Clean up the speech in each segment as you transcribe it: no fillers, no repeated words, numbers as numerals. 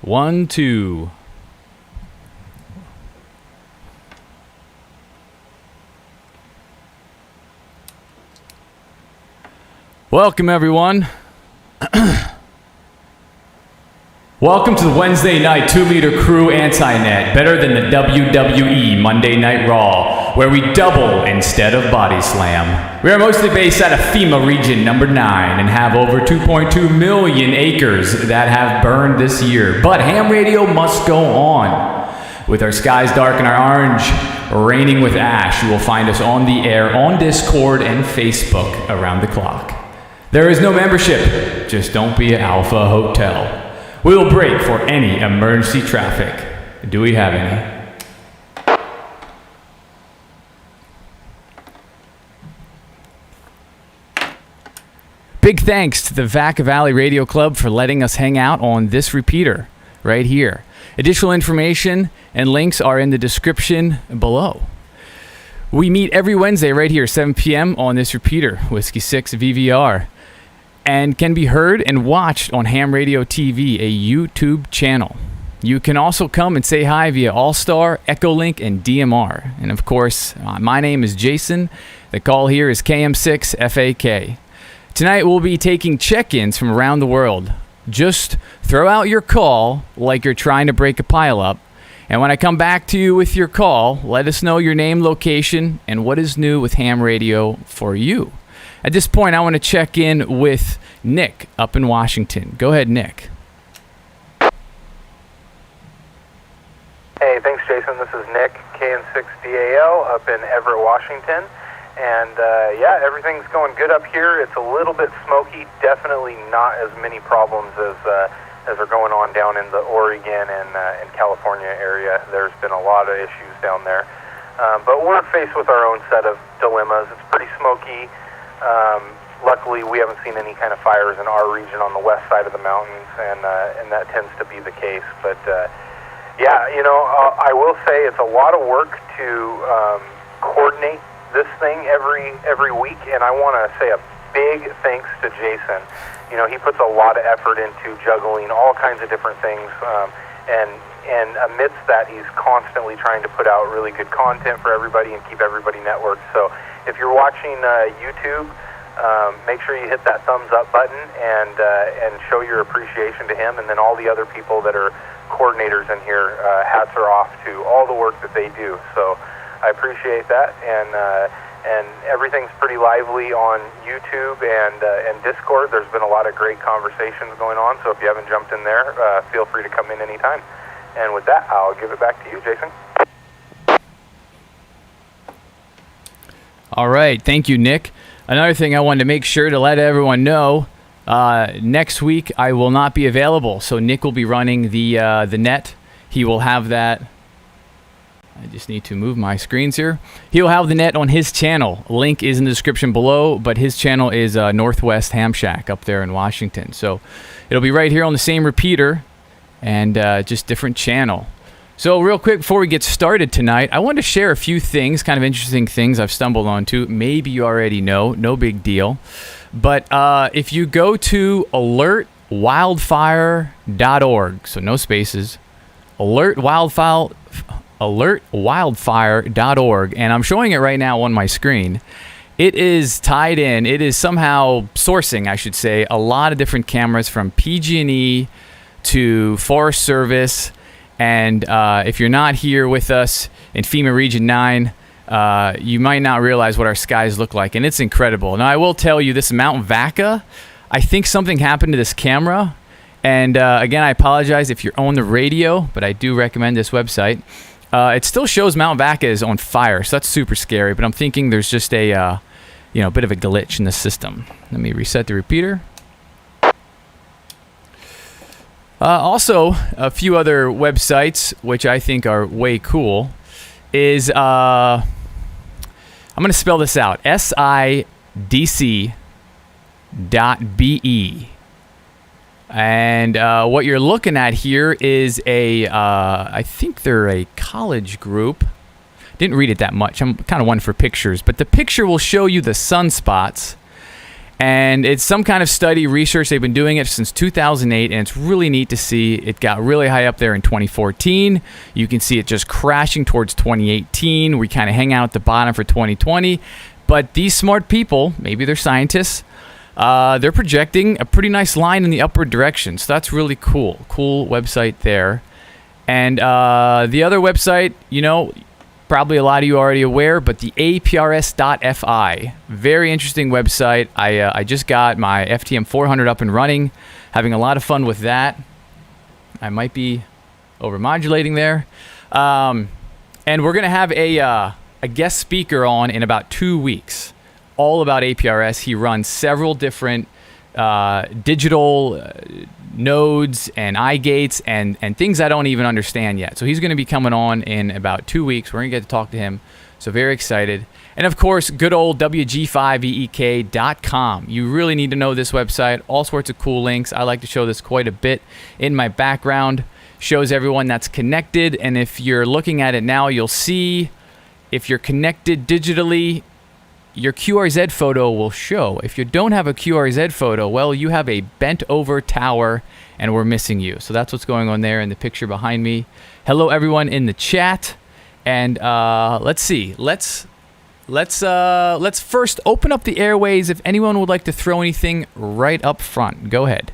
1, 2. Welcome, everyone. Welcome to the Wednesday night 2-meter crew anti-net, better than the WWE Monday Night Raw, where we double instead of body slam. We are mostly based out of FEMA Region number 9 and have over 2.2 million acres that have burned this year. But ham radio must go on. With our skies dark and our orange raining with ash, you will find us on the air, on Discord and Facebook around the clock. There is no membership, just don't be an Alpha Hotel. We will break for any emergency traffic. Do we have any? Big thanks to the Vaca Valley Radio Club for letting us hang out on this repeater right here. Additional information and links are in the description below. We meet every Wednesday right here, 7 p.m. on this repeater, Whiskey 6 VVR. And can be heard and watched on Ham Radio TV, a YouTube channel. You can also come and say hi via AllStar, EchoLink, and DMR. And of course, my name is Jason. The call here is KM6FAK. Tonight we'll be taking check-ins from around the world. Just throw out your call like you're trying to break a pile-up. And when I come back to you with your call, let us know your name, location, and what is new with Ham Radio for you. At this point, I want to check in with Nick up in Washington. Go ahead, Nick. Hey, thanks, Jason. This is Nick, KN6DAL, up in Everett, Washington. And, yeah, everything's going good up here. It's a little bit smoky. Definitely not as many problems as are going on down in the Oregon and California area. There's been a lot of issues down there. But we're faced with our own set of dilemmas. It's pretty smoky. Luckily, we haven't seen any kind of fires in our region on the west side of the mountains, and that tends to be the case. But, yeah, you know, I will say it's a lot of work to coordinate this thing every week, and I want to say a big thanks to Jason. You know, he puts a lot of effort into juggling all kinds of different things, and amidst that, he's constantly trying to put out really good content for everybody and keep everybody networked. So if you're watching YouTube, make sure you hit that thumbs up button and show your appreciation to him, and then all the other people that are coordinators in here, hats are off to all the work that they do. So I appreciate that, and everything's pretty lively on YouTube and Discord. There's been a lot of great conversations going on, so if you haven't jumped in there, feel free to come in anytime. And with that, I'll give it back to you, Jason. All right. Thank you, Nick. Another thing I wanted to make sure to let everyone know, next week I will not be available, so Nick will be running the net. He will have that. I just need to move my screens here. He'll have the net on his channel. Link is in the description below, but his channel is Northwest Ham Shack up there in Washington. So it'll be right here on the same repeater and just different channel. So real quick before we get started tonight, I wanted to share a few things, kind of interesting things I've stumbled onto. Maybe you already know, no big deal. But if you go to alertwildfire.org, so no spaces, alertwildfire.org, and I'm showing it right now on my screen. It is tied in. It is somehow sourcing, I should say, a lot of different cameras from PG&E to Forest Service. And if you're not here with us in FEMA Region 9, you might not realize what our skies look like, and it's incredible. Now, I will tell you, this Mount Vaca, I think something happened to this camera. And again, I apologize if you're on the radio, but I do recommend this website. It still shows Mount Vaca is on fire, so that's super scary. But I'm thinking there's just a bit of a glitch in the system. Let me reset the repeater. Also, a few other websites, which I think are way cool, is, I'm going to spell this out, sidc.be. And what you're looking at here is I think they're a college group. Didn't read it that much. I'm kind of one for pictures. But the picture will show you the sunspots. And it's some kind of study, research. They've been doing it since 2008, and it's really neat to see. It got really high up there in 2014. You can see it just crashing towards 2018. We kind of hang out at the bottom for 2020. But these smart people, maybe they're scientists, they're projecting a pretty nice line in the upward direction. So that's really cool. Cool website there. And the other website, you know, probably a lot of you are already aware, but the APRS.FI. Very interesting website. I just got my FTM 400 up and running, having a lot of fun with that. I might be overmodulating there. And we're going to have a guest speaker on in about 2 weeks, all about APRS. He runs several different digital nodes and eye gates and things I don't even understand yet. So he's going to be coming on in about 2 weeks. We're going to get to talk to him. So very excited. And of course, good old WG5EEK.com. You really need to know this website. All sorts of cool links. I like to show this quite a bit in my background. Shows everyone that's connected. And if you're looking at it now, you'll see if you're connected digitally, your QRZ photo will show. If you don't have a QRZ photo, well, you have a bent over tower and we're missing you. So that's what's going on there in the picture behind me. Hello everyone in the chat. And let's see. Let's first open up the airways. If anyone would like to throw anything right up front, go ahead.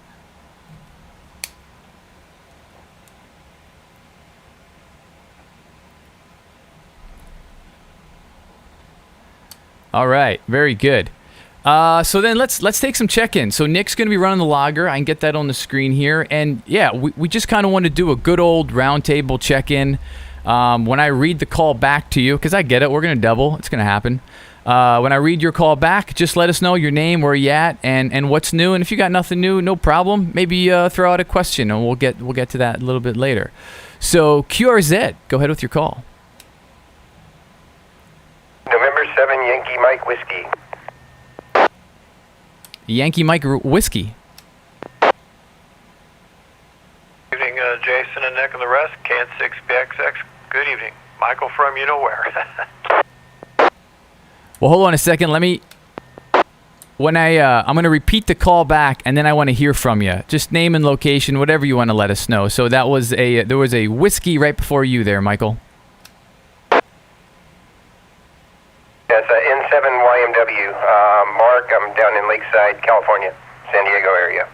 All right, very good. So then let's take some check-in. So Nick's going to be running the logger. I can get that on the screen here. And yeah, we just kind of want to do a good old roundtable check-in. When I read the call back to you, because I get it, we're going to double. It's going to happen. When I read your call back, just let us know your name, where you at, and what's new. And if you got nothing new, no problem. Maybe throw out a question, and we'll get to that a little bit later. So QRZ, go ahead with your call. November 7, Yankee Mike Whiskey. Yankee Mike Whiskey. Good evening, Jason and Nick and the rest. Can6BXX. Good evening. Michael from you-know-where. Well, hold on a second. I'm going to repeat the call back, and then I want to hear from you. Just name and location, whatever you want to let us know. So there was a whiskey right before you there, Michael. Yes, N7YMW. Mark, I'm down in Lakeside, California, San Diego area.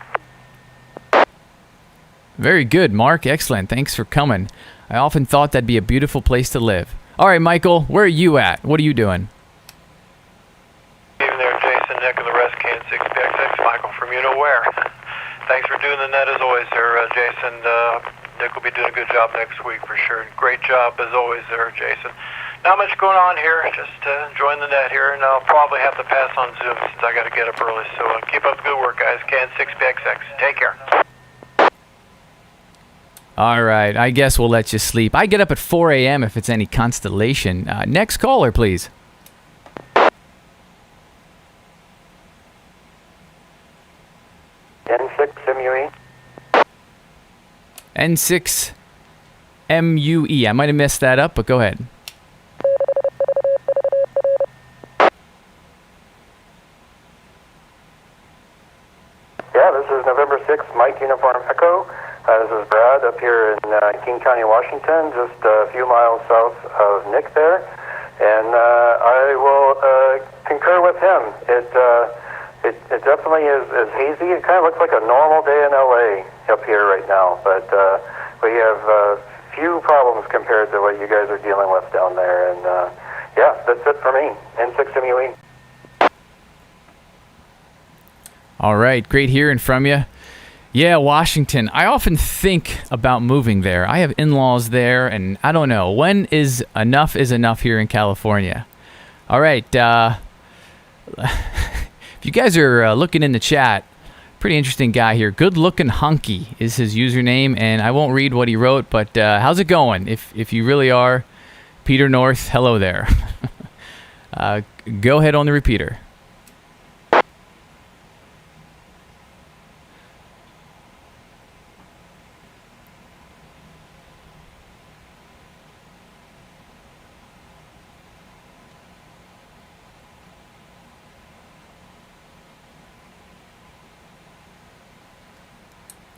Very good, Mark. Excellent. Thanks for coming. I often thought that'd be a beautiful place to live. All right, Michael, where are you at? What are you doing? Good evening there, Jason, Nick and the rest. Can6BXX. Michael from you-know-where. Thanks for doing the net as always there, Jason. Nick will be doing a good job next week for sure. Great job as always there, Jason. Not much going on here, just enjoying the net here, and I'll probably have to pass on Zoom since I got to get up early. So keep up the good work, guys. Can6BXX. Take care. All right, I guess we'll let you sleep. I get up at 4 a.m. if it's any constellation. Next caller, please. N6MUE. N6MUE. I might have messed that up, but go ahead. Yeah, this is November 6th, Mike Uniform Echo. This is Brad up here in King County, Washington, just a few miles south of Nick there. And I will concur with him. It definitely is hazy. It kind of looks like a normal day in LA up here right now. But we have few problems compared to what you guys are dealing with down there. And yeah, that's it for me. N6MUE. All right, great hearing from you. Yeah, Washington. I often think about moving there. I have in-laws there, and I don't know. When is enough here in California? All right. If you guys are looking in the chat, pretty interesting guy here. Good-looking hunky is his username, and I won't read what he wrote, but how's it going? If you really are Peter North, hello there. Go ahead on the repeater.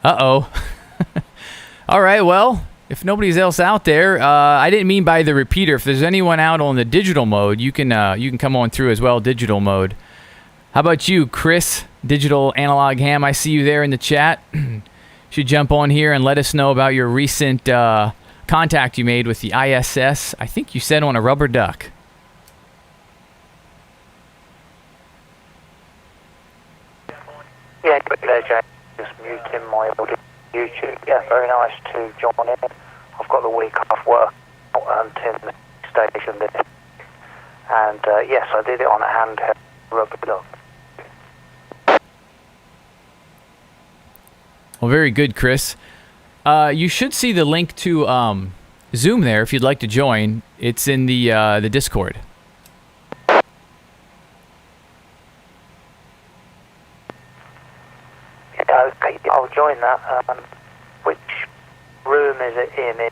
Uh-oh. All right, well, if nobody's else out there, I didn't mean by the repeater. If there's anyone out on the digital mode, you can come on through as well, digital mode. How about you, Chris, Digital Analog Ham? I see you there in the chat. Should jump on here and let us know about your recent contact you made with the ISS. I think you said on a rubber duck. Yeah, good day, Jack. Just muting my YouTube. Yeah, very nice to join in. I've got the week off work until the station there. And yes, I did it on a handheld rubber duck. Well, very good, Chris. You should see the link to Zoom there if you'd like to join. It's in the Discord. Yeah, okay, I'll join that. Which room is it in?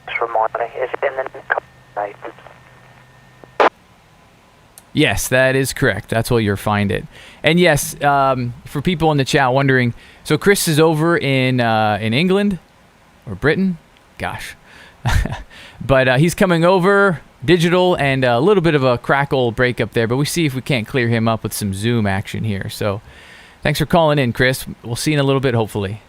Just remind me. Is it in the neighbors? Yes, that is correct. That's where you'll find it. And yes, for people in the chat wondering, so Chris is over in England or Britain, gosh, but he's coming over digital and a little bit of a crackle breakup there. But we see if we can't clear him up with some Zoom action here. So thanks for calling in, Chris. We'll see you in a little bit, hopefully.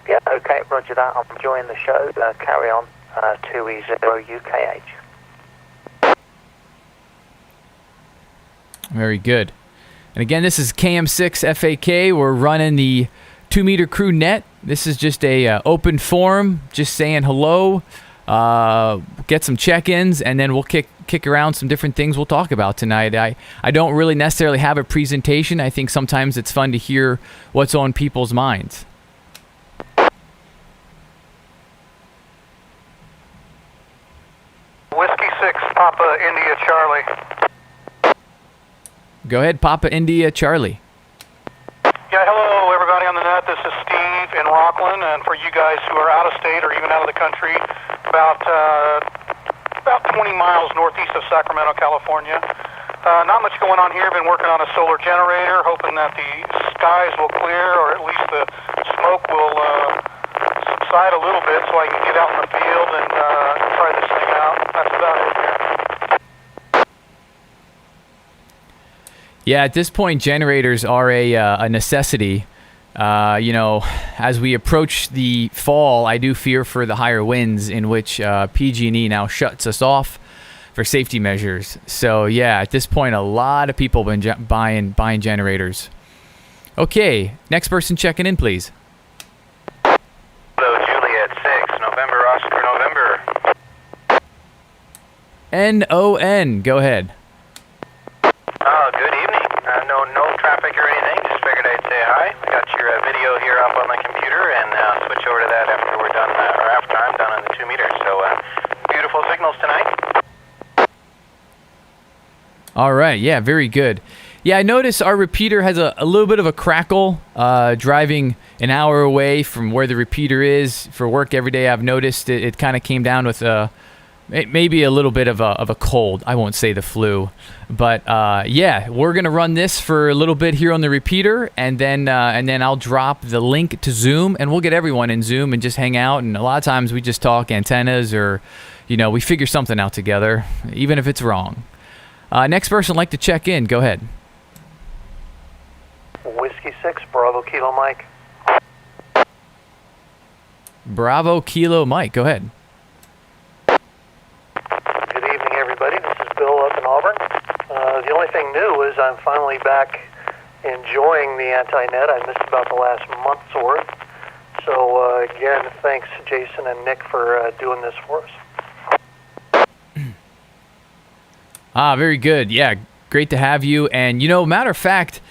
Yeah, okay, roger that. I'm enjoying the show. Carry on. 2E0 UKH. Very good. And again, this is KM6FAK. We're running the 2-meter crew net. This is just a open forum, just saying hello, get some check-ins, and then we'll kick around some different things we'll talk about tonight. I don't really necessarily have a presentation. I think sometimes it's fun to hear what's on people's minds. Whiskey 6, Papa India Charlie. Go ahead, Papa India Charlie. Yeah, hello everybody on the net. This is Steve in Rockland, and for you guys who are out of state or even out of the country, about 20 miles northeast of Sacramento, California. Not much going on here. Been working on a solar generator, hoping that the skies will clear, or at least the smoke will subside a little bit, so I can get out in the field and try this thing out. That's about it here. Yeah, at this point, generators are a necessity. As we approach the fall, I do fear for the higher winds in which PG&E now shuts us off for safety measures. So yeah, at this point, a lot of people have been buying generators. Okay, next person checking in, please. Hello, Juliet 6, November, Oscar, November. NON, go ahead. Oh, good evening. No traffic or anything. Just figured I'd say hi. We got your video here up on the computer, and switch over to that after we're done, or after I'm done on the 2 meters. So beautiful signals tonight. All right, yeah, very good. Yeah, I noticed our repeater has a little bit of a crackle driving an hour away from where the repeater is for work every day. I've noticed it kind of came down with maybe a little bit of a cold. I won't say the flu, but yeah, we're gonna run this for a little bit here on the repeater, and then I'll drop the link to Zoom, and we'll get everyone in Zoom and just hang out. And a lot of times we just talk antennas, or we figure something out together, even if it's wrong. Next person like to check in. Go ahead. Whiskey 6, Bravo Kilo Mike. Bravo Kilo Mike. Go ahead. Good evening, everybody. This is Bill up in Auburn. The only thing new is I'm finally back enjoying the anti-net. I missed about the last month's worth. So again, thanks Jason and Nick for doing this for us. Very good. Yeah, great to have you. And matter of fact,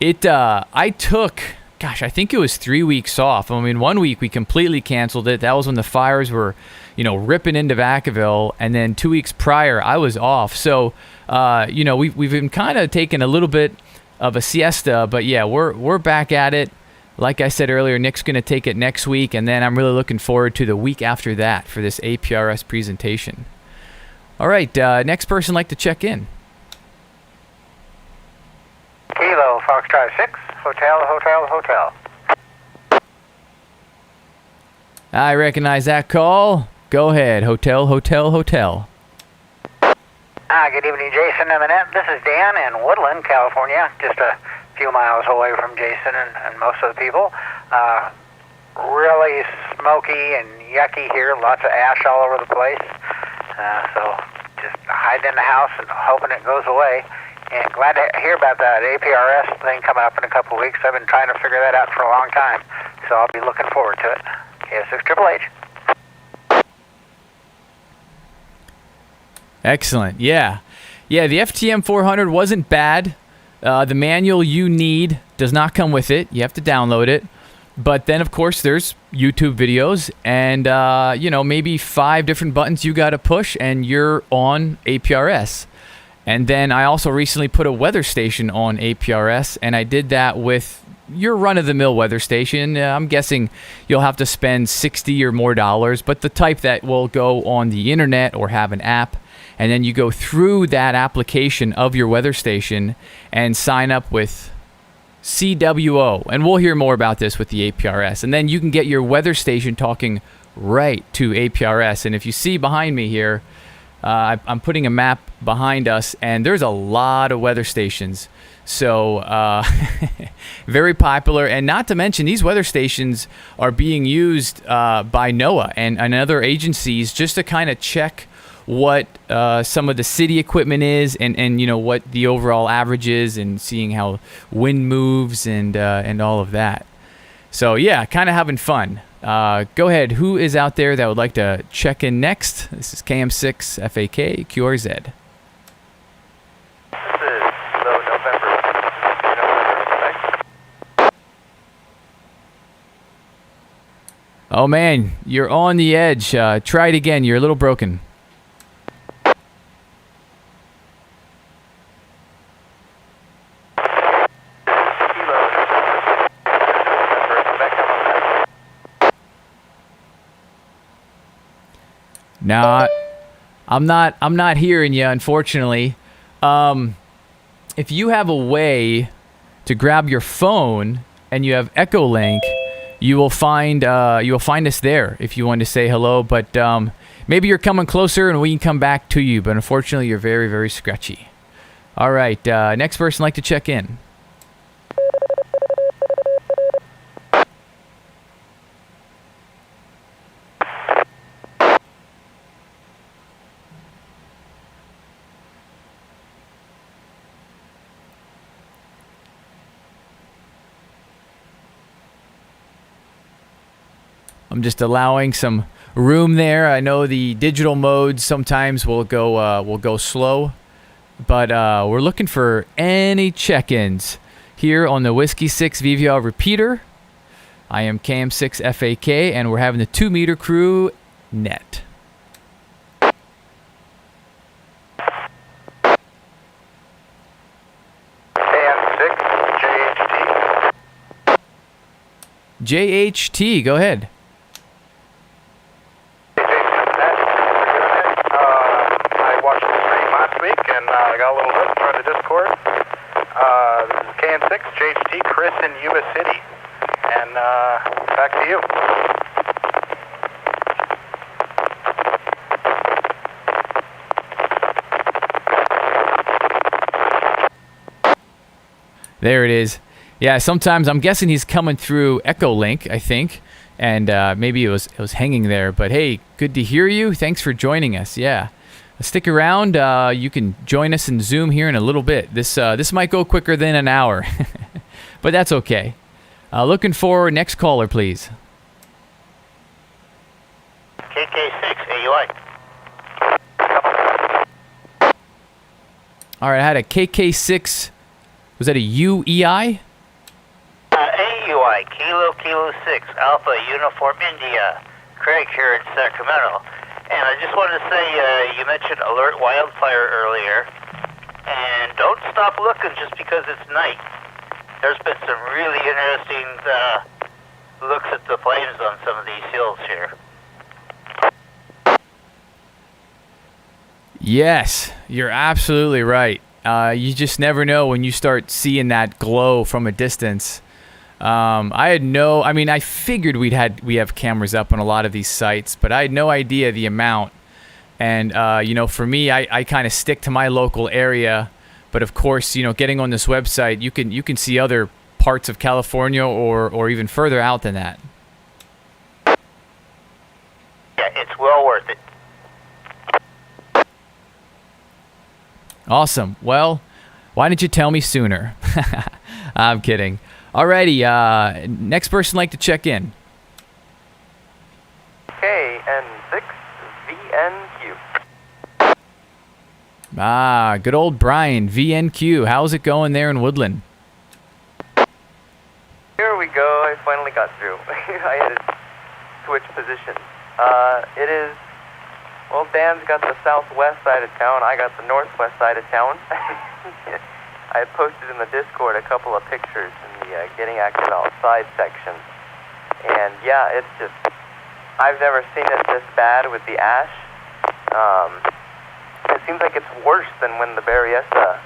I took, I think it was 3 weeks off. I mean, 1 week we completely canceled it. That was when the fires were, ripping into Vacaville. And then 2 weeks prior, I was off. So, we've been kind of taking a little bit of a siesta. But yeah, we're back at it. Like I said earlier, Nick's going to take it next week. And then I'm really looking forward to the week after that for this APRS presentation. All right, next person like to check in. 656, Hotel. I recognize that call. Go ahead, Hotel. Good evening, Jason and Annette. This is Dan in Woodland, California, just a few miles away from Jason and most of the people. Really smoky and yucky here, lots of ash all over the place. So just hiding in the house and hoping it goes away. And glad to hear about that APRS thing coming up in a couple of weeks. I've been trying to figure that out for a long time, so I'll be looking forward to it. KS6HHH. Excellent. Yeah, the FTM 400 wasn't bad. The manual you need does not come with it. You have to download it. But then, of course, there's YouTube videos and, maybe 5 different buttons you got to push and you're on APRS. And then I also recently put a weather station on APRS, and I did that with your run-of-the-mill weather station. I'm guessing you'll have to spend $60 or more, but the type that will go on the internet or have an app. And then you go through that application of your weather station and sign up with CWO. And we'll hear more about this with the APRS. And then you can get your weather station talking right to APRS. And if you see behind me here, I'm putting a map behind us, and there's a lot of weather stations. So very popular. And not to mention, these weather stations are being used by NOAA and other agencies just to kind of check what some of the city equipment is and what the overall average is, and seeing how wind moves and all of that. So yeah, kind of having fun. Go ahead. Who is out there that would like to check in next? This is KM6FAK QRZ. This is low November. Oh man, you're on the edge. Try it again. You're a little broken. No, I'm not hearing you, unfortunately. If you have a way to grab your phone and you have EchoLink, you will find us there if you want to say hello. But maybe you're coming closer and we can come back to you. But unfortunately, you're very, very scratchy. All right, next person like to check in. I'm just allowing some room there. I know the digital modes sometimes will go slow, but we're looking for any check-ins here on the Whiskey 6 VVR repeater. I am KM6FAK, and we're having the 2-meter crew net. KM6 JHT, go ahead. I got a little bit from the Discord. This is KM6, JHT, Chris in Yuba City. And back to you. There it is. Yeah, sometimes I'm guessing he's coming through EchoLink, I think. And maybe it was hanging there. But hey, good to hear you. Thanks for joining us. Yeah. Stick around. You can join us in Zoom here in a little bit. This might go quicker than an hour, but that's okay. Looking for next caller, please. KK6 AUI. All right, I had a KK6. Was that a UEI? AUI, Kilo 6, Alpha Uniform India. Craig here in Sacramento. And I just wanted to say, you mentioned alert wildfire earlier, and don't stop looking just because it's night. There's been some really interesting looks at the flames on some of these hills here. Yes, you're absolutely right. You just never know when you start seeing that glow from a distance. I figured we have cameras up on a lot of these sites, but I had no idea the amount. And, for me, I kind of stick to my local area. But of course, getting on this website, you can see other parts of California or even further out than that. Yeah, it's well worth it. Awesome. Well, why didn't you tell me sooner? I'm kidding. Alrighty, next person like to check in. KN6VNQ. Good old Brian, VNQ. How's it going there in Woodland? Here we go. I finally got through. I had to switch positions. It is, well, Dan's got the southwest side of town. I got the northwest side of town. I posted in the Discord a couple of pictures in the Getting Active Outside section. And yeah, it's just, I've never seen it this bad with the ash. It seems like it's worse than when the Berryessa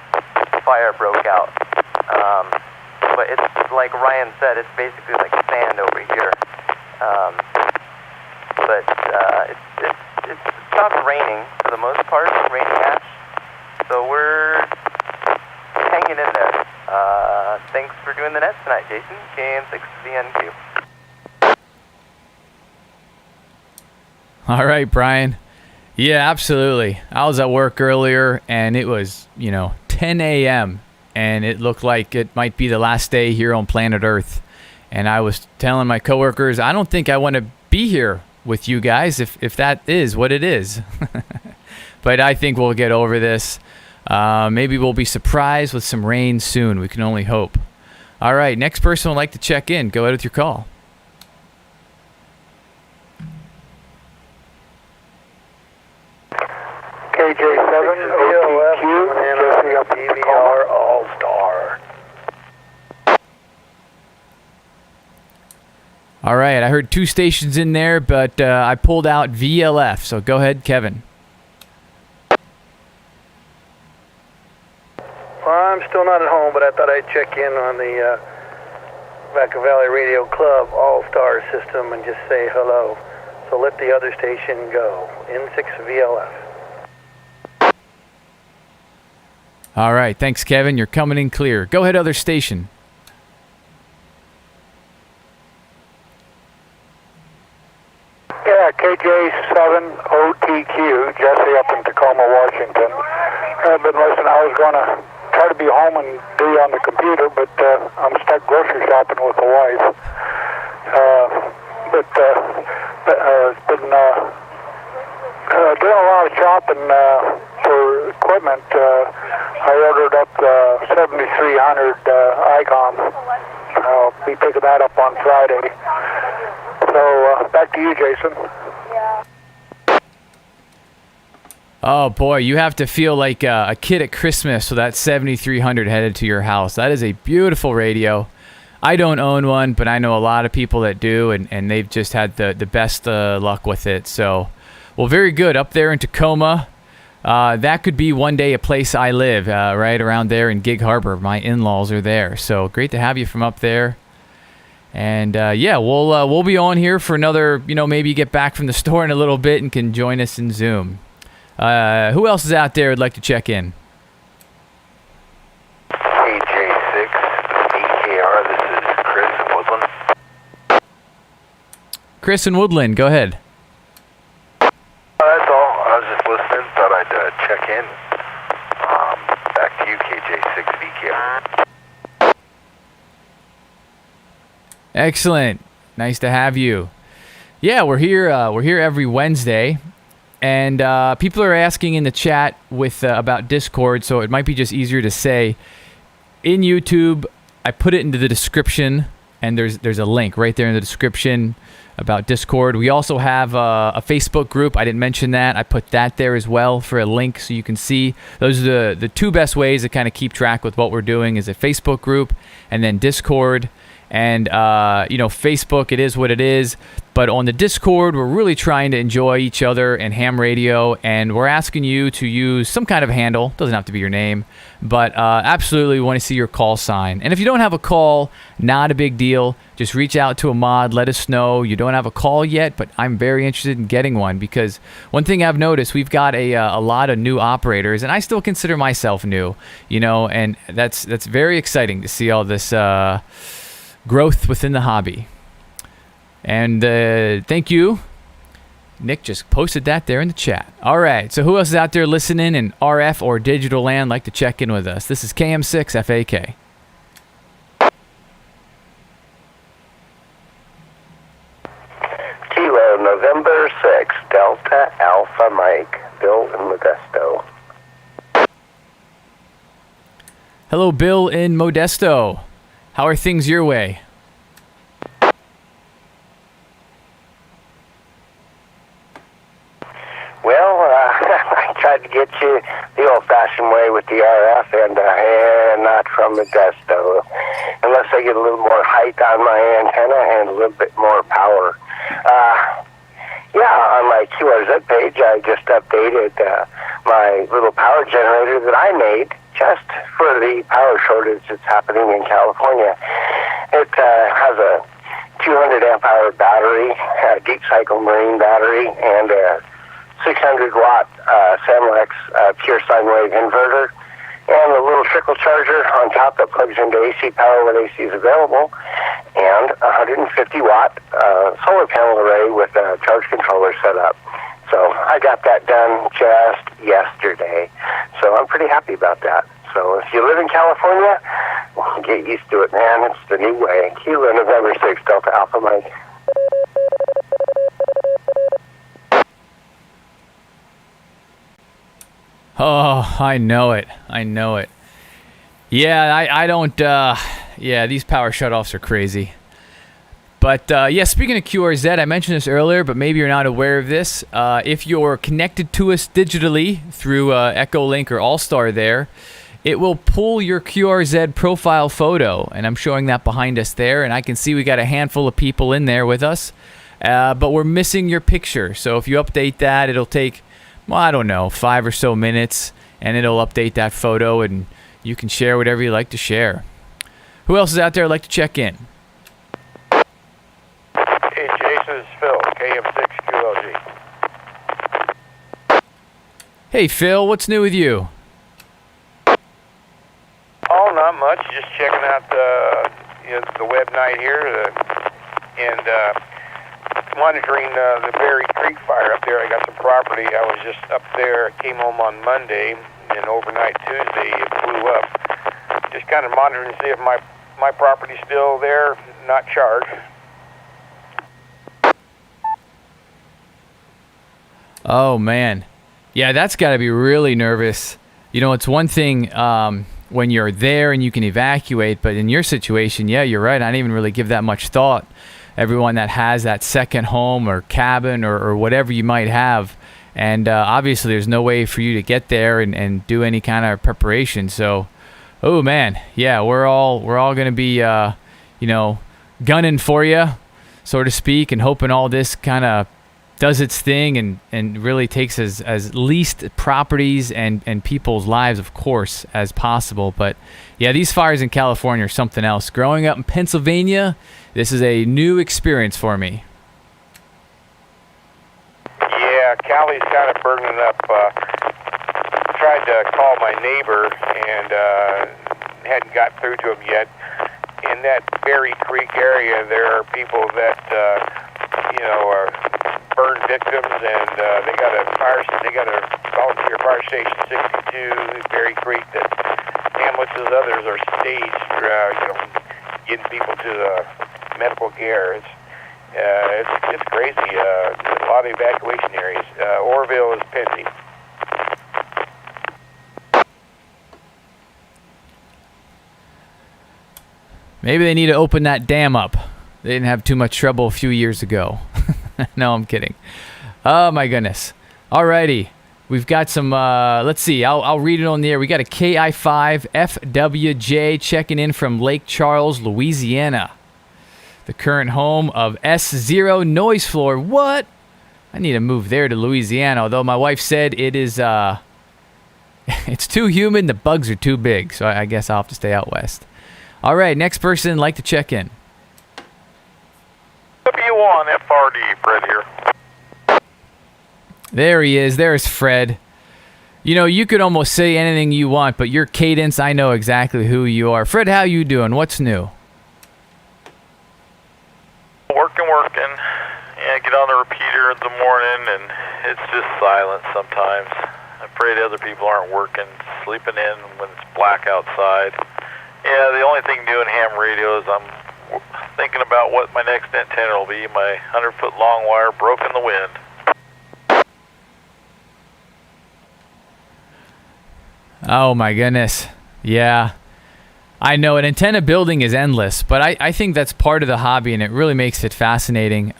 fire broke out. But it's like Ryan said, it's basically like sand over here. It's stopped raining for the most part, raining ash. So we're hanging in there. Thanks for doing the net tonight, Jason. KN6VNQ. All right, Brian. Yeah, absolutely. I was at work earlier, and it was, 10 a.m., and it looked like it might be the last day here on planet Earth. And I was telling my coworkers, I don't think I want to be here with you guys if that is what it is. But I think we'll get over this. Maybe we'll be surprised with some rain soon. We can only hope. All right, next person would like to check in. Go ahead with your call. KJ7OTQ and AKG AllStar. All right, I heard two stations in there, but I pulled out VLF. So go ahead, Kevin. Well, I'm still not at home, but I thought I'd check in on the Vaca Valley Radio Club All-Star system and just say hello. So let the other station go. N6VLF. All right, thanks, Kevin. You're coming in clear. Go ahead, other station. Yeah, KJ7OTQ, Jesse up in Tacoma, Washington. I've been listening. I was going to try to be home and be on the computer, but I'm stuck grocery shopping with the wife. It's been doing a lot of shopping for equipment. I ordered up the 7300 ICOM. I'll be picking that up on Friday. So back to you, Jason. Oh boy, you have to feel like a kid at Christmas with that 7300 headed to your house. That is a beautiful radio. I don't own one, but I know a lot of people that do, and they've just had the best luck with it. So, well, very good. Up there in Tacoma, that could be one day a place I live, right around there in Gig Harbor. My in-laws are there. So great to have you from up there. And we'll be on here for another, maybe you get back from the store in a little bit and can join us in Zoom. Who else is out there who'd like to check in? KJ6EKR, this is Chris in Woodland. Chris in Woodland, go ahead. That's all. I was just listening, thought I'd check in. Back to you, KJ6VKR. Excellent. Nice to have you. Yeah, we're here every Wednesday. And people are asking in the chat about Discord, so it might be just easier to say. In YouTube, I put it into the description, and there's a link right there in the description about Discord. We also have a Facebook group. I didn't mention that. I put that there as well for a link so you can see. Those are the two best ways to kind of keep track with what we're doing is a Facebook group and then Discord. And, Facebook, it is what it is. But on the Discord, we're really trying to enjoy each other and ham radio. And we're asking you to use some kind of handle. Doesn't have to be your name. But absolutely want to see your call sign. And if you don't have a call, not a big deal. Just reach out to a mod. Let us know you don't have a call yet. But I'm very interested in getting one. Because one thing I've noticed, we've got a lot of new operators. And I still consider myself new. And that's very exciting to see all this growth within the hobby. And thank you. Nick just posted that there in the chat. All right, so who else is out there listening in RF or digital land like to check in with us? This is KM6FAK. Kilo November 6, Delta Alpha Mike, Bill in Modesto. Hello, Bill in Modesto. How are things your way? Well, I tried to get you the old-fashioned way with the RF, and not from Modesto, unless I get a little more height on my antenna and a little bit more power. On my QRZ page, I just updated my little power generator that I made just for the power shortage that's happening in California. It has a 200 amp hour battery, a deep cycle marine battery, and a 600 watt Samlex pure sine wave inverter, and a little trickle charger on top that plugs into AC power when AC is available, and a 150 watt solar panel array with a charge controller set up. So I got that done just yesterday. So I'm pretty happy about that. So if you live in California, get used to it, man. It's the new way. Kilo November 6, Delta Alpha Mike. Oh, I know it. Yeah, I don't, these power shutoffs are crazy. But, speaking of QRZ, I mentioned this earlier, but maybe you're not aware of this. If you're connected to us digitally through EchoLink or AllStar there, it will pull your QRZ profile photo, and I'm showing that behind us there, and I can see we got a handful of people in there with us, but we're missing your picture. So if you update that, it'll take, 5 or so minutes, and it'll update that photo, and you can share whatever you like to share. Who else is out there like to check in? Hey, Jason, it's Phil, KM6QLG. Hey, Phil, what's new with you? Oh, not much. Just checking out the web night here and monitoring the Berry Creek fire up there. I got some property. I was just up there. Came home on Monday, and overnight Tuesday it blew up. Just kind of monitoring to see if my property's still there, not charged. Oh, man. Yeah, that's got to be really nervous. It's one thing when you're there and you can evacuate, but in your situation, yeah, you're right. I didn't even really give that much thought. Everyone that has that second home or cabin or whatever you might have, and obviously there's no way for you to get there and do any kind of preparation. So, oh man, yeah, we're all going to be gunning for you, so to speak, and hoping all this kind of does its thing and really takes as least properties and people's lives, of course, as possible. But yeah, these fires in California are something else. Growing up in Pennsylvania, this is a new experience for me. Yeah, Cali's kind of burning up. Tried to call my neighbor and hadn't got through to him yet. In that Berry Creek area, there are people that are burn victims, and they got a volunteer fire station 62 Berry Creek that ambulances others are staged, getting people to medical care. It's crazy. A lot of evacuation areas. Orville is pending. Maybe they need to open that dam up. They didn't have too much trouble a few years ago. No, I'm kidding. Oh, my goodness. Alrighty. We've got some, let's see. I'll read it on the air. We got a KI5FWJ checking in from Lake Charles, Louisiana. the current home of S0 Noise Floor. What? I need to move there to Louisiana, although my wife said it is, it's too humid, the bugs are too big, so I guess I'll have to stay out west. All right, next person, like to check in. W1FRD, Fred here. There he is. There's Fred. You know, you could almost say anything you want, but your cadence, I know exactly who you are. Fred, how you doing? What's new? Working. Yeah, get on the repeater in the morning, and it's just silent sometimes. I'm afraid other people aren't working, sleeping in when it's black outside. Yeah, the only thing new in ham radio is I'm thinking about what my next antenna will be. My 100-foot long wire broke in the wind. Oh my goodness. Yeah. I know an antenna building is endless, but I think that's part of the hobby, and it really makes it fascinating.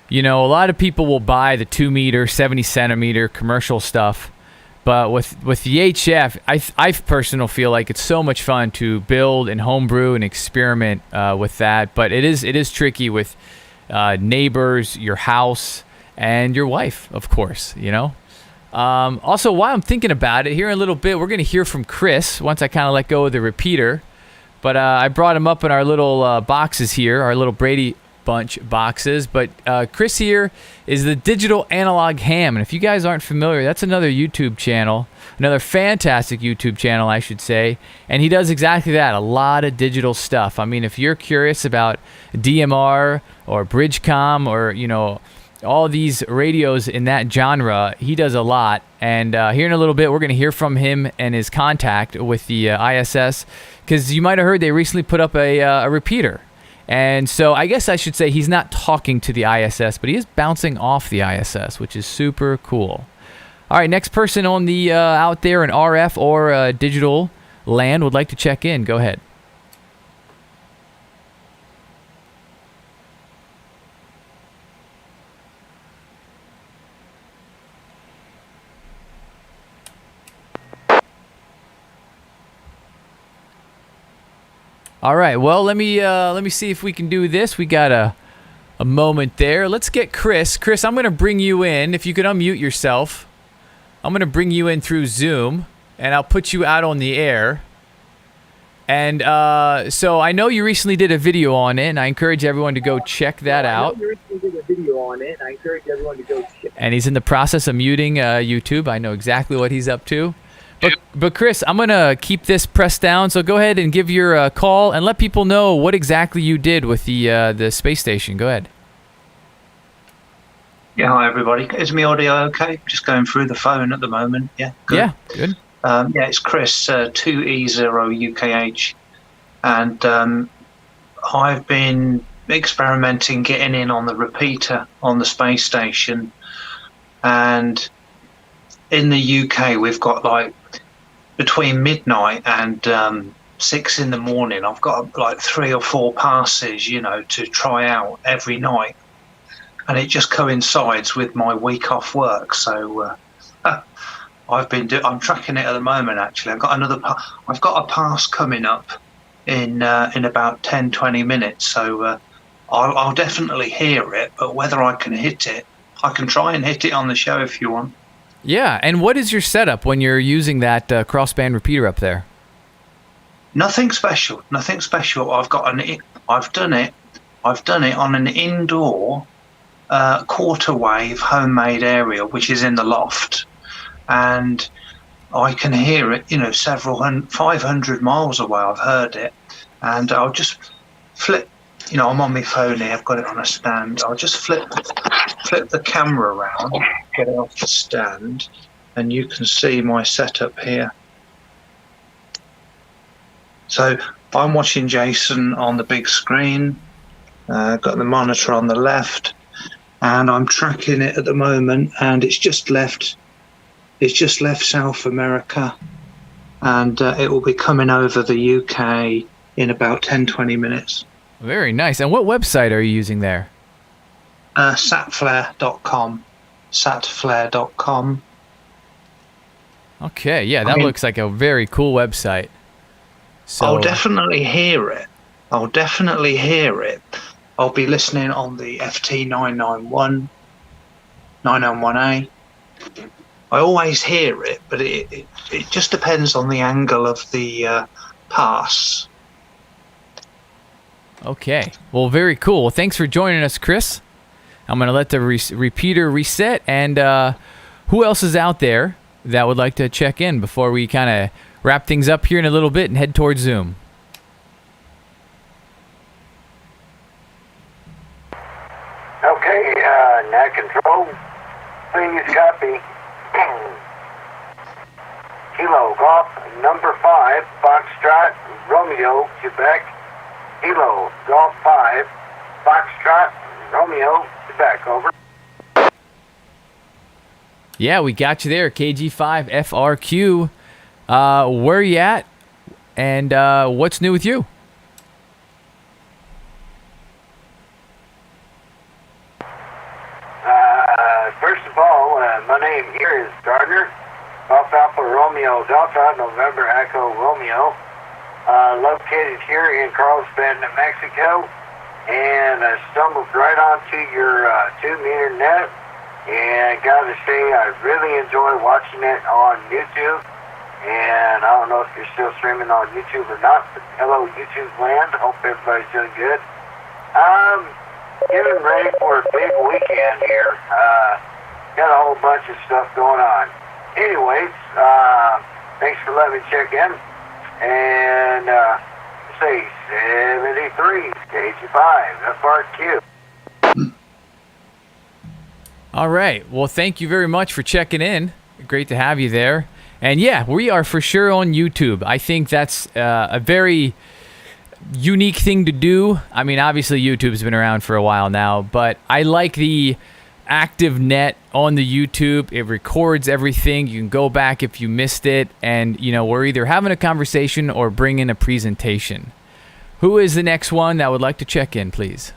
You know, a lot of people will buy the 2-meter, 70-centimeter commercial stuff, but with the HF, I personally feel like it's so much fun to build and homebrew and experiment with that. But it is tricky with neighbors, your house, and your wife, of course. You know. Also, while I'm thinking about it, here in a little bit, we're going to hear from Chris once I kind of let go of the repeater. But I brought him up in our little boxes here, our little Brady Bunch boxes. But Chris here is the Digital Analog Ham. And if you guys aren't familiar, that's another YouTube channel, another fantastic YouTube channel, I should say. And he does exactly that, a lot of digital stuff. I mean, if you're curious about DMR or Bridgecom or, you know, all these radios in that genre, he does a lot. And here in a little bit, we're going to hear from him and his contact with the ISS, because you might have heard they recently put up a repeater. And so I guess I should say he's not talking to the ISS, but he is bouncing off the ISS, which is super cool. All right, next person on the out there in RF or digital land would like to check in. Go ahead. All right, well, let me see if we can do this. We got a moment there. Let's get Chris. Chris, I'm going to bring you in. If you could unmute yourself. I'm going to bring you in through Zoom, and I'll put you out on the air. And so I know you recently did a video on it, and I encourage everyone to go check that out. And he's in the process of muting YouTube. I know exactly what he's up to. But Chris, I'm going to keep this pressed down, so go ahead and give your call and let people know what exactly you did with the space station. Go ahead. Yeah, hi everybody. Is my audio okay? Just going through the phone at the moment. Yeah, good. Yeah, good. Yeah, it's Chris, 2E0UKH. And I've been experimenting getting in on the repeater on the space station. And in the UK, we've got like between midnight and 6 in the morning, I've got like 3 or 4 passes, you know, to try out every night. And it just coincides with my week off work. So I'm tracking it at the moment, actually. I've got a pass coming up in about 10-20 minutes. So I'll definitely hear it, but whether I can hit it, I can try and hit it on the show if you want. Yeah, and what is your setup when you're using that crossband repeater up there? Nothing special. I've done it on an indoor quarter wave homemade area, which is in the loft, and I can hear it, you know, 500 miles away. I've heard it, and I'll just flip. You know, I'm on my phone here. I've got it on a stand. I'll just flip the camera around, get it off the stand, and you can see my setup here. So I'm watching Jason on the big screen. Got the monitor on the left, and I'm tracking it at the moment. And it's just left South America, and it will be coming over the UK in about 10-20 minutes. Very nice. And what website are you using there? Satflare.com. Satflare.com. Okay, yeah, that looks like a very cool website. So I'll definitely hear it. I'll definitely hear it. I'll be listening on the FT-991A. I always hear it, but it just depends on the angle of the pass. Okay. Well, very cool. Well, thanks for joining us, Chris. I'm going to let the repeater reset. And who else is out there that would like to check in before we kind of wrap things up here in a little bit and head towards Zoom? Okay, net control. Please copy. Kilo Golf number 5, Foxtrot, Romeo, Quebec. Kilo Golf 5, Foxtrot, Romeo, Quebec. Over. Yeah, we got you there, KG5FRQ. Where you at, and what's new with you? First of all, my name here is Gardner, Golf Alpha Romeo Delta, November Echo Romeo, located here in Carlsbad, New Mexico, and I stumbled right onto your 2-meter net, and gotta say I really enjoy watching it on YouTube, and I don't know if you're still streaming on YouTube or not, but hello YouTube land, hope everybody's doing good. Getting ready for a big weekend here. Got a whole bunch of stuff going on. Anyways, thanks for letting me check in. And say 73 KG5 FRQ. All right. Well, thank you very much for checking in. Great to have you there. And yeah, we are for sure on YouTube. I think that's a very unique thing to do. I mean, obviously YouTube's been around for a while now, but I like the active net on the YouTube. It records everything. You can go back if you missed it, and you know, we're either having a conversation or bringing a presentation. Who is the next one that would like to check in, please?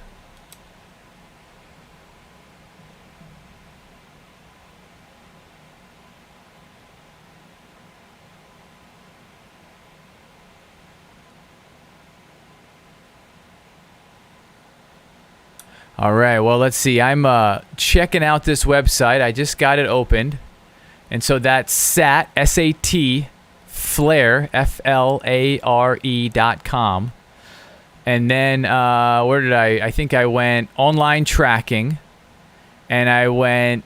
All right, well, let's see. I'm checking out this website. I just got it opened. And so that's SAT, S-A-T, Flare, F-L-A-R-E.com. And then where did I think I went online tracking. And I went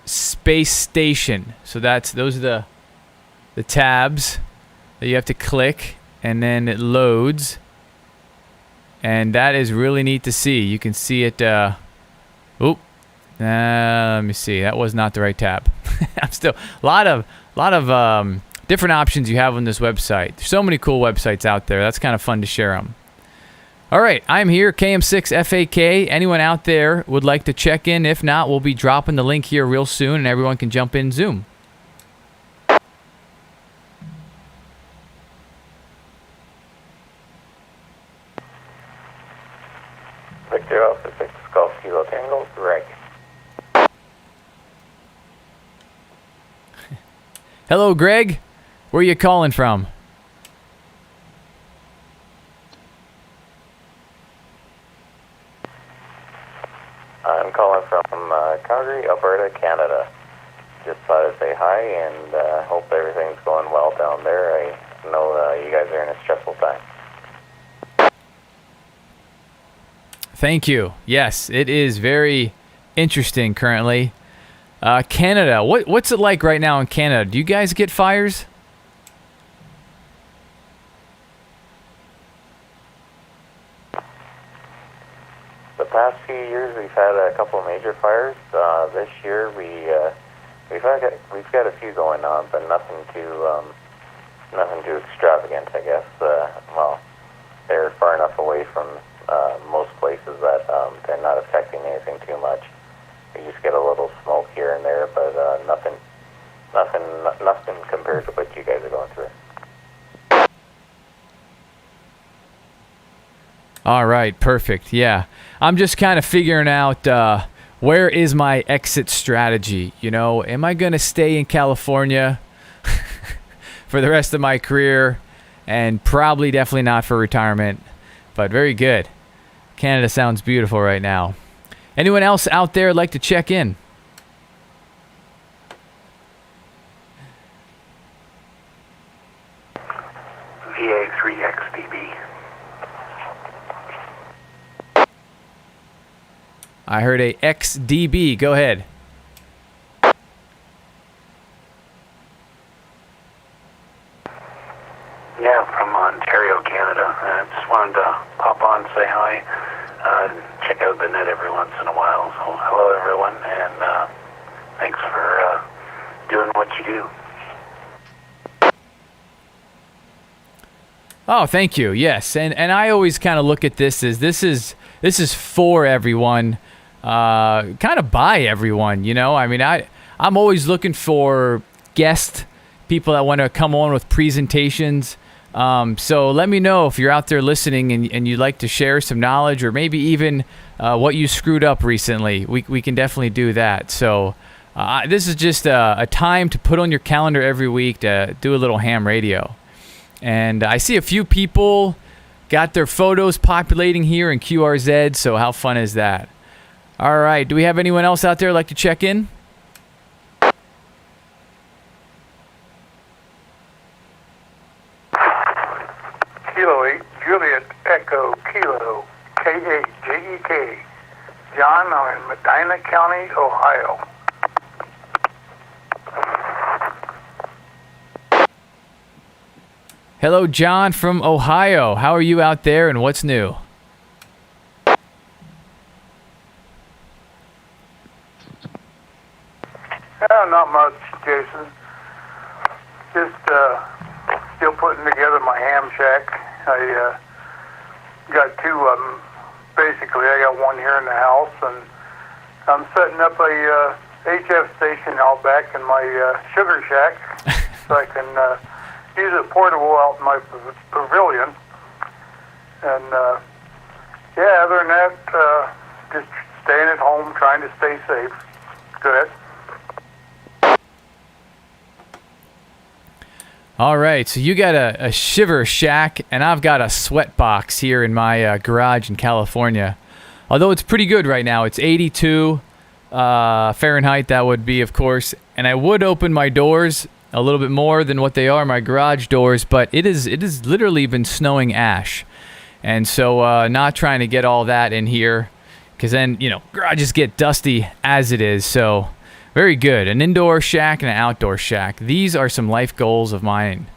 space station. So those are the tabs that you have to click. And then it loads. And that is really neat to see. You can see it. Let me see. That was not the right tab. I'm still a lot of different options you have on this website. There's so many cool websites out there. That's kind of fun to share them. All right, I'm here, KM6FAK. Anyone out there would like to check in? If not, we'll be dropping the link here real soon, and everyone can jump in Zoom. Victor Alpha 6 Golf Kilo Tango, Greg. Hello, Greg. Where are you calling from? I'm calling from Calgary, Alberta, Canada. Just thought I'd say hi and hope everything's going well down there. I know you guys are in a stressful time. Thank you. Yes, it is very interesting currently. Canada, what's it like right now in Canada? Do you guys get fires? The past few years, we've had a couple of major fires. This year, we've got a few going on, but nothing too extravagant, I guess. Well, they're far enough away from most places that they're not affecting anything too much. You just get a little smoke here and there, but nothing compared to what you guys are going through. All right, perfect. Yeah, I'm just kind of figuring out where is my exit strategy. You know, am I going to stay in California for the rest of my career, and probably definitely not for retirement? But very good. Canada sounds beautiful right now. Anyone else out there like to check in? VA3XDB. I heard a XDB. Go ahead. Yeah, from Ontario, Canada. I just wanted to pop on, say hi, check out the net every once in a while. So hello, everyone, and thanks for doing what you do. Oh, thank you. Yes, and I always kind of look at this as this is for everyone, kind of by everyone. You know, I mean, I'm always looking for guest people that want to come on with presentations. So let me know if you're out there listening and you'd like to share some knowledge or maybe even what you screwed up recently. We can definitely do that. So this is just a time to put on your calendar every week to do a little ham radio. And I see a few people got their photos populating here in QRZ, so how fun is that? All right, do we have anyone else out there like to check in? Kilo 8, Juliet Echo Kilo, K-A-J-E-K. John, I'm in Medina County, Ohio. Hello, John from Ohio. How are you out there and what's new? Not much, Jason. Just still putting together my ham shack. I got two of them. Basically, I got one here in the house, and I'm setting up a HF station out back in my sugar shack so I can use it portable out in my pavilion. And yeah, other than that, just staying at home, trying to stay safe. Good. All right, so you got a shiver shack, and I've got a sweat box here in my garage in California. Although it's pretty good right now. It's 82 Fahrenheit, that would be, of course. And I would open my doors a little bit more than what they are, my garage doors, but it has literally been snowing ash. And so not trying to get all that in here, because then, you know, garages get dusty as it is, so... Very good. An indoor shack and an outdoor shack. These are some life goals of mine.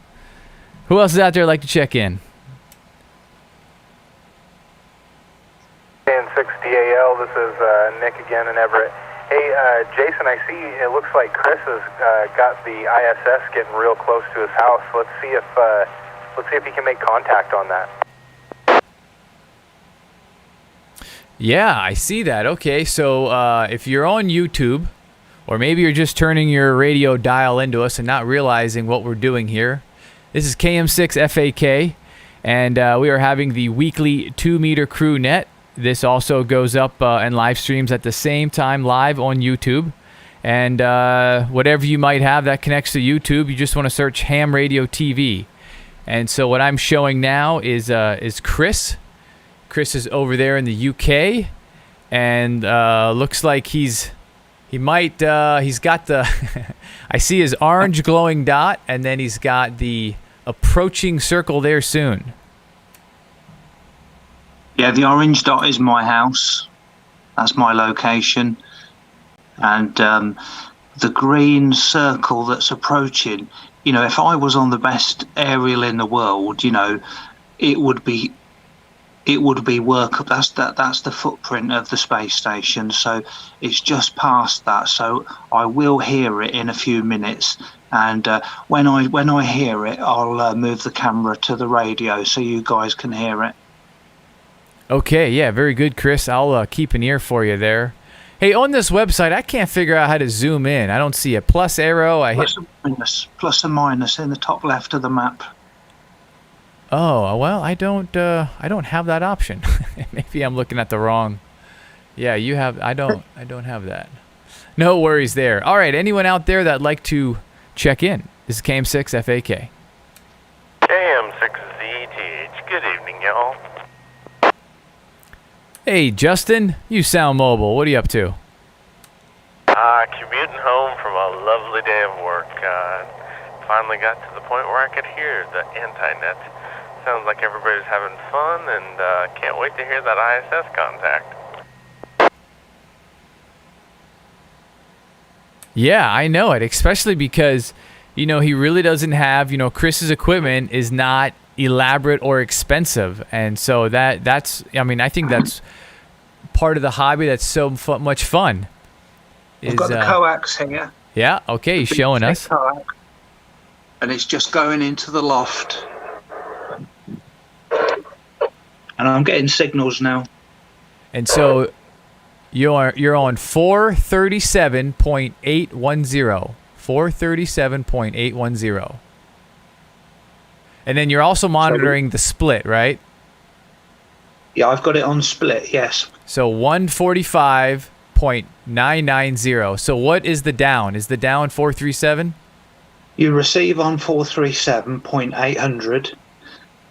Who else is out there like to check in? N60AL, this is Nick again in Everett. Hey, Jason, I see it looks like Chris has got the ISS getting real close to his house. Let's see if he can make contact on that. Yeah, I see that. Okay, so if you're on YouTube, or maybe you're just turning your radio dial into us and not realizing what we're doing here. This is KM6FAK, and we are having the weekly 2-meter crew net. This also goes up and live streams at the same time live on YouTube. And whatever you might have that connects to YouTube, you just want to search Ham Radio TV. And so what I'm showing now is Chris. Chris is over there in the UK, and looks like he's got the, I see his orange glowing dot, and then he's got the approaching circle there soon. Yeah, the orange dot is my house. That's my location. And the green circle that's approaching, you know, if I was on the best aerial in the world, you know, it would be work. That's the footprint of the space station. So it's just past that. So I will hear it in a few minutes. And when I hear it, I'll move the camera to the radio so you guys can hear it. Okay, yeah, very good, Chris. I'll keep an ear for you there. Hey, on this website, I can't figure out how to zoom in. I don't see a plus arrow. Plus and minus in the top left of the map. Oh, well, I don't have that option. Maybe I'm looking at the wrong. Yeah, you have. I don't have that. No worries there. All right, anyone out there that'd like to check in? This is KM6FAK. KM6ZTH. Good evening, y'all. Hey, Justin, you sound mobile. What are you up to? Commuting home from a lovely day of work. Finally got to the point where I could hear the anti-net. Sounds like everybody's having fun, and can't wait to hear that ISS contact. Yeah, I know it, especially because, he really doesn't have, Chris's equipment is not elaborate or expensive. And so that's, I think that's part of the hobby that's so much fun. I've got the coax here. Yeah, okay, he's showing us. Coax, and it's just going into the loft. And I'm getting signals now. And so you're on 437.810. 437.810. And then you're also monitoring the split, right? Yeah, I've got it on split, yes. So 145.990. So what is the down? Is the down 437? You receive on 437.800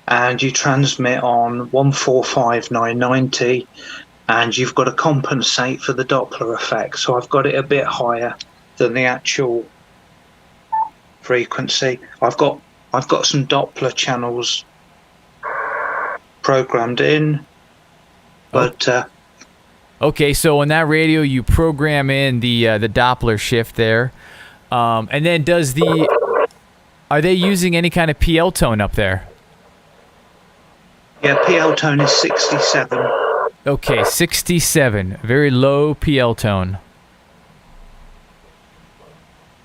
and you transmit on 145.990, and you've got to compensate for the Doppler effect. So I've got it a bit higher than the actual frequency. I've got some Doppler channels programmed in, but okay, so on that radio you program in the Doppler shift there, and then are they using any kind of PL tone up there? Yeah, PL tone is 67. Okay, 67, very low PL tone.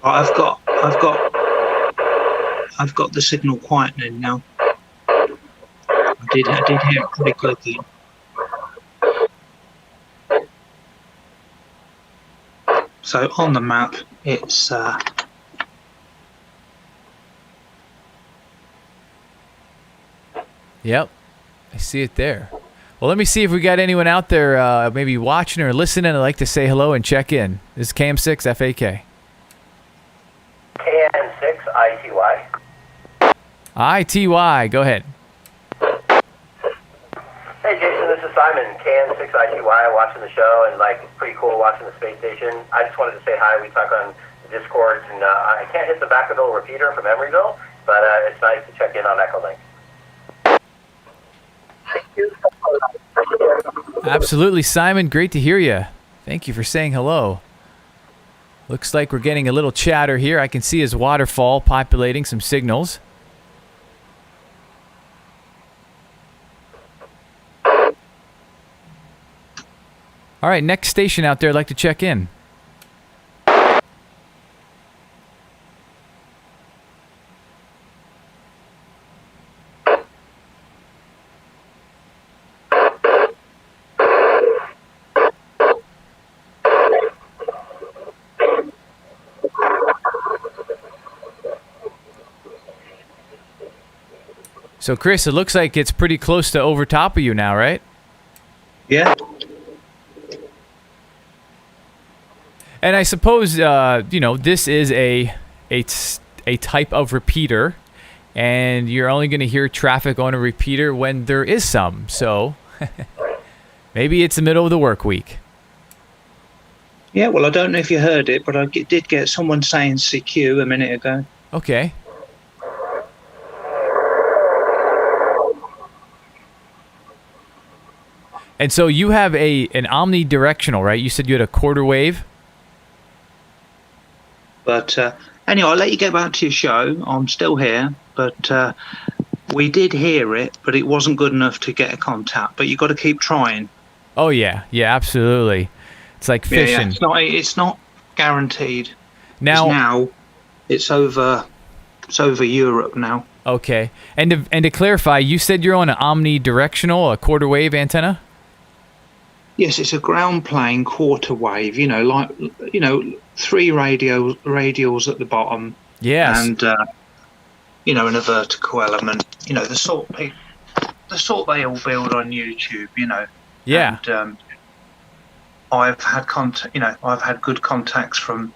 I've got the signal quietening now. I did hear it pretty quickly. So on the map, it's Yep, I see it there. Well, let me see if we got anyone out there maybe watching or listening. I'd like to say hello and check in. This is KM6FAK. KN6ITY. ITY, go ahead. Hey Jason, this is Simon, KN6ITY, watching the show, and it's pretty cool watching the space station. I just wanted to say hi. We talk on the Discord, and I can't hit the Vacaville repeater from Emeryville, but it's nice to check in on EchoLink. Absolutely, Simon. Great to hear you. Thank you for saying hello. Looks like we're getting a little chatter here. I can see his waterfall populating some signals. All right, next station out there, I'd like to check in. So, Chris, it looks like it's pretty close to over top of you now, right? Yeah. And I suppose, this is a type of repeater, and you're only going to hear traffic on a repeater when there is some. So, maybe it's the middle of the work week. Yeah, well, I don't know if you heard it, but I did get someone saying CQ a minute ago. Okay. And so you have an omnidirectional, right? You said you had a quarter wave? But anyway, I'll let you get back to your show. I'm still here, but we did hear it, but it wasn't good enough to get a contact. But you've got to keep trying. Oh, yeah. Yeah, absolutely. It's like fishing. Yeah. It's not guaranteed. Now it's over Europe now. Okay. And to clarify, you said you're on an omnidirectional, a quarter wave antenna? Yes, it's a ground plane quarter wave, 3 radials at the bottom. Yes. And, and a vertical element, the sort they all build on YouTube, Yeah. And I've had good contacts from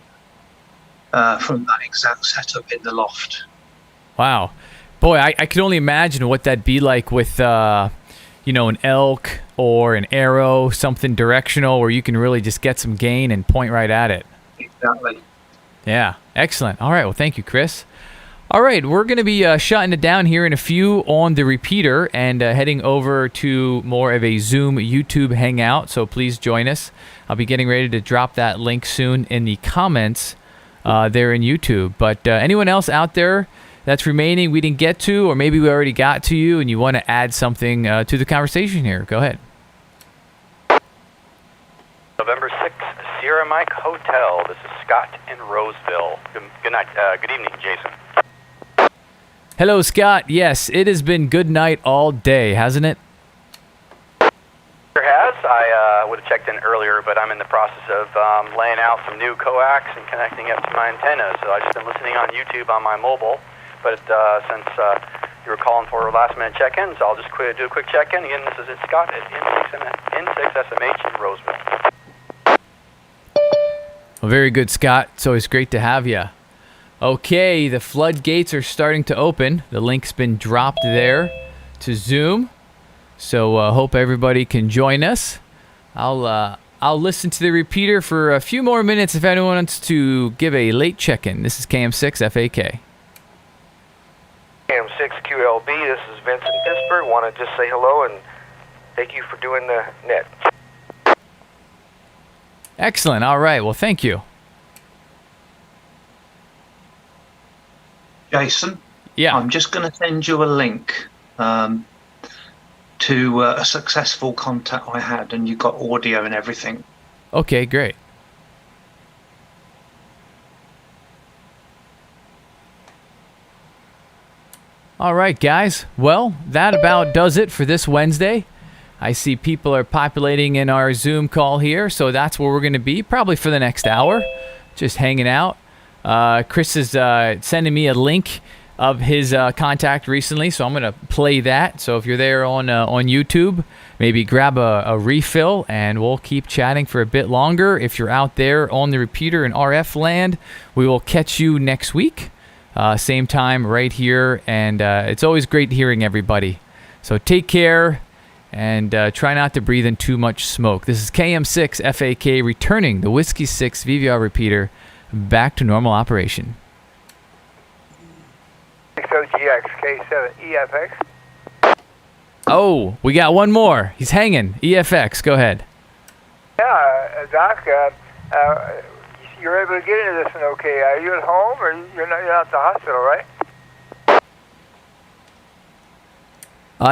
that exact setup in the loft. Wow. Boy, I can only imagine what that'd be like with, an elk or an arrow, something directional where you can really just get some gain and point right at it. Exactly. Yeah, excellent. All right, well, thank you, Chris. All right, we're going to be shutting it down here in a few on the repeater and heading over to more of a Zoom YouTube hangout, so please join us. I'll be getting ready to drop that link soon in the comments there in YouTube. But anyone else out there that's remaining we didn't get to, or maybe we already got to you and you want to add something to the conversation here, go ahead. November 6th, Sierra Mike Hotel. This is Scott in Roseville. Good night. Good evening, Jason. Hello, Scott. Yes, it has been good night all day, hasn't it? Sure has. I would have checked in earlier, but I'm in the process of laying out some new coax and connecting up to my antenna. So I've just been listening on YouTube on my mobile. But since you were calling for last-minute check-ins, I'll just do a quick check-in. Again, this is Scott at N6SMH in Roseville. Well, very good, Scott. It's always great to have you. Okay, the floodgates are starting to open. The link's been dropped there to Zoom. So hope everybody can join us. I'll listen to the repeater for a few more minutes if anyone wants to give a late check-in. This is KM6FAK. KM6QLB, this is Vincent Pittsburgh. Want to just say hello and thank you for doing the net. Excellent. All right. Well, thank you. Jason? Yeah. I'm just going to send you a link to a successful contact I had, and you got audio and everything. Okay, great. All right, guys. Well, that about does it for this Wednesday. I see people are populating in our Zoom call here, so that's where we're going to be, probably for the next hour, just hanging out. Chris is sending me a link of his contact recently, so I'm going to play that. So if you're there on YouTube, maybe grab a refill, and we'll keep chatting for a bit longer. If you're out there on the repeater in RF land, we will catch you next week, same time right here, and it's always great hearing everybody. So take care. And try not to breathe in too much smoke. This is KM6FAK returning the Whiskey 6 VVR repeater back to normal operation. 60GX K7EFX. Oh, we got one more. He's hanging. EFX, go ahead. Yeah, Doc, you're able to get into this one okay. Are you at home or you're not at the hospital, right?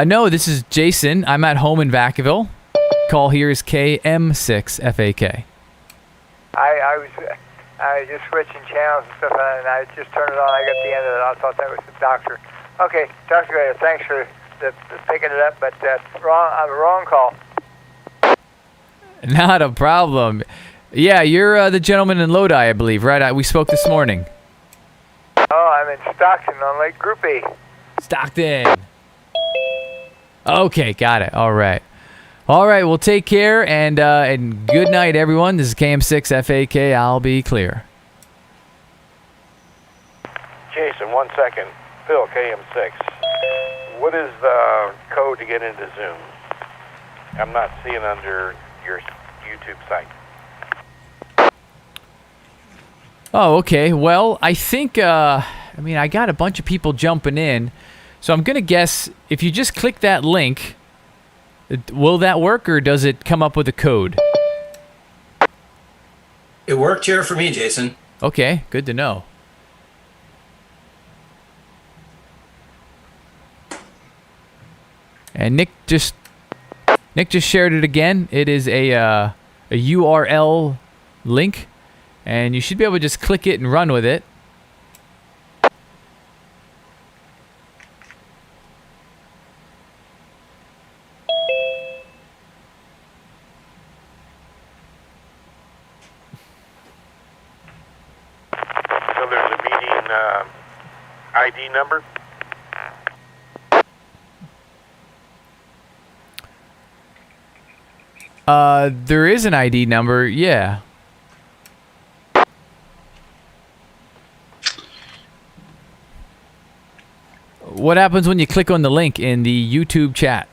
No, this is Jason. I'm at home in Vacaville. Call here is KM6FAK. I was just switching channels and stuff, and I just turned it on. I got the end of it. I thought that was the doctor. Okay, Dr. Grader, thanks for picking it up, but I'm a wrong call. Not a problem. Yeah, you're the gentleman in Lodi, I believe, right? We spoke this morning. Oh, I'm in Stockton on Lake Group A. Stockton. Okay, got it. All right. All right, well, take care, and good night, everyone. This is KM6FAK. I'll be clear. Jason, 1 second. Phil, KM6. What is the code to get into Zoom? I'm not seeing under your YouTube site. Oh, okay. Well, I think, I got a bunch of people jumping in. So I'm going to guess if you just click that link, will that work, or does it come up with a code? It worked here for me, Jason. Okay, good to know. And Nick just shared it again. It is a URL link, and you should be able to just click it and run with it. ID number? There is an ID number, yeah. What happens when you click on the link in the YouTube chat?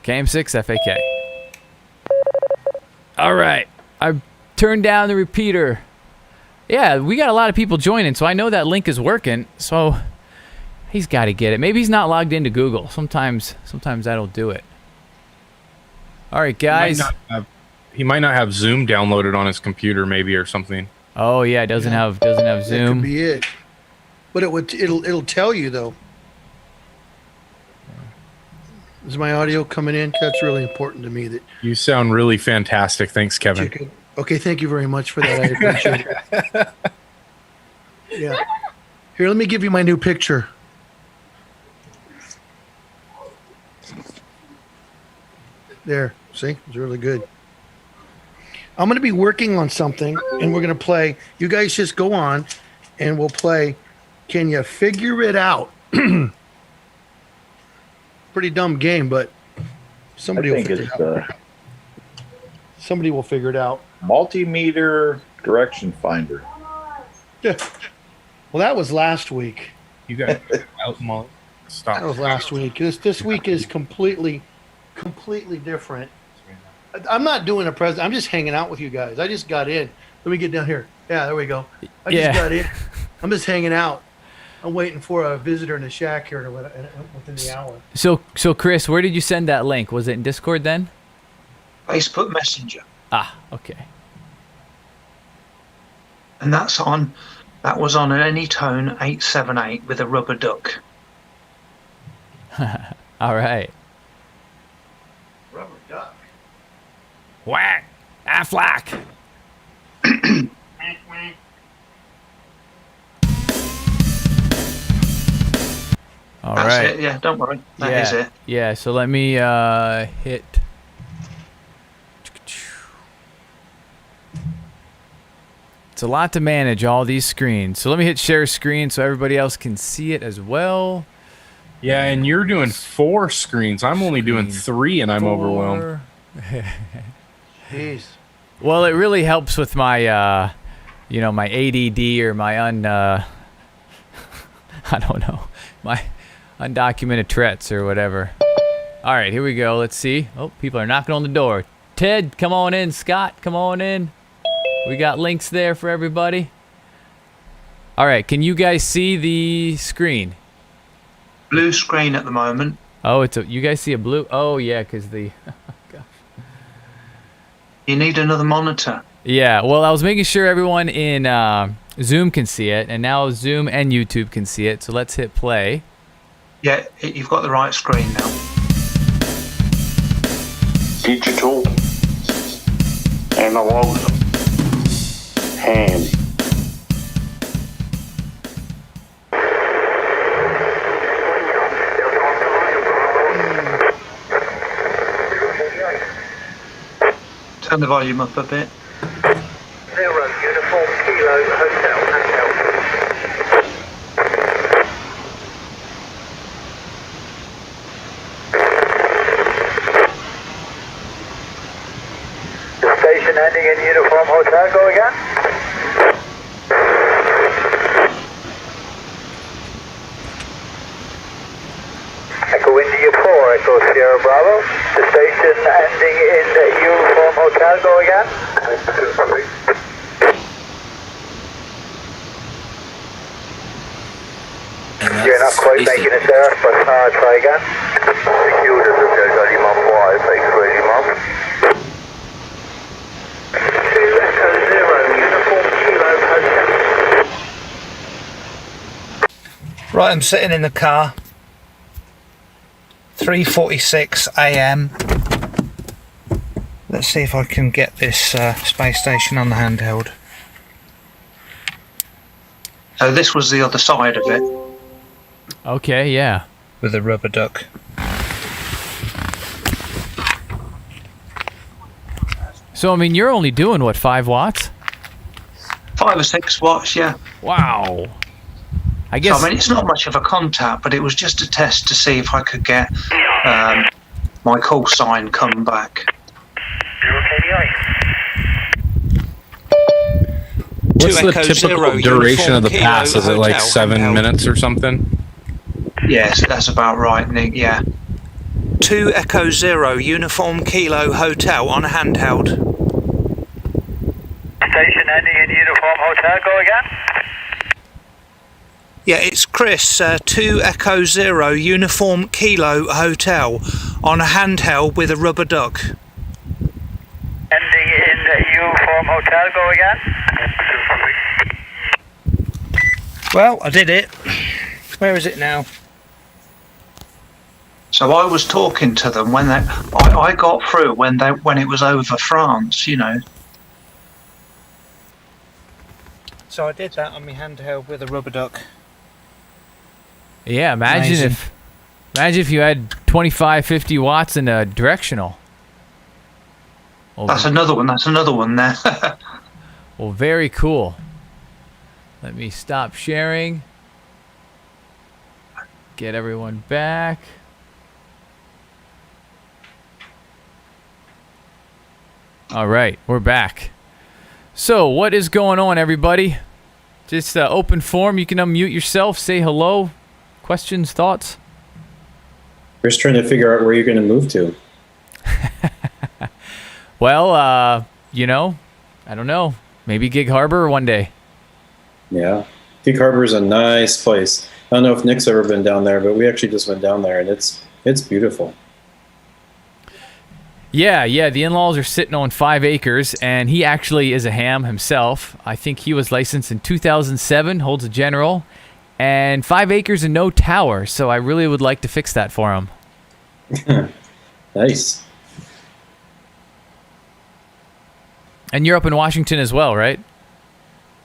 KM6FAK. All right. I turned down the repeater. Yeah, we got a lot of people joining, so I know that link is working. So he's got to get it. Maybe he's not logged into Google. Sometimes that'll do it. All right, guys. He might not have Zoom downloaded on his computer, maybe, or something. Oh yeah, it doesn't have Zoom. That could be it. But it'll tell you though. Is my audio coming in? That's really important to me. That you sound really fantastic. Thanks, Kevin. Okay, thank you very much for that. I appreciate it. Yeah. Here, let me give you my new picture. There. See? It's really good. I'm going to be working on something, and we're going to play. You guys just go on, and we'll play Can You Figure It Out? Pretty dumb game, but somebody will figure it out. Somebody will figure it out. Multimeter direction finder. Yeah. Well, that was last week. You got out, Molly. Stop. That was last week. This week is completely different. I'm not doing a present. I'm just hanging out with you guys. I just got in. Let me get down here. Yeah, there we go. I just got in. I'm just hanging out. I'm waiting for a visitor in the shack here within the hour. So Chris, where did you send that link? Was it in Discord then? Facebook Messenger. Ah, okay. And that was on an Anytone 878 with a rubber duck. All right. Rubber duck. Whack. Aflac. All That's right. it. Yeah, don't worry. That is it. Yeah, so let me hit. It's a lot to manage, all these screens. So let me hit share screen so everybody else can see it as well. Yeah, and you're doing 4 screens. I'm only doing 3, and I'm overwhelmed. Jeez. Well, it really helps with my, my ADD or my I don't know, my undocumented threats or whatever. All right, here we go. Let's see. Oh, people are knocking on the door. Ted, come on in. Scott, come on in. We got links there for everybody. All right, can you guys see the screen? Blue screen at the moment. Oh, you guys see a blue? Oh, yeah, because the... You need another monitor. Yeah, well, I was making sure everyone in Zoom can see it, and now Zoom and YouTube can see it, so let's hit play. Yeah, you've got the right screen now. Digital, analog, hand. Turn the volume up a bit. 0 Uniform Kilo Hotel Hotel. The station ending in Uniform Hotel, go again. Echo India 4, Echo Sierra Bravo. The station ending in Uniform Hotel, go again. You're not quite making it there, but try again. Secured as a Delta Lima 5, X-ray Lima. 2 Echo 0, Uniform Kilo Hotel. Right, I'm sitting in the car. 3:46 a.m. Let's see if I can get this space station on the handheld. So this was the other side of it. Okay, yeah. With a rubber duck. So, I mean, you're only doing, what, 5 watts? 5 or 6 watts, yeah. Wow. I guess... So, I mean, it's not much of a contact, but it was just a test to see if I could get my call sign come back. What's the typical duration of the pass? Is it like 7 minutes or something? Yes, that's about right, Nick, yeah. 2 Echo Zero Uniform Kilo Hotel on a handheld. Station ending in Uniform Hotel, go again. Yeah, it's Chris, 2 Echo Zero Uniform Kilo Hotel on a handheld with a rubber duck. Ending in Uniform Hotel, go again. Well, I did it. Where is it now? So I was talking to them when I got through when it was over France, you know. So I did that on my handheld with a rubber duck. Yeah, imagine if you had 25, 50 watts in a directional. Well, That's another one there. Well, very cool. Let me stop sharing. Get everyone back. All right, we're back. So, what is going on, everybody? Just open forum. You can unmute yourself, say hello. Questions, thoughts? We're just trying to figure out where you're going to move to. Well, you know, I don't know. Maybe Gig Harbor one day. Yeah. Gig Harbor is a nice place. I don't know if Nick's ever been down there, but we actually just went down there, and it's beautiful. Yeah, the in-laws are sitting on 5 acres, and he actually is a ham himself. I think he was licensed in 2007, holds a general, and 5 acres and no tower, so I really would like to fix that for him. Nice. And you're up in Washington as well, right?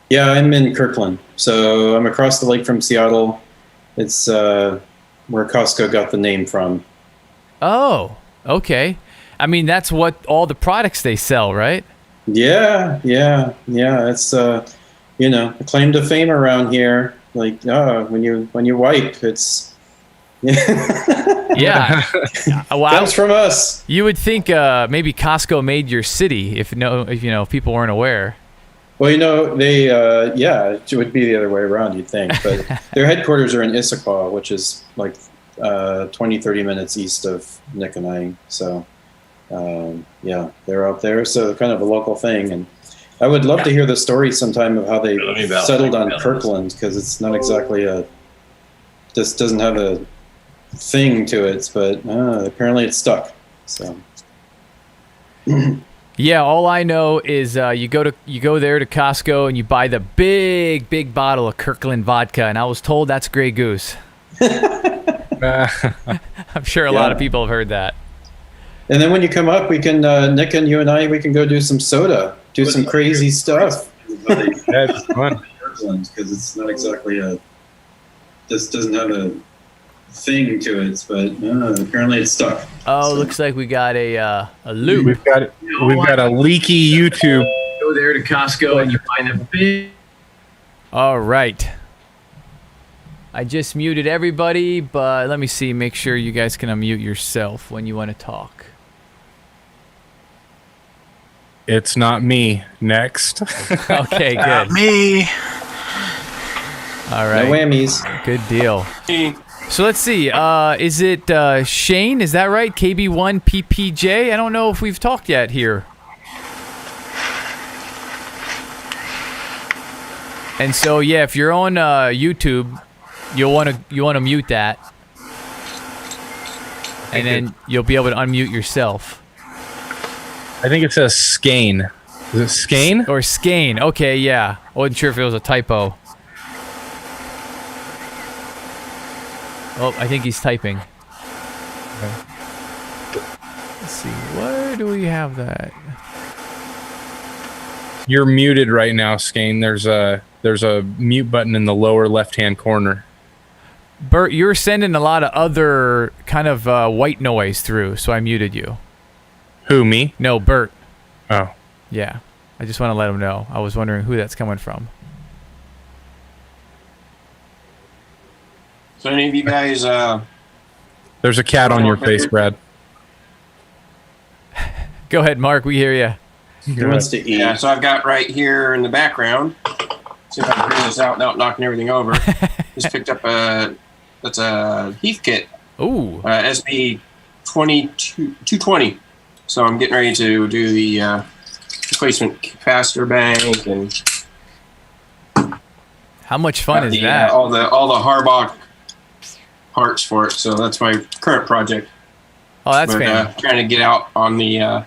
Yeah, I'm in Kirkland, so I'm across the lake from Seattle. It's where Costco got the name from. Oh, okay. I mean, that's what all the products they sell, right? Yeah. It's you know, a claim to fame around here. Like, when you wipe, it's yeah. Well, comes from us. You would think maybe Costco made your city if people weren't aware. Well, you know, they it would be the other way around, you'd think. But their headquarters are in Issaquah, which is like 20-30 minutes east of Nick and I. So they're out there, so kind of a local thing. And I would love to hear the story sometime of how they settled on Kirkland, because it's not exactly just doesn't have a thing to it, but apparently it's stuck. So yeah, all I know is you go there to Costco and you buy the big bottle of Kirkland vodka, and I was told that's Grey Goose. I'm sure a lot of people have heard that. And then when you come up, we can Nick and you and I, we can go do some soda, do some crazy stuff. That's fun. Because it's not exactly this doesn't have a thing to it, but apparently it's stuck. Oh, so. Looks like we got a loop. We've got a leaky YouTube. Go there to Costco and you find a big. All right. I just muted everybody, but let me see. Make sure you guys can unmute yourself when you want to talk. It's not me. Next. Okay, good. Not me. All right. No whammies. Good deal. So let's see. Is it Shane? Is that right? KB1PPJ? I don't know if we've talked yet here. And so yeah, if you're on YouTube, you'll want to mute that, and then you'll be able to unmute yourself. I think it says Skane. Is it Skane? Or Skane. Okay, yeah. I wasn't sure if it was a typo. Oh, I think he's typing. Okay. Let's see. Where do we have that? You're muted right now, Skane. There's a mute button in the lower left-hand corner. Bert, you're sending a lot of other kind of white noise through, so I muted you. Who, me? No, Bert. Oh. Yeah. I just want to let him know. I was wondering who that's coming from. So any of you guys... There's a cat on your face, Brad. Go ahead, Mark. We hear you. He wants to eat. Yeah, so I've got right here in the background. See if I can figure this out without knocking everything over. Just picked up that's a Heath kit. Ooh. SB 220. So I'm getting ready to do the replacement capacitor bank and. How much fun is that? All the Harbaugh parts for it. So that's my current project. Oh, that's fantastic. Trying to get out on the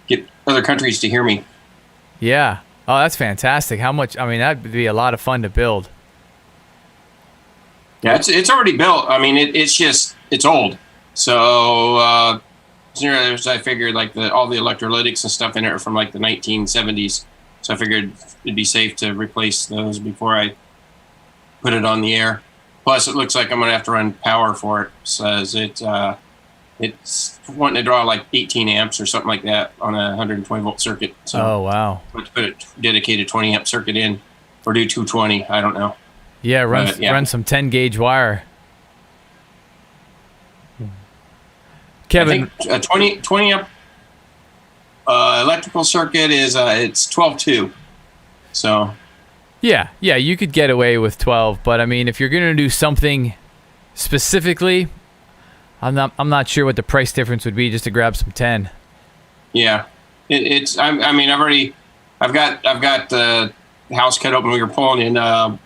get other countries to hear me. Yeah. Oh, that's fantastic. How much? I mean, that'd be a lot of fun to build. Yeah, it's already built. I mean, it's old. So I figured like all the electrolytics and stuff in it are from like the 1970s. So I figured it'd be safe to replace those before I put it on the air. Plus, it looks like I'm gonna have to run power for it. Says it's wanting to draw like 18 amps or something like that on a 120 volt circuit. So oh wow! Let's put a dedicated 20 amp circuit in, or do 220. I don't know. Yeah, run some 10 gauge wire. Kevin, I think a 20 amp electrical circuit is it's 12.2. So yeah, you could get away with 12, but I mean, if you're gonna do something specifically, I'm not sure what the price difference would be just to grab some 10. Yeah, I mean, I've got the house cut open. We were pulling in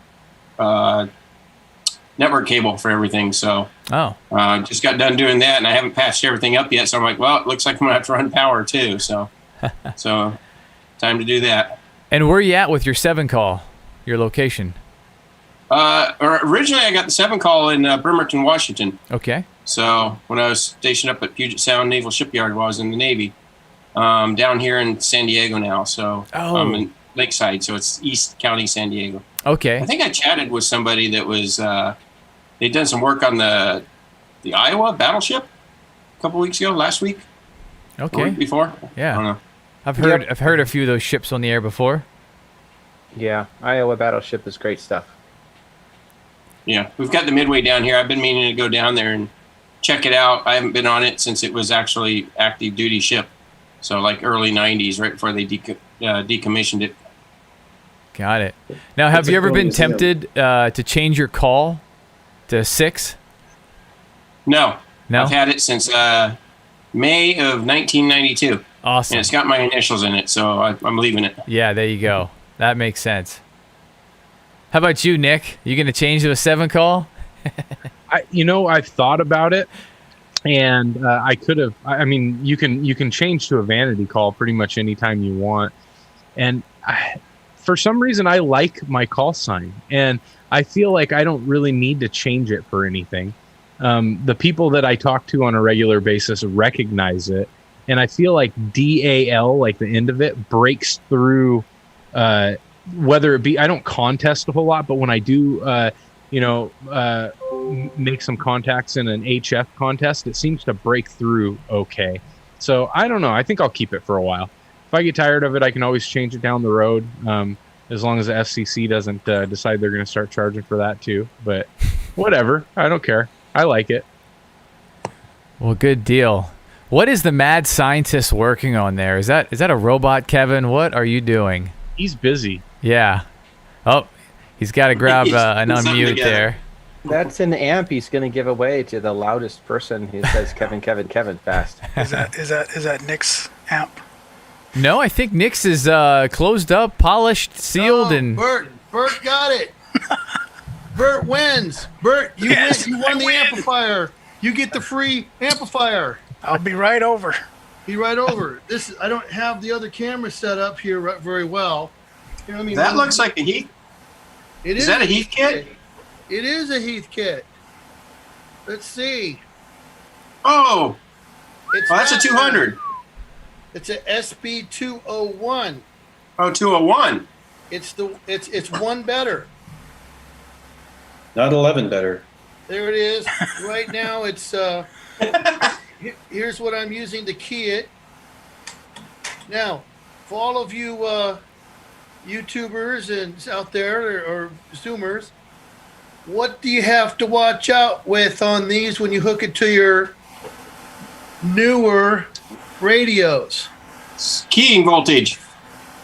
network cable for everything. So just got done doing that, and I haven't patched everything up yet. So I'm like, well, it looks like I'm gonna have to run power too. So so time to do that. And where are you at with your 7 call? Your location? Originally, I got the 7 call in Bremerton, Washington. Okay. So when I was stationed up at Puget Sound Naval Shipyard while I was in the Navy, down here in San Diego now. So I'm in Lakeside, so it's East County, San Diego. Okay. I think I chatted with somebody that was they'd done some work on the Iowa battleship a couple weeks ago, last week. Okay. Or week before. Yeah. I don't know. I've heard a few of those ships on the air before. Yeah, Iowa battleship is great stuff. Yeah, we've got the Midway down here. I've been meaning to go down there and check it out. I haven't been on it since it was actually active duty ship. So like early 90s, right before they decommissioned it. Got it. Now, have you ever been tempted to change your call to 6? No. No? I've had it since May of 1992. Awesome. And it's got my initials in it, so I'm leaving it. Yeah, there you go. That makes sense. How about you, Nick? You going to change to a 7 call? I've thought about it, and I could have. I mean, you can change to a vanity call pretty much anytime you want, and for some reason I like my call sign, and I feel like I don't really need to change it for anything. The people that I talk to on a regular basis recognize it, and I feel like DAL, like the end of it, breaks through. Whether it be, I don't contest a whole lot, but when I do, make some contacts in an HF contest, it seems to break through okay. So I don't know. I think I'll keep it for a while. If I get tired of it, I can always change it down the road. As long as the FCC doesn't decide they're going to start charging for that too. But whatever. I don't care. I like it. Well, good deal. What is the mad scientist working on there? Is that a robot, Kevin? What are you doing? He's busy. Yeah. Oh, he's got to grab an unmute there. That's an amp he's going to give away to the loudest person who says Kevin, Kevin, Kevin fast. Is that Nick's amp? No, I think Nick's is closed up, polished, sealed, and Bert got it. Bert wins. Bert, you win. You won the amplifier. You get the free amplifier. I'll be right over. Be right over. I don't have the other camera set up here very well. You know what I mean? That looks like a Heath. Is that a Heath kit? It is a Heath kit. Let's see. Oh, that's a 200. It's a SB 201. Oh, 201. It's one better. Not 11 better. There it is. Right now it's here's what I'm using to key it. Now, for all of you YouTubers and out there or Zoomers, what do you have to watch out with on these when you hook it to your newer radios? Keying voltage,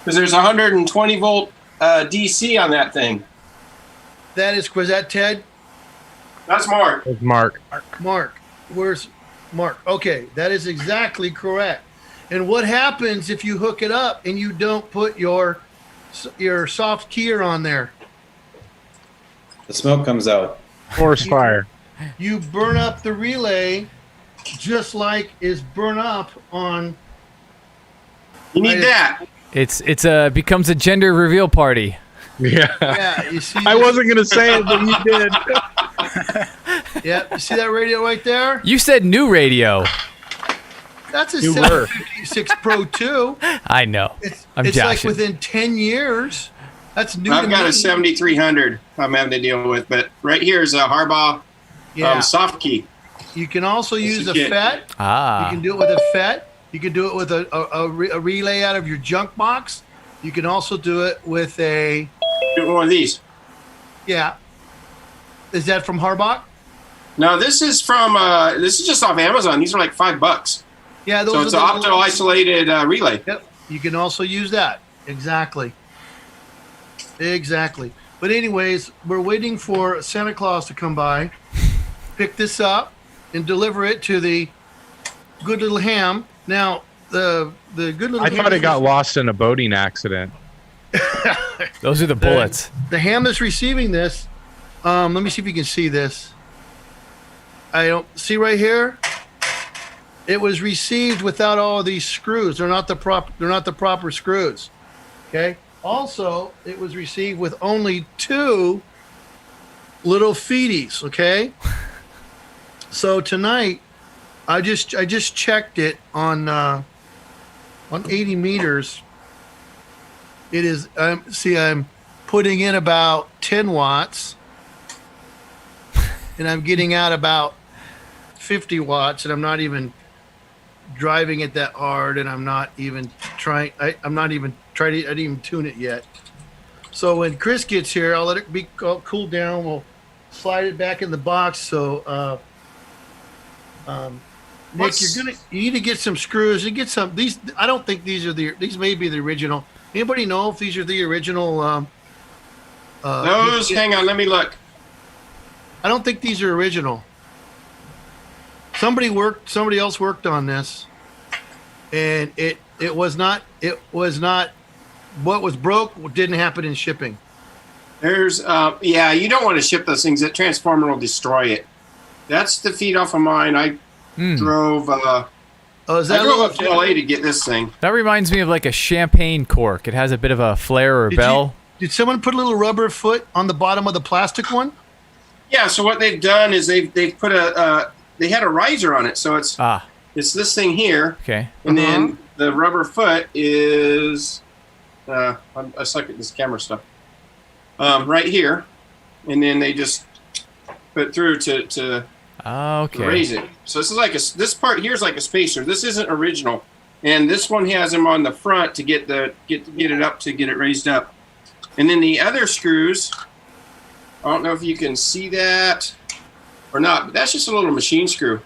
because there's 120 volt DC on that thing. Was that Ted? That's Mark. It's Mark. Mark, where's Mark. Okay, that is exactly correct. And what happens if you hook it up and you don't put your soft keyer on there? The smoke comes out. Forest fire. You burn up the relay, just like is burn up on. You need that. It's becomes a gender reveal party. Yeah. Yeah, you see. I wasn't gonna say it, but you did. Yeah, you see that radio right there? You said new radio. That's a You were. 756 Pro 2. I know. It's I'm like joshing. within 10 years. That's new. I've to got me. a 7300 I'm having to deal with, but right here is a Harbaugh soft key. You can also use a legit. FET. Ah. You can do it with a FET. You can do it with a relay out of your junk box. You can also do it with a. Do one of these. Yeah. Is that from Harbaugh? No, this is from. This is just off Amazon. These are like $5. Yeah, those So are it's the an optical isolated relay. Yep. You can also use that. Exactly. Exactly. But anyways, we're waiting for Santa Claus to come by, pick this up, and deliver it to the Good Little Ham. Now, the Good Little I Ham thought it is- got lost in a boating accident. Those are the bullets. The ham is receiving this. Let me see if you can see this. I don't see right here. It was received without all of these screws. They're not the proper screws. Okay. Also, it was received with only 2 little feeties. Okay. So tonight, I just checked it on 80 meters. It is. I'm putting in about 10 watts, and I'm getting out about 50 watts, and I'm not even driving it that hard, and I'm not even trying. I didn't even tune it yet. So when Chris gets here, I'll let it be cool down. We'll slide it back in the box. So, Nick, you need to get some screws. You get some these. I don't think these are these may be the original. Anybody know if these are the original? Those. Hang on. Let me look. I don't think these are original. Somebody else worked on this, and it was not. What was broke didn't happen in shipping. There's you don't want to ship those things. That transformer will destroy it. That's the feed off of mine. I drove. I drove up to LA to get this thing. That reminds me of like a champagne cork. It has a bit of a flare or bell. Did someone put a little rubber foot on the bottom of the plastic one? Yeah. So what they've done is they've put they had a riser on it. So it's this thing here. Okay. And then the rubber foot is I suck at this camera stuff. Right here, and then they just put it through to raise it. So this is this part here is like a spacer. This isn't original, and this one has them on the front to get it up to get it raised up, and then the other screws. I don't know if you can see that or not, but that's just a little machine screw.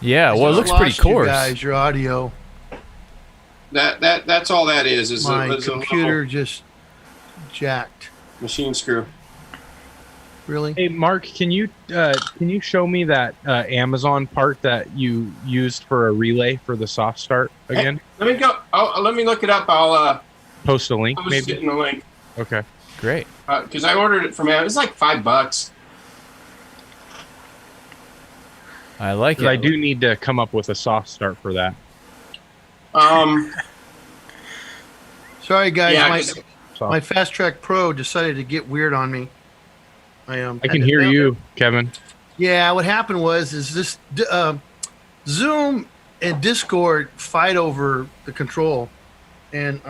Yeah, well, it looks pretty coarse. You guys, your audio. That's all that is My a computer little just jacked. machine screw. Really? Hey, Mark, can you show me that Amazon part that you used for a relay for the soft start again? Let me go. Let me look it up. I'll post a link, I was maybe. getting a link. Okay, great. Because I ordered it from Amazon. It's like $5. I like it. I do need to come up with a soft start for that. Sorry, guys. Yeah, my Fast Track Pro decided to get weird on me. I can hear you, Kevin. Yeah, what happened was this Zoom and Discord fight over the control, and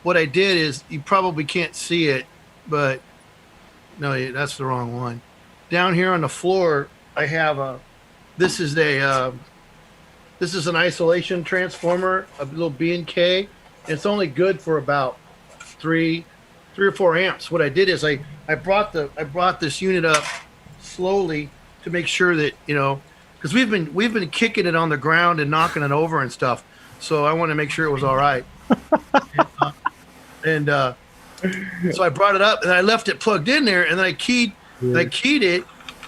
what I did is you probably can't see it, but no, that's the wrong one. Down here on the floor, I have this is an isolation transformer, a little B&K. It's only good for about 3 or 4 amps. What I did is I brought this unit up slowly to make sure that, because we've been kicking it on the ground and knocking it over and stuff. So I want to make sure it was all right. So I brought it up and I left it plugged in there, and then I keyed it,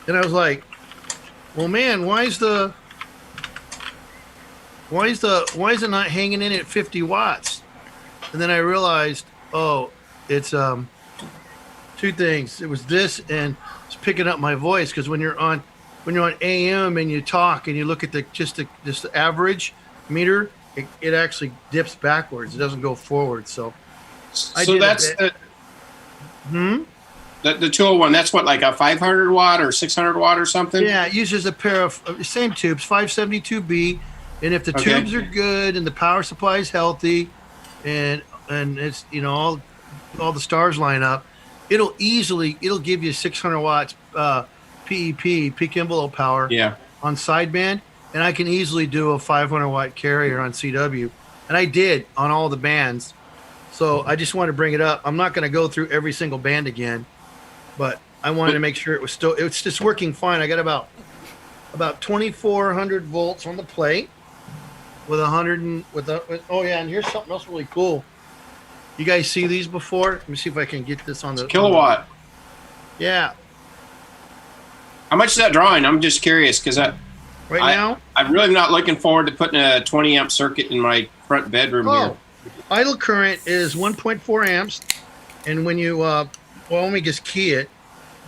and I was like, well, man, why is it not hanging in at 50 watts? And then I realized, oh, it's two things. It was this, and it's picking up my voice, because when you're on AM and you talk and you look at the average meter, it actually dips backwards. It doesn't go forward. So that's the 201. That's what, like a 500 watt or 600 watt or something? Yeah, it uses a pair of same tubes, 572B, and if the tubes are good and the power supply is healthy, and it's all the stars line up, it'll give you 600 watts PEP, peak envelope power, on sideband, and I can easily do a 500 watt carrier on CW, and I did on all the bands. So I just wanted to bring it up. I'm not going to go through every single band again, but I wanted to make sure it's just working fine. I got about 2,400 volts on the plate with and here's something else really cool. You guys see these before? Let me see if I can get this on the kilowatt. Yeah. How much is that drawing? I'm just curious, because now I'm really not looking forward to putting a 20 amp circuit in my front bedroom here. Idle current is 1.4 amps, and when you let me just key it,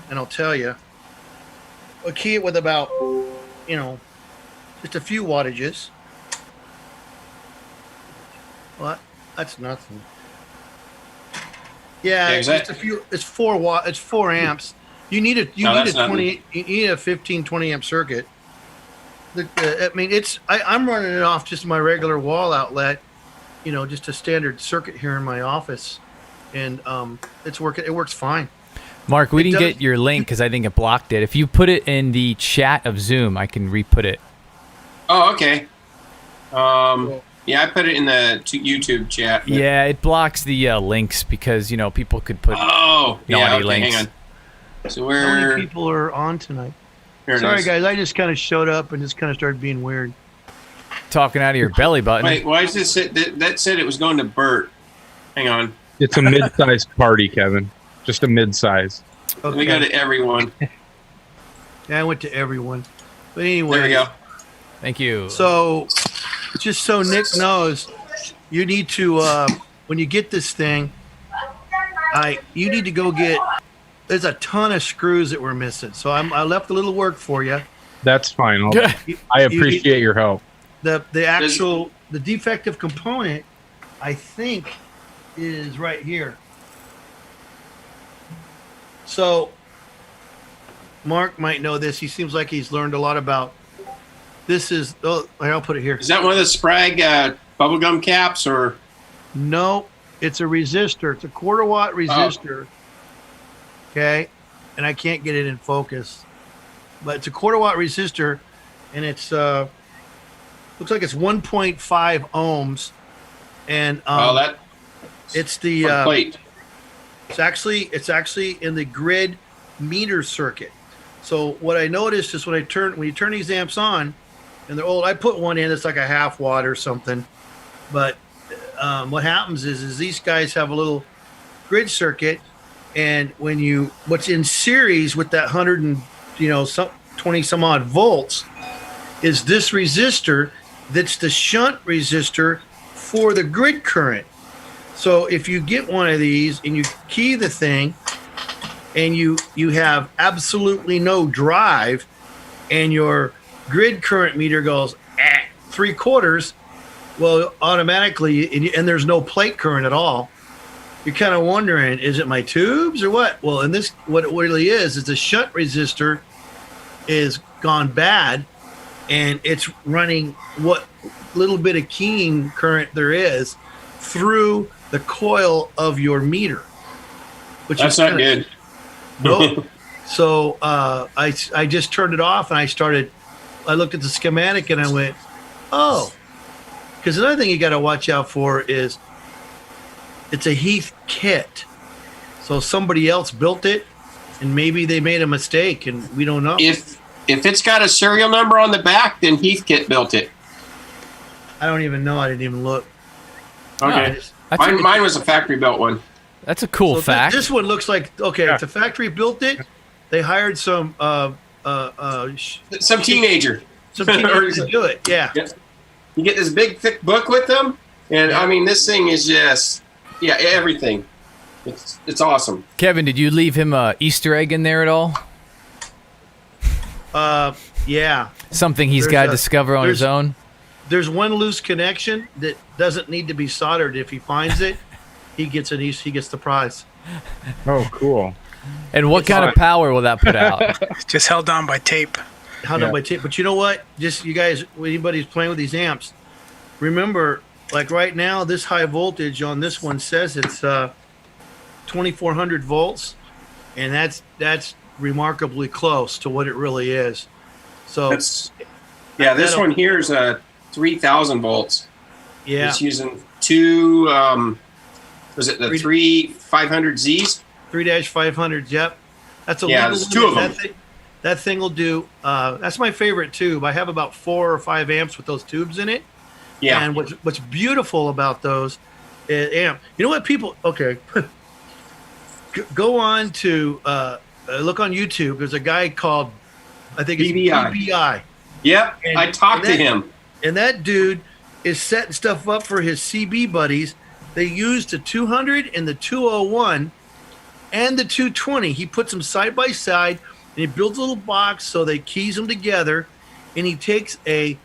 and I'll tell you. I'll key it with about just a few wattages. What? That's nothing. Yeah, just a few. It's 4 watt. It's 4 amps. You need a 15, 20 amp circuit. I mean, I'm running it off just my regular wall outlet, just a standard circuit here in my office, and it's working. It works fine. Mark, we didn't get your link because I think it blocked it. If you put it in the chat of Zoom, I can re-put it. Oh, okay. Yeah, I put it in the YouTube chat. Yeah, it blocks the links because people could put naughty links. Hang on. So how many people are on tonight? Sorry, guys, I just kind of showed up and just kind of started being weird. Talking out of your belly button. Wait, why is this? That said it was going to Bert. Hang on. It's a mid-sized party, Kevin. Just a mid-size. Okay. We go to everyone. Yeah, I went to everyone. But anyway. There we go. Thank you. So, just so Nick knows, you need to, when you get this thing, you need to go get, there's a ton of screws that we're missing. So I left a little work for you. That's fine. I appreciate your help. The defective component, I think, is right here. So, Mark might know this. He seems like he's learned a lot about. This is. Oh, I'll put it here. Is that one of the Sprague bubblegum caps, or? No, it's a resistor. It's a 1/4 watt resistor. Okay, and I can't get it in focus, but it's a 1/4 watt resistor, and it's looks like it's 1.5 ohms, and it's the plate. It's actually in the grid meter circuit. So what I noticed is when you turn these amps on, and they're old, I put one in that's like a 1/2 watt or something. But what happens is these guys have a little grid circuit, and what's in series with that 120 some odd volts is this resistor that's the shunt resistor for the grid current. So if you get one of these and you key the thing and you have absolutely no drive and your grid current meter goes 3/4, well, automatically, and there's no plate current at all, you're kind of wondering, is it my tubes or what? Well, in this, what it really is the shunt resistor is gone bad, and it's running what little bit of keying current there is through the coil of your meter. That's not good. Nope. So I just turned it off, and I looked at the schematic and I went, oh, because another thing you got to watch out for is it's a Heath kit. So somebody else built it, and maybe they made a mistake, and we don't know. If it's got a serial number on the back, then Heathkit built it. I don't even know. I didn't even look. Okay. Mine was a factory built one. That's a cool fact. This one looks like, okay, if the factory built it, they hired some some teenager. Some teenager to do it. Yeah. You get this big thick book with them, and I mean this thing is just everything. It's awesome. Kevin, did you leave him a Easter egg in there at all? Yeah. Something he's got to discover on his own? There's one loose connection that doesn't need to be soldered. If he finds it, he gets the prize. Oh, cool. And what kind of power will that put out? Just held on by tape. Held on by tape. But you know what? Just you guys, anybody's playing with these amps, remember, like right now, this high voltage on this one says it's 2,400 volts, and that's remarkably close to what it really is. So this one here is 3,000 volts. Yeah, it's using two. Was it the 500Zs? 3-500s. Yep, that's a there's two of them. That thing will do. That's my favorite tube. I have about 4 or 5 amps with those tubes in it. Yeah. And what's beautiful about those amp, you know what people? Okay, go on to look on YouTube. There's a guy called I think it's BBI. Yep, I talked to him. And that dude is setting stuff up for his CB buddies. They use the 200 and the 201 and the 220. He puts them side by side, and he builds a little box so they keys them together. And he takes a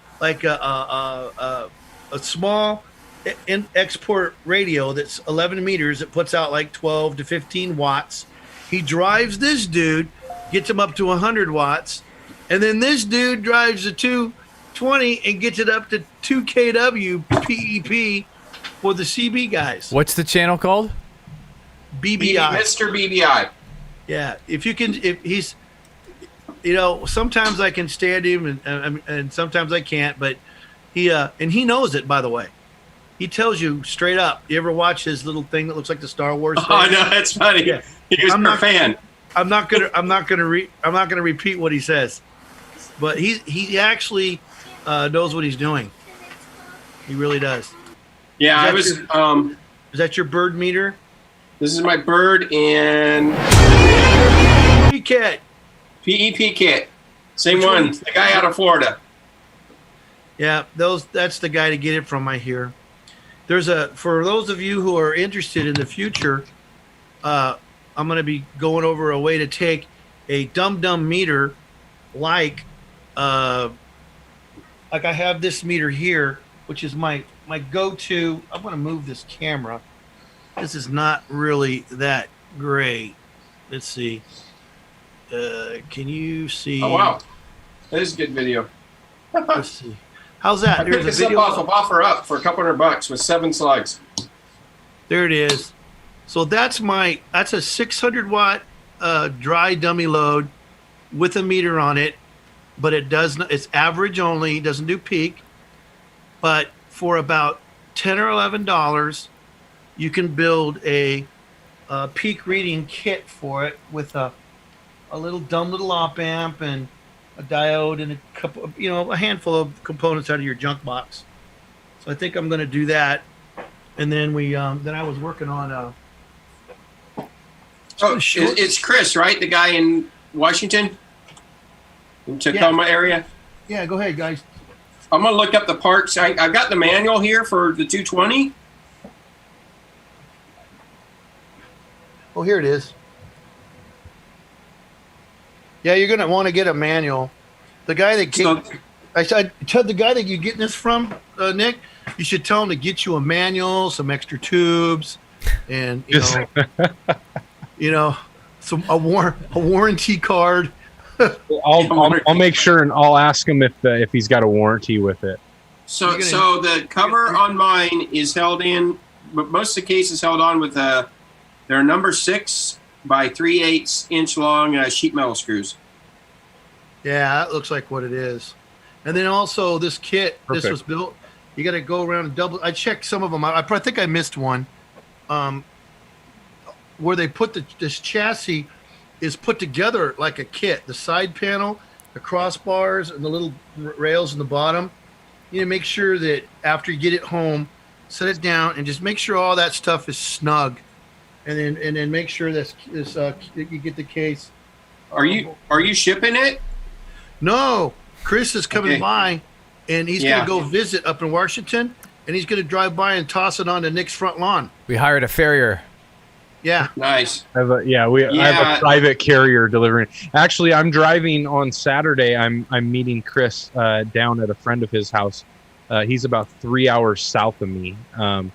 small export radio that's 11 meters that puts out like 12 to 15 watts. He drives this dude, gets him up to 100 watts, and then this dude drives the 220 and gets it up to 2 kW PEP for the CB guys. What's the channel called? BBI. Mr. BBI. Yeah, if he's, sometimes I can stand him and sometimes I can't, but he knows it, by the way. He tells you straight up. You ever watch his little thing that looks like the Star Wars thing? Oh no, that's funny. Yeah. He was a fan. I'm not gonna repeat what he says, but he actually knows what he's doing. He really does. Yeah, is that your bird meter? This is my bird and PEP kit. Same one. The guy out of Florida. Yeah, that's the guy to get it from, I hear. For those of you who are interested in the future, I'm going to be going over a way to take a dum-dum meter like I have this meter here, which is my go-to. I'm going to move this camera. This is not really that great. Let's see. Can you see? Oh, wow. That is a good video. Let's see. How's that? I picked this up off of OfferUp for a couple $100 with 7 slugs. There it is. So that's a 600 watt dry dummy load with a meter on it, but it's average only, doesn't do peak. But for about $10 or $11, you can build a peak reading kit for it with a little op amp and a diode and a couple, a handful of components out of your junk box. So I think I'm going to do that. And then I was working on it's Chris, right? The guy in Washington, in Tacoma area. Yeah, go ahead, guys. I'm gonna look up the parts. I've got the manual here for the 220. Oh, here it is. Yeah, you're gonna want to get a manual. The guy that I tell the guy that you're getting this from, Nick, you should tell him to get you a manual, some extra tubes, and a warranty card. I'll make sure and I'll ask him if he's got a warranty with it. So the cover on mine is held in, but most of the case is held on with they're number 6 by 3/8 inch long sheet metal screws. Yeah, that looks like what it is. And then also this kit, Perfect. This was built. You got to go around and double. I checked some of them out. I think I missed one. Where they put this chassis is put together like a kit. The side panel, the crossbars, and the little rails in the bottom. You need to make sure that after you get it home, set it down and just make sure all that stuff is snug, and then make sure that you get the case. Are you shipping it? No, Chris is coming Okay. by, and he's Yeah. going to go visit up in Washington, and he's going to drive by and toss it onto Nick's front lawn. We hired a farrier. Yeah. Nice. I have a private carrier delivering. Actually, I'm driving on Saturday. I'm meeting Chris down at a friend of his house. He's about 3 hours south of me. Down,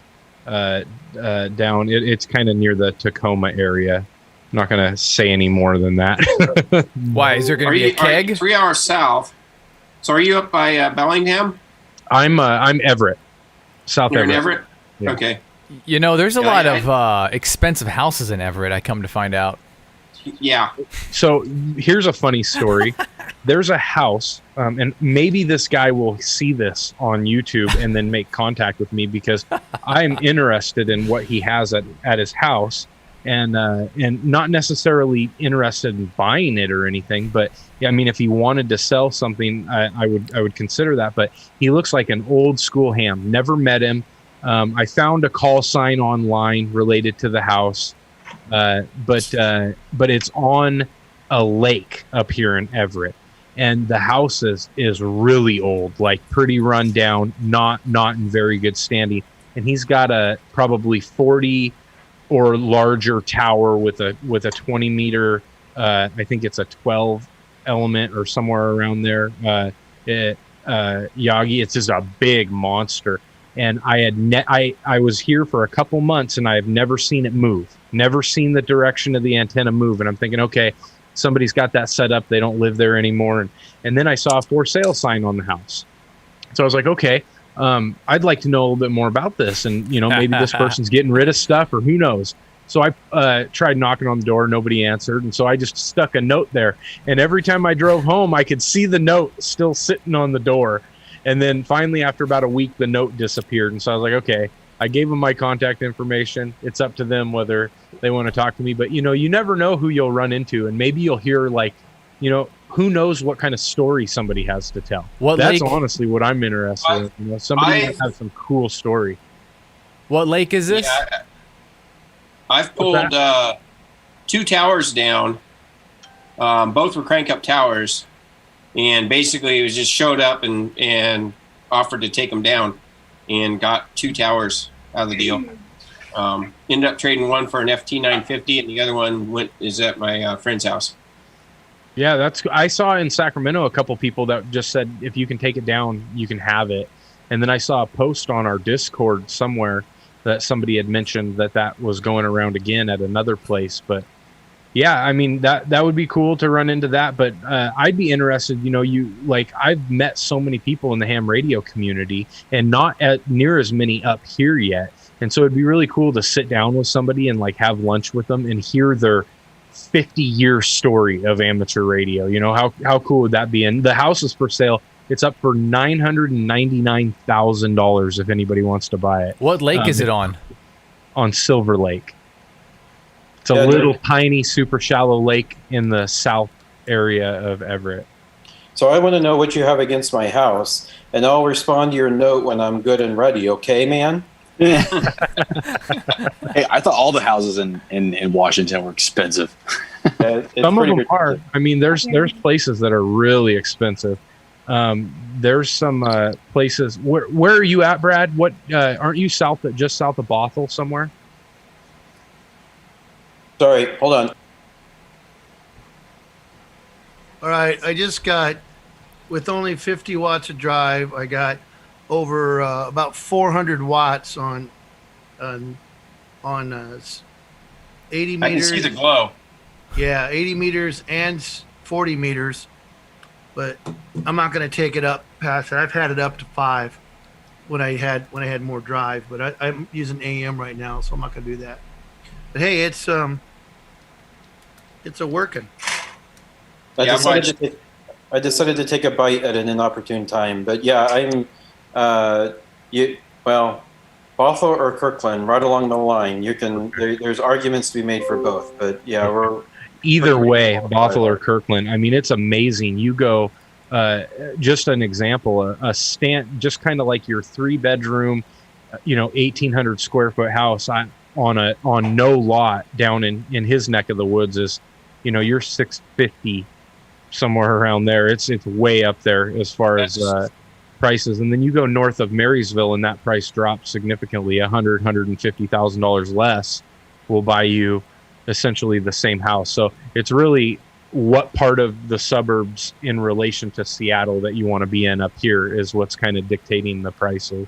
it's kind of near the Tacoma area. I'm not gonna say any more than that. Why is there gonna be a keg? 3 hours south. So are you up by Bellingham? I'm Everett, South You're in Everett. Everett? Yeah. Okay. You know, there's a Yeah, lot I- of expensive houses in Everett. I come to find out. Yeah. So here's a funny story. There's a house, and maybe this guy will see this on YouTube and then make contact with me because I'm interested in what he has at his house, and not necessarily interested in buying it or anything. But yeah, I mean, if he wanted to sell something, I would consider that. But he looks like an old school ham. Never met him. I found a call sign online related to the house. But it's on a lake up here in Everett, and the house is really old, like pretty run down, not in very good standing. And he's got a probably 40 or larger tower with a 20 meter, I think it's a 12 element or somewhere around there. Yagi, it's just a big monster. And I was here for a couple months, and I've never seen it move. Never seen the direction of the antenna move. And I'm thinking, okay, somebody's got that set up. They don't live there anymore. And then I saw a for sale sign on the house. So I was like, okay, I'd like to know a little bit more about this. And, maybe this person's getting rid of stuff, or who knows. So I tried knocking on the door. Nobody answered. And so I just stuck a note there. And every time I drove home, I could see the note still sitting on the door. And then finally, after about a week, the note disappeared. And so I was like, okay, I gave them my contact information. It's up to them whether they want to talk to me. But, you never know who you'll run into. And maybe you'll hear, who knows what kind of story somebody has to tell. That's honestly what I'm interested in. Somebody might have some cool story. What lake is this? Yeah, I've pulled 2 towers down. Both were crank up towers. And basically, it was just showed up and offered to take them down, and got 2 towers out of the deal. Ended up trading one for an FT-950, and the other one is at my friend's house. Yeah, I saw in Sacramento a couple people that just said, if you can take it down, you can have it. And then I saw a post on our Discord somewhere that somebody had mentioned that was going around again at another place. But yeah, I mean, that would be cool to run into that. But I'd be interested, I've met so many people in the ham radio community, and not near as many up here yet. And so it'd be really cool to sit down with somebody and have lunch with them and hear their 50-year story of amateur radio. How cool would that be? And the house is for sale. It's up for $999,000 if anybody wants to buy it. What lake is it on? On Silver Lake. It's a little tiny, super shallow lake in the south area of Everett. So I want to know what you have against my house, and I'll respond to your note when I'm good and ready. Okay, man? Hey, I thought all the houses in Washington were expensive. Some of them are. I mean, there's places that are really expensive. There's some places. Where are you at, Brad? What aren't you just south of Bothell somewhere? Sorry, hold on. All right, I just got, with only 50 watts of drive, I got over about 400 watts on 80 meters. I can see the glow. Yeah, 80 meters and 40 meters, but I'm not going to take it up past it. I've had it up to 5 when I had more drive, but I'm using AM right now, so I'm not going to do that. But hey, it's a working. I decided to take a bite at an inopportune time, but yeah, I'm Bothell or Kirkland, right along the line. There's arguments to be made for both, but yeah, we're either way, Bothell or Kirkland. I mean, it's amazing. You go, just an example, a stand, just kind of like your 3-bedroom, 1,800 square foot house on no lot down in his neck of the woods is, you're $650 somewhere around there. It's way up there as far as prices. And then you go north of Marysville, and that price drops significantly. $150,000 less will buy you essentially the same house. So it's really what part of the suburbs in relation to Seattle that you want to be in up here is what's kind of dictating the prices.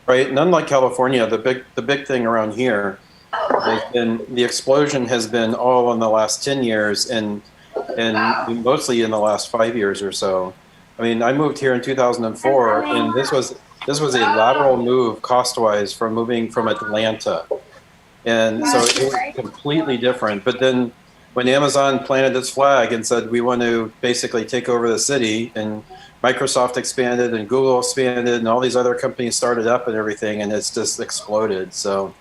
Right, and unlike California, the big thing around here has been the explosion has been all in the last 10 years and mostly in the last 5 years or so. I mean, I moved here in 2004, and this was a lateral move cost-wise from moving from Atlanta, and so it was completely different. But then when Amazon planted its flag and said we want to basically take over the city, and Microsoft expanded and Google expanded and all these other companies started up and everything, and it's just exploded. So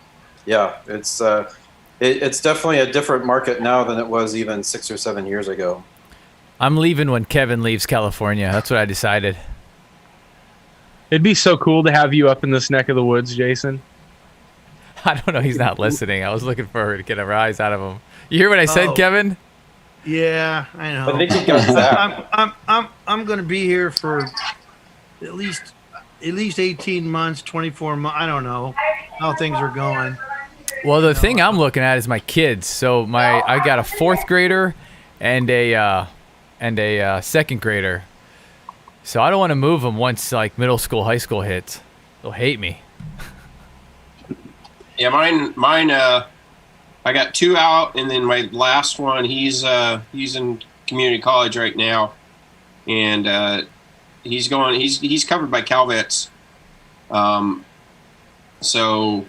yeah, it's definitely a different market now than it was even 6 or 7 years ago. I'm leaving when Kevin leaves California. That's what I decided. It'd be so cool to have you up in this neck of the woods, Jason. I don't know. He's not listening. I was looking for her to get a rise out of him. You hear what I said, Kevin? Yeah, I know. I think he got that. I'm going to be here for at least 18 months, 24 months. I don't know how things are going. Well, the thing I'm looking at is my kids. So I got a 4th grader and a second grader. So I don't want to move them once like middle school, high school hits. They'll hate me. Yeah, mine. I got 2 out, and then my last one. He's in community college right now, and he's covered by CalVets. So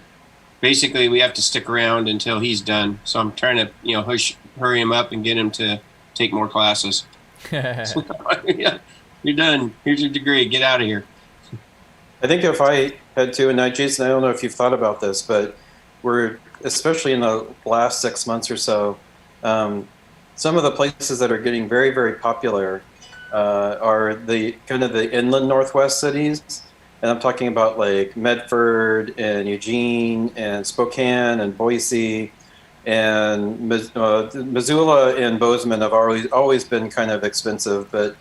basically, we have to stick around until he's done. So I'm trying to hurry him up and get him to take more classes. Yeah, you're done. Here's your degree. Get out of here. I think if I had to, and Jason, I don't know if you've thought about this, but we're, especially in the last 6 months or so, some of the places that are getting very, very popular are the kind of the inland Northwest cities. And I'm talking about like Medford and Eugene and Spokane and Boise and Missoula and Bozeman have always been kind of expensive, but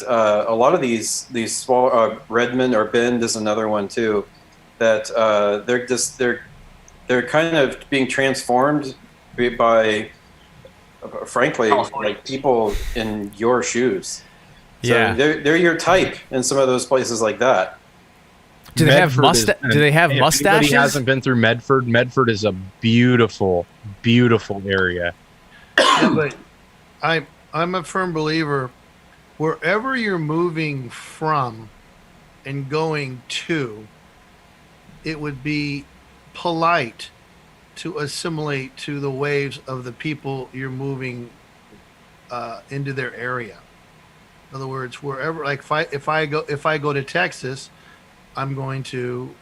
a lot of these small Redmond or Bend is another one too, that they're kind of being transformed by, frankly, like people in your shoes. So Yeah, they're your type in some of those places like that. Do they have mustaches? If anybody hasn't been through Medford, Medford is a beautiful, beautiful area. Yeah, but I'm a firm believer, wherever you're moving from and going to, it would be polite to assimilate to the waves of the people you're moving into their area. In other words, wherever, like if I go to Texas, I'm going to,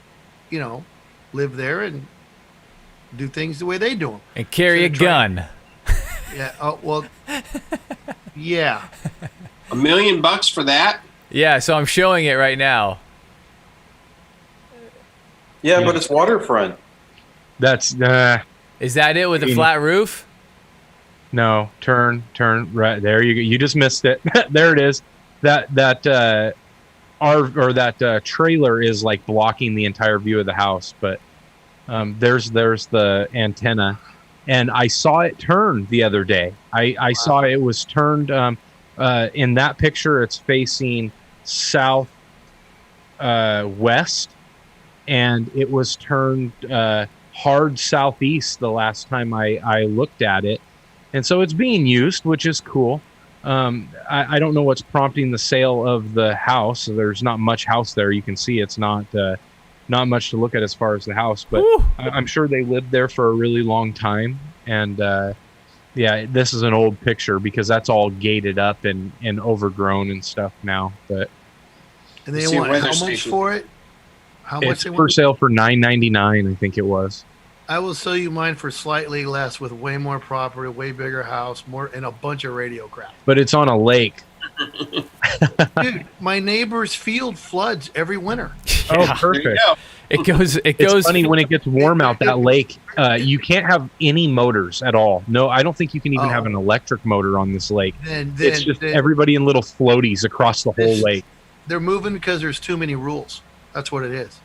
live there and do things the way they do them. And carry a gun. Yeah. Oh well. Yeah. $1 million for that? Yeah. So I'm showing it right now. Yeah, but it's waterfront. That's Is that it with a flat roof? No, turn right there. You just missed it. There it is. That trailer is like blocking the entire view of the house, but there's the antenna, and I saw it turn the other day. I saw it was turned in that picture. It's facing south west, and it was turned hard southeast the last time I looked at it, and so it's being used, which is cool. I don't know what's prompting the sale of the house. There's not much house there. You can see it's not much to look at as far as the house, but I'm sure they lived there for a really long time. And yeah, this is an old picture because that's all gated up and overgrown and stuff now. But and they want how much for it? How much? It's for sale for $9.99, I think it was. I will sell you mine for slightly less, with way more property, way bigger house, more, and a bunch of radio crap. But it's on a lake. Dude, my neighbor's field floods every winter. Oh, perfect. It goes. It's funny when it gets warm out that lake. You can't have any motors at all. No, I don't think you can even have an electric motor on this lake. It's just everybody in little floaties across the whole lake. They're moving because there's too many rules. That's what it is.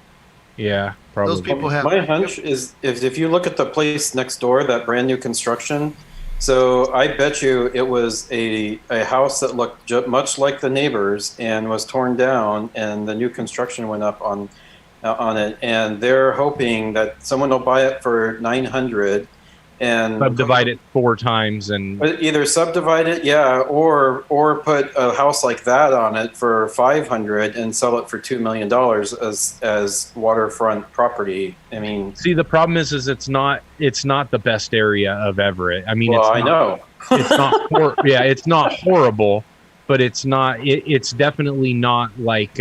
Yeah, probably. Those people have. My hunch is if you look at the place next door, that brand new construction. So I bet you it was a house that looked much like the neighbors and was torn down, and the new construction went up on it, and they're hoping that someone will buy it for $900 and subdivide it 4 times and either subdivide it, or put a house like that on it for $500 and sell it for $2 million as waterfront property. I mean, see, the problem is it's not the best area of Everett. I mean, I know it's not. It's not horrible, but it's not. It's definitely not like.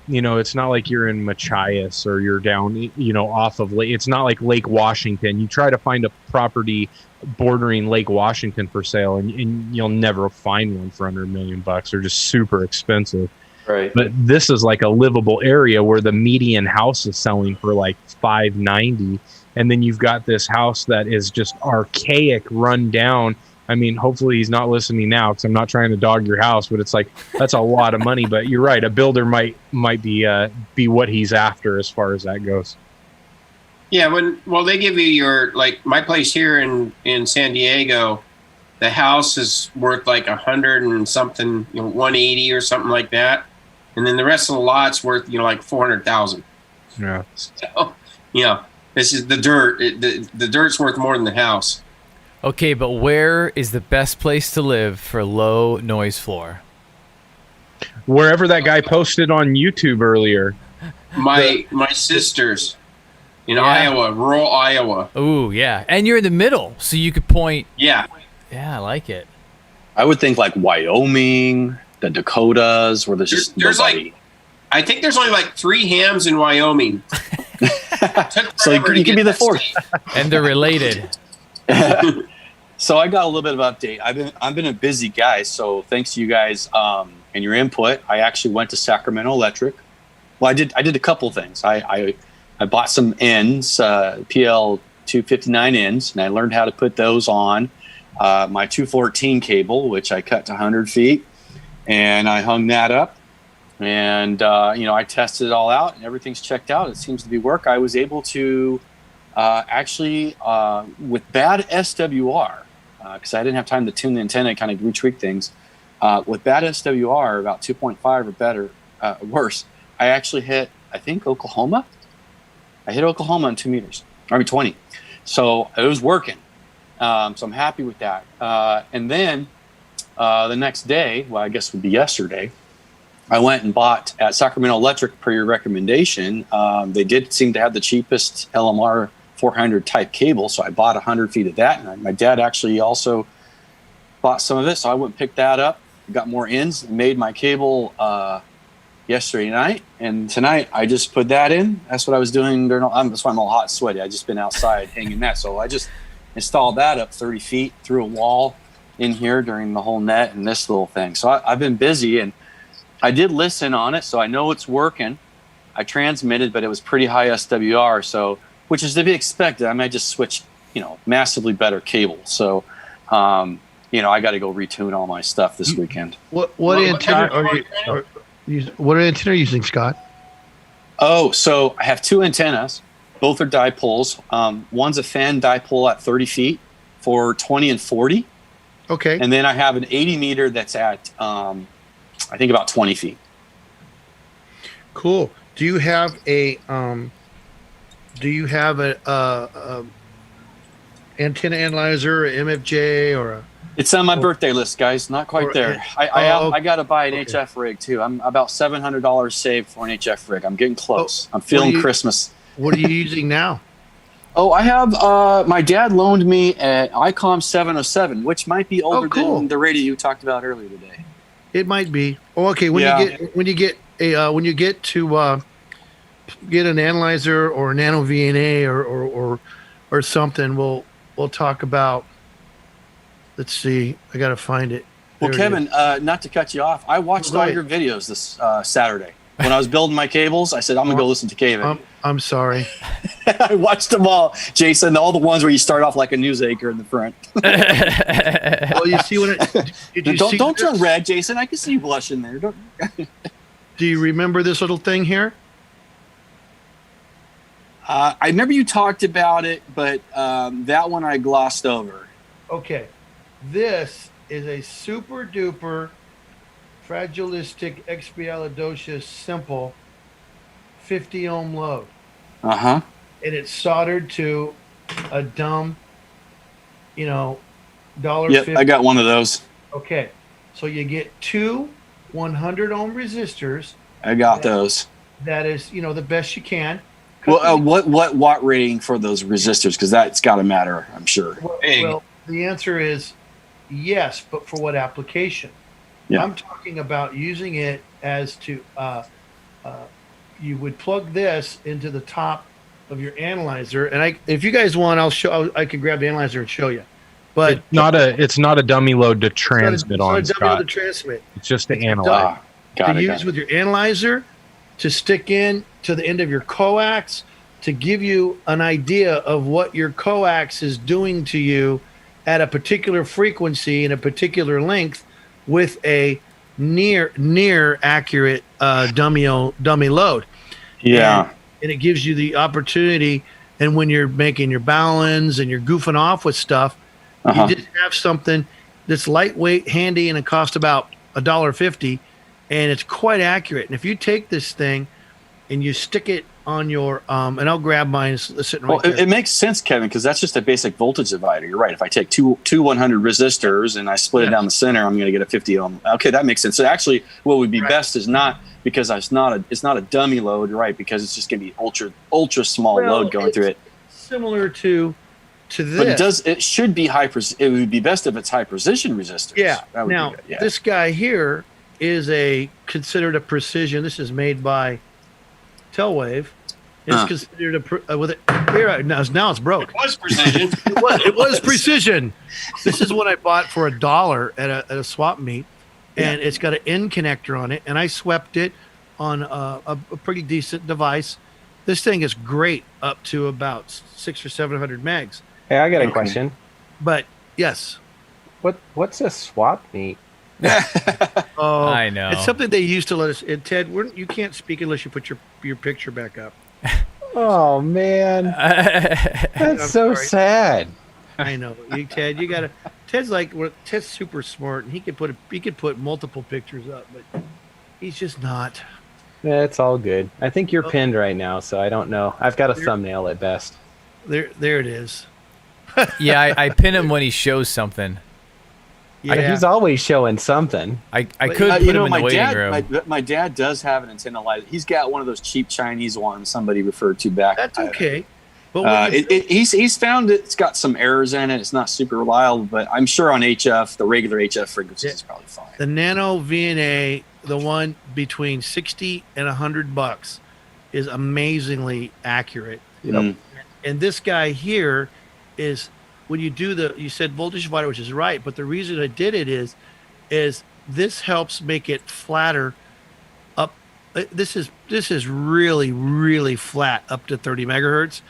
It's not like you're in Machias or you're down, off of Lake. It's not like Lake Washington. You try to find a property bordering Lake Washington for sale, and you'll never find one for under $1 million. They're just super expensive. Right. But this is like a livable area where the median house is selling for like $590, and then you've got this house that is just archaic, run down. I mean, hopefully he's not listening now because I'm not trying to dog your house, but it's like that's a lot of money. But you're right, a builder might be what he's after as far as that goes. Yeah, they give you my place here in San Diego, the house is worth like 100 and something, 180 or something like that, and then the rest of the lot's worth like 400,000. Yeah. So this is the dirt. The dirt's worth more than the house. Okay, but where is the best place to live for low noise floor? Wherever that guy posted on YouTube earlier. My sisters in Iowa, rural Iowa. Ooh, yeah. And you're in the middle, so you could point. Yeah. Yeah, I like it. I would think like Wyoming, the Dakotas, where there's nobody. I think there's only like 3 hams in Wyoming. So you could be the 4th. And they're related. So I got a little bit of update. I've been a busy guy, so thanks to you guys and your input, I actually went to Sacramento Electric. Well, I did a couple things. I bought some ends, PL 259 ends, and I learned how to put those on my 214 cable, which I cut to 100 feet, and I hung that up. And I tested it all out, and everything's checked out. It seems to be work. I was able to with bad SWR, because I didn't have time to tune the antenna and kind of retweak things. With bad SWR, about 2.5 or better, worse, I actually hit, I think, Oklahoma. I hit Oklahoma on 2 meters, 20. So it was working. So I'm happy with that. And then the next day, well, I guess it would be yesterday, I went and bought at Sacramento Electric per your recommendation. They did seem to have the cheapest LMR 400 type cable, so I bought 100 feet of that. And my dad actually also bought some of it, so I went and picked that up, got more ends, and made my cable yesterday night. And tonight I just put that in. That's what I was doing during. That's why I'm all hot and sweaty. I just been outside hanging that, so I just installed that up 30 feet through a wall in here during the whole net and this little thing. So I've been busy, and I did listen on it, so I know it's working. I transmitted, but it was pretty high SWR, so which is to be expected. I might just switch, massively better cable. So, I got to go retune all my stuff this weekend. What antenna are you? What antenna are you using, Scott? Oh, so I have 2 antennas. Both are dipoles. One's a fan dipole at 30 feet for 20 and 40. Okay. And then I have an 80 meter that's at, I think, about 20 feet. Cool. Do you have a antenna analyzer, an MFJ, or a? It's on my birthday list, guys. Not quite there. I got to buy an HF rig too. I'm about $700 saved for an HF rig. I'm getting close. I'm feeling Christmas. What are you using now? Oh, I have. My dad loaned me an ICOM 707, which might be older than the radio you talked about earlier today. It might be. Oh, okay. When you get to get an analyzer or a nano VNA or something, we'll talk about. Let's see. I got to find it. Well, Kevin, not to cut you off, I watched all your videos this Saturday. When I was building my cables, I said, I'm going to go listen to Kevin. I'm sorry. I watched them all, Jason, all the ones where you start off like a news anchor in the front. Well, you see what don't turn red, Jason. I can see you blushing there. Do you remember this little thing here? I remember you talked about it, but that one I glossed over. Okay. This is a super duper fragilistic expialidocious simple 50 ohm load. Uh-huh. And it's soldered to a dumb, $1.50. Yep, I got one of those. Okay. So you get two 100 ohm resistors. I got those. That is, the best you can. Well, what watt rating for those resistors? Because that's got to matter, I'm sure. Well, the answer is yes, but for what application? Yeah. I'm talking about using it as to you would plug this into the top of your analyzer, and if you guys want, I can grab the analyzer and show you. But it's not a dummy load to transmit on, it's not a dummy load to transmit. It's just to analyze. To use with your analyzer, to stick in to the end of your coax, to give you an idea of what your coax is doing to you at a particular frequency and a particular length with a near accurate dummy load. Yeah. And it gives you the opportunity, and when you're making your balance and you're goofing off with stuff, you just have something that's lightweight, handy, and it costs about $1.50, and it's quite accurate. And if you take this thing and you stick it on your and I'll grab mine. It's sitting right there. It makes sense, Kevin, because that's just a basic voltage divider. You're right. If I take two 100 resistors and I split it down the center, I'm going to get a 50 ohm. Okay, that makes sense. So actually, what would be best is not, because it's not a dummy load, right? Because it's just going to be ultra small load going through it. Similar to this, but it should be it would be best if it's high precision resistors. Yeah. Now this guy here is considered a precision. This is made by Telwave. It's considered now it's broke. It was precision. it was precision. This is what I bought for $1 at a swap meet, and it's got an end connector on it, and I swept it on a pretty decent device. This thing is great up to about 600 or 700 megs. Hey, I got a question. But yes, what's a swap meet? Oh, I know. It's something they used to let us. And Ted, you can't speak unless you put your picture back up. Oh man, that's so sad. I know. Ted, you gotta. Ted's super smart, and he could put multiple pictures up, but he's just not. Yeah, it's all good. I think you're pinned right now, so I don't know. I've got a thumbnail at best. There it is. Yeah, I pin him when he shows something. Yeah. He's always showing something. I could put him in the waiting room. My dad does have an antenna light. He's got one of those cheap Chinese ones somebody referred to back. That's okay. But he's found it's got some errors in it. It's not super reliable, but I'm sure on HF, the regular HF frequencies is probably fine. The Nano VNA, the one between $60 and $100, is amazingly accurate. And this guy here is, when you do you said voltage divider, which is right, but the reason I did it is this helps make it flatter up. This is really, really flat up to 30 megahertz,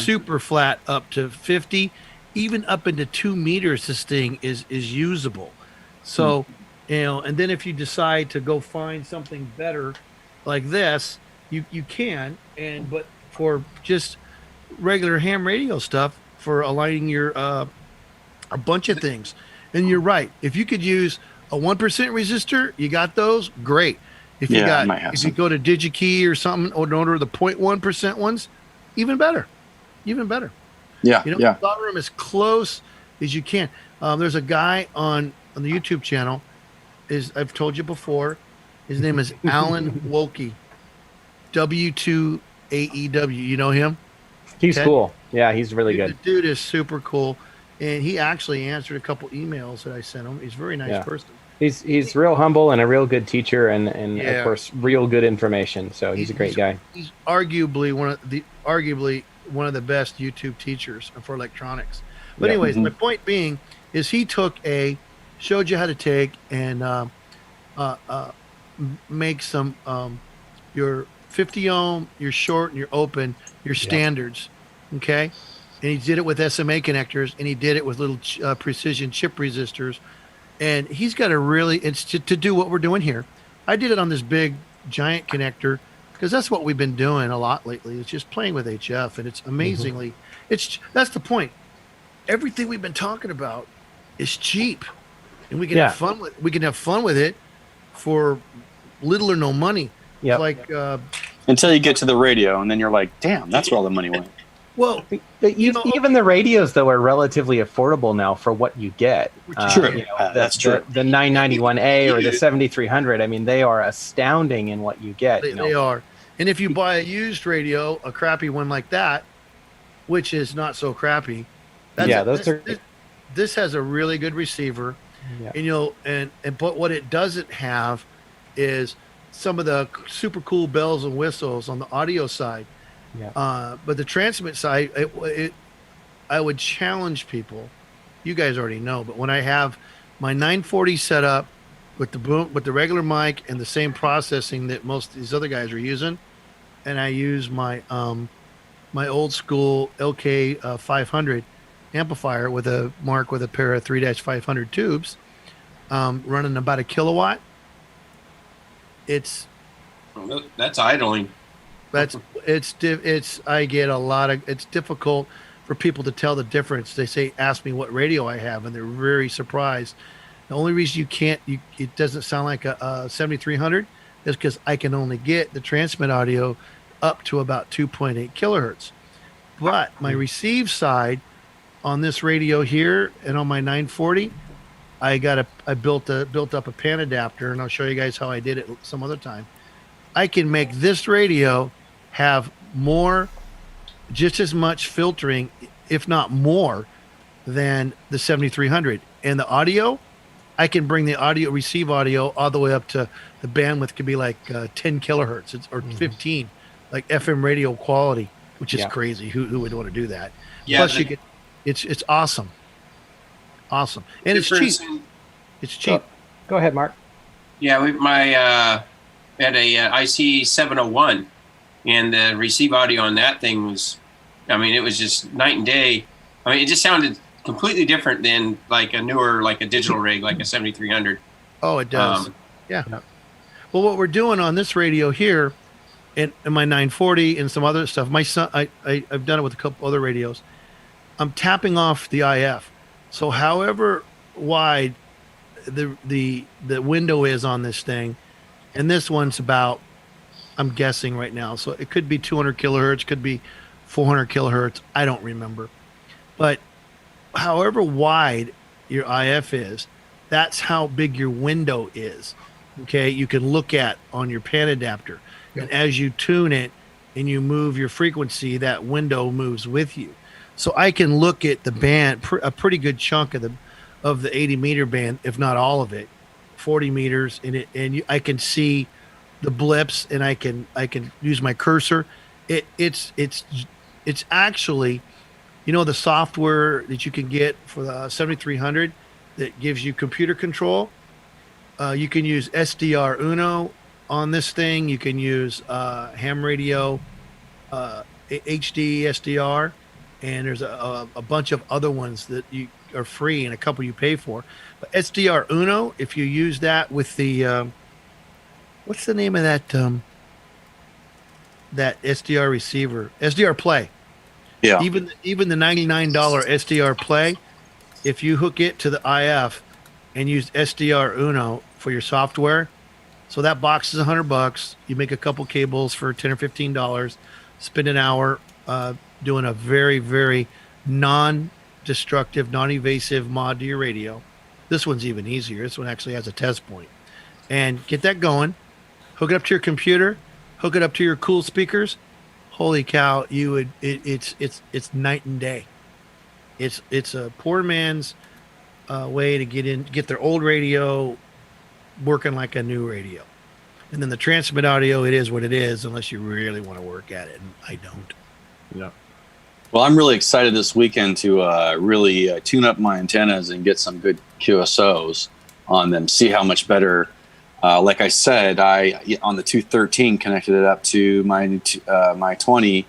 super flat up to 50, even up into 2 meters. This thing is usable. So, and then if you decide to go find something better like this, you can, but for just regular ham radio stuff, for aligning your a bunch of things. And you're right. If you could use a 1% resistor, you got those, great. If you go to DigiKey or something, or order the 0.1% ones, even better. Yeah. Solder them as close as you can. There's a guy on the YouTube channel, I've told you before, his name is Alan Wilkie, W2AEW. You know him? He's cool. Yeah, he's really good. The dude is super cool, and he actually answered a couple emails that I sent him. He's a very nice person. He's real humble and a real good teacher, and of course real good information. So he's a great guy. He's arguably one of the best YouTube teachers for electronics. But anyways, my point being is he showed you how to take and make some your 50 ohm, your short, and your open, your standards. Okay. And he did it with SMA connectors, and he did it with little precision chip resistors. And he's got a really, it's to do what we're doing here. I did it on this big giant connector because that's what we've been doing a lot lately. It's just playing with HF, and it's amazingly, that's the point. Everything we've been talking about is cheap, and we can have fun with. We can have fun with it for little or no money. Yeah. Like until you get to the radio, and then you're like, "Damn, that's where all the money went." Well, even the radios though are relatively affordable now for what you get. True. That's true. The 991A or the 7300. I mean, they are astounding in what you get. They are. And if you buy a used radio, a crappy one like that, which is not so crappy, this has a really good receiver. And but what it doesn't have is some of the super cool bells and whistles on the audio side. But the transmit side, I would challenge people. You guys already know, but when I have my 940 set up with the regular mic and the same processing that most of these other guys are using, and I use my my old school LK 500 amplifier with a pair of 3-500 tubes, running about a kilowatt. That's idling. It's difficult for people to tell the difference. They say, ask me what radio I have, and they're very surprised. The only reason it doesn't sound like a 7300 is because I can only get the transmit audio up to about 2.8 kilohertz. But my receive side on this radio here and on my 940, I built up a pan adapter, and I'll show you guys how I did it some other time. I can make this radio have just as much filtering, if not more, than the 7300. And the audio, I can bring the receive audio all the way up to the bandwidth could be like 10 kilohertz or 15, like FM radio quality, which is crazy. Who would want to do that? Yeah, Plus, it's awesome, and it's cheap. It's cheap. Go ahead, Mark. Yeah, had a IC 701, and the receive audio on that thing was, it was just night and day. It just sounded completely different than like a newer, like a digital rig, like a 7300. Oh, it does. Yeah. Well, what we're doing on this radio here, and my 940 and some other stuff, my son, I've done it with a couple other radios. I'm tapping off the IF, so however wide the window is on this thing, and this one's about, I'm guessing right now, so it could be 200 kilohertz, could be 400 kilohertz. I don't remember. But however wide your IF is, that's how big your window is. Okay, you can look at on your pan adapter. And as you tune it and you move your frequency, that window moves with you. So I can look at the band, a pretty good chunk of the 80 meter band, if not all of it, 40 meters, I can see the blips, and I can use my cursor. It's actually, the software that you can get for the 7300 that gives you computer control. You can use SDR Uno on this thing. You can use ham radio, HD SDR, and there's a bunch of other ones that you are free and a couple you pay for. But SDR Uno, if you use that with the what's the name of that SDR receiver? SDR Play. Yeah. Even the $99 SDR Play, if you hook it to the IF and use SDR Uno for your software, so that box is $100. You make a couple cables for $10 or $15. Spend an hour doing a very, very non-destructive, non-evasive mod to your radio. This one's even easier. This one actually has a test point. And get that going. Hook it up to your computer. Hook it up to your cool speakers. Holy cow! It's night and day. It's a poor man's way to get their old radio working like a new radio. And then the transmit audio, it is what it is, unless you really want to work at it. And I don't. Yeah. Well, I'm really excited this weekend to really tune up my antennas and get some good QSOs on them. See how much better Like I said, I on the 213 connected it up to my 20.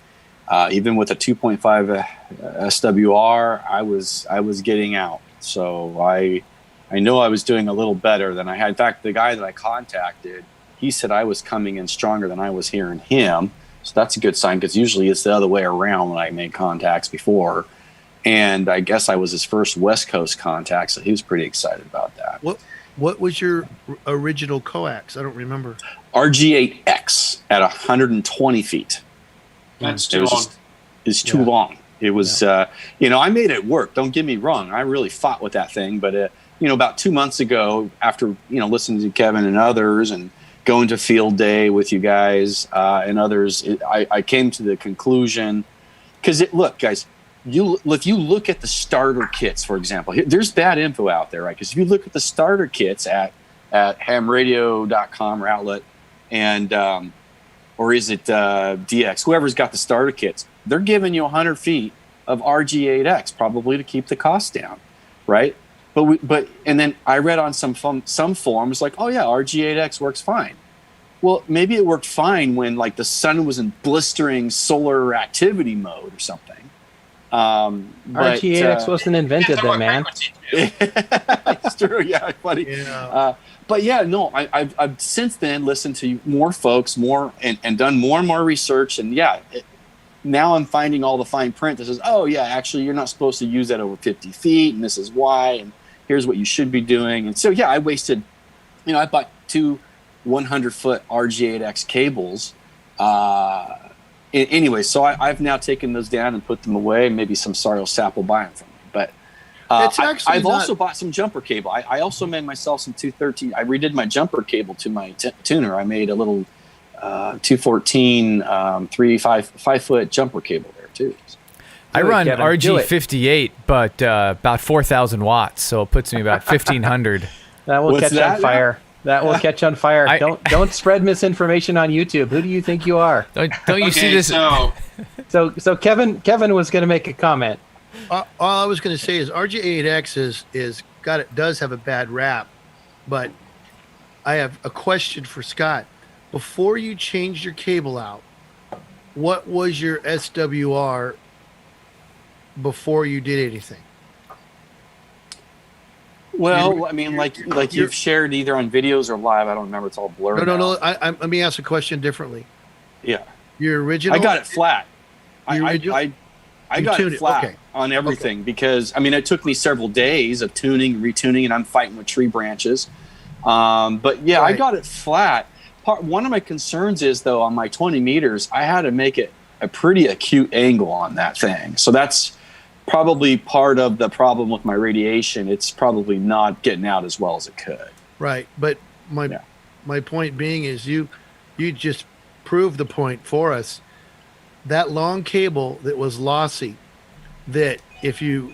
Even with a 2.5 SWR, I was getting out. So I know I was doing a little better than I had. In fact, the guy that I contacted, he said I was coming in stronger than I was hearing him. So that's a good sign, because usually it's the other way around when I made contacts before. And I guess I was his first West Coast contact, so he was pretty excited about that. What was your original coax? I don't remember. RG8X at 120 feet. That's too long. It's too long. It was, I made it work. Don't get me wrong. I really fought with that thing. But, about 2 months ago, after, listening to Kevin and others and going to field day with you guys and others, I came to the conclusion, because look, guys, if you look at the starter kits, for example, there's bad info out there, right? Because if you look at the starter kits at hamradio.com or outlet, and or is it DX, whoever's got the starter kits, they're giving you 100 feet of RG8X, probably to keep the cost down, right? But and then I read on some forums like, oh yeah, RG8X works fine. Well, maybe it worked fine when like the sun was in blistering solar activity mode or something. RG8X wasn't invented then, man. It's true, yeah, buddy. Yeah. But yeah, no, I've since then listened to more folks, and done more and more research, and now I'm finding all the fine print that says, oh yeah, actually you're not supposed to use that over 50 feet, and this is why, and here's what you should be doing. And so yeah, I wasted, I bought 2 100-foot RG8X cables. Anyway, so I've now taken those down and put them away. Maybe some sorry old sap will buy them from me. But I've also bought some jumper cable. I also made myself some 213. I redid my jumper cable to my tuner. I made a little 214 5-foot jumper cable there too. I run RG58, but about 4,000 watts, so it puts me about 1,500. That will catch on fire. That will catch on fire. Don't spread misinformation on YouTube. Who do you think you are? Don't you see this? So Kevin was going to make a comment. All I was going to say is RG8X does have a bad rap, but I have a question for Scott. Before you changed your cable out, what was your SWR before you did anything? Well, I mean, like you've shared either on videos or live. I don't remember. It's all blurred. No. Let me ask a question differently. Yeah. Your original. I got it flat. I got it flat on everything because it took me several days of tuning, retuning, and I'm fighting with tree branches. But yeah, right. I got it flat. One of my concerns is though on my 20 meters, I had to make it a pretty acute angle on that thing. So that's probably part of the problem with my radiation. It's probably not getting out as well as it could. Right, but my point being is you just proved the point for us. That long cable that was lossy, that if you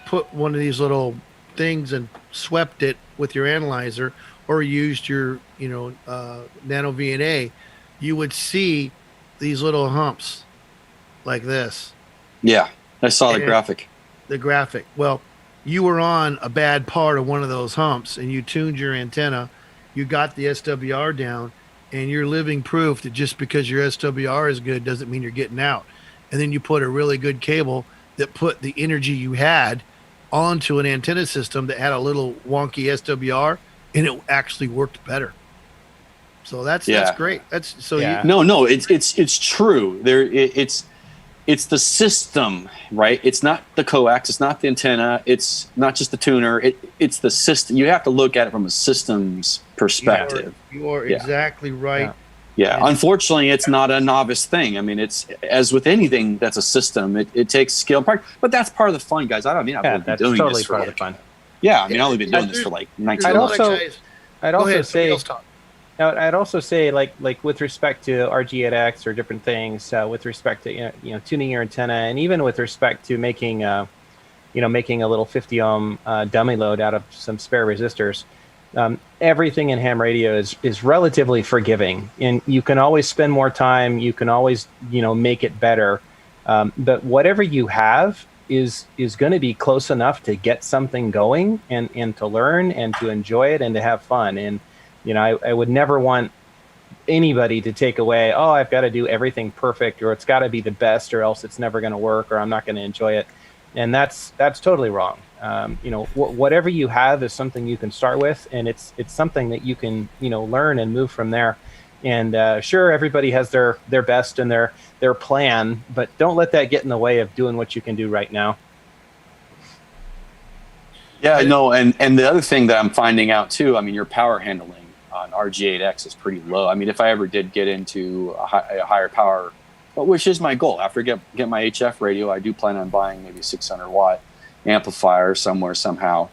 put one of these little things and swept it with your analyzer or used your nano VNA, you would see these little humps like this. Yeah. I saw the graphic. The graphic. Well, you were on a bad part of one of those humps, and you tuned your antenna. You got the SWR down, and you're living proof that just because your SWR is good doesn't mean you're getting out. And then you put a really good cable that put the energy you had onto an antenna system that had a little wonky SWR, and it actually worked better. So that's great. It's true. It's the system, right? It's not the coax. It's not the antenna. It's not just the tuner. It's the system. You have to look at it from a systems perspective. You are exactly right. Yeah. Unfortunately, it's not a novice thing. It's as with anything that's a system. It takes skill, but that's part of the fun, guys. I've been doing totally this for part of the fun. Yeah, I've only been doing this for like 19 months. I'd also say, like with respect to RG8X or different things, with respect to tuning your antenna, and even with respect to making a little 50 ohm dummy load out of some spare resistors, everything in ham radio is relatively forgiving, and you can always spend more time. You can always make it better, but whatever you have is going to be close enough to get something going and to learn and to enjoy it and to have fun. And I would never want anybody to take away, oh, I've got to do everything perfect, or it's got to be the best, or else it's never going to work, or I'm not going to enjoy it. And that's totally wrong. Whatever you have is something you can start with, and it's something that you can learn and move from there. And sure, everybody has their best and their plan, but don't let that get in the way of doing what you can do right now. Yeah, no, and the other thing that I'm finding out too, I mean, your power handling on RG8X is pretty low. I mean, if I ever did get into a higher power, which is my goal, after I get my HF radio, I do plan on buying maybe a 600 watt amplifier somewhere somehow.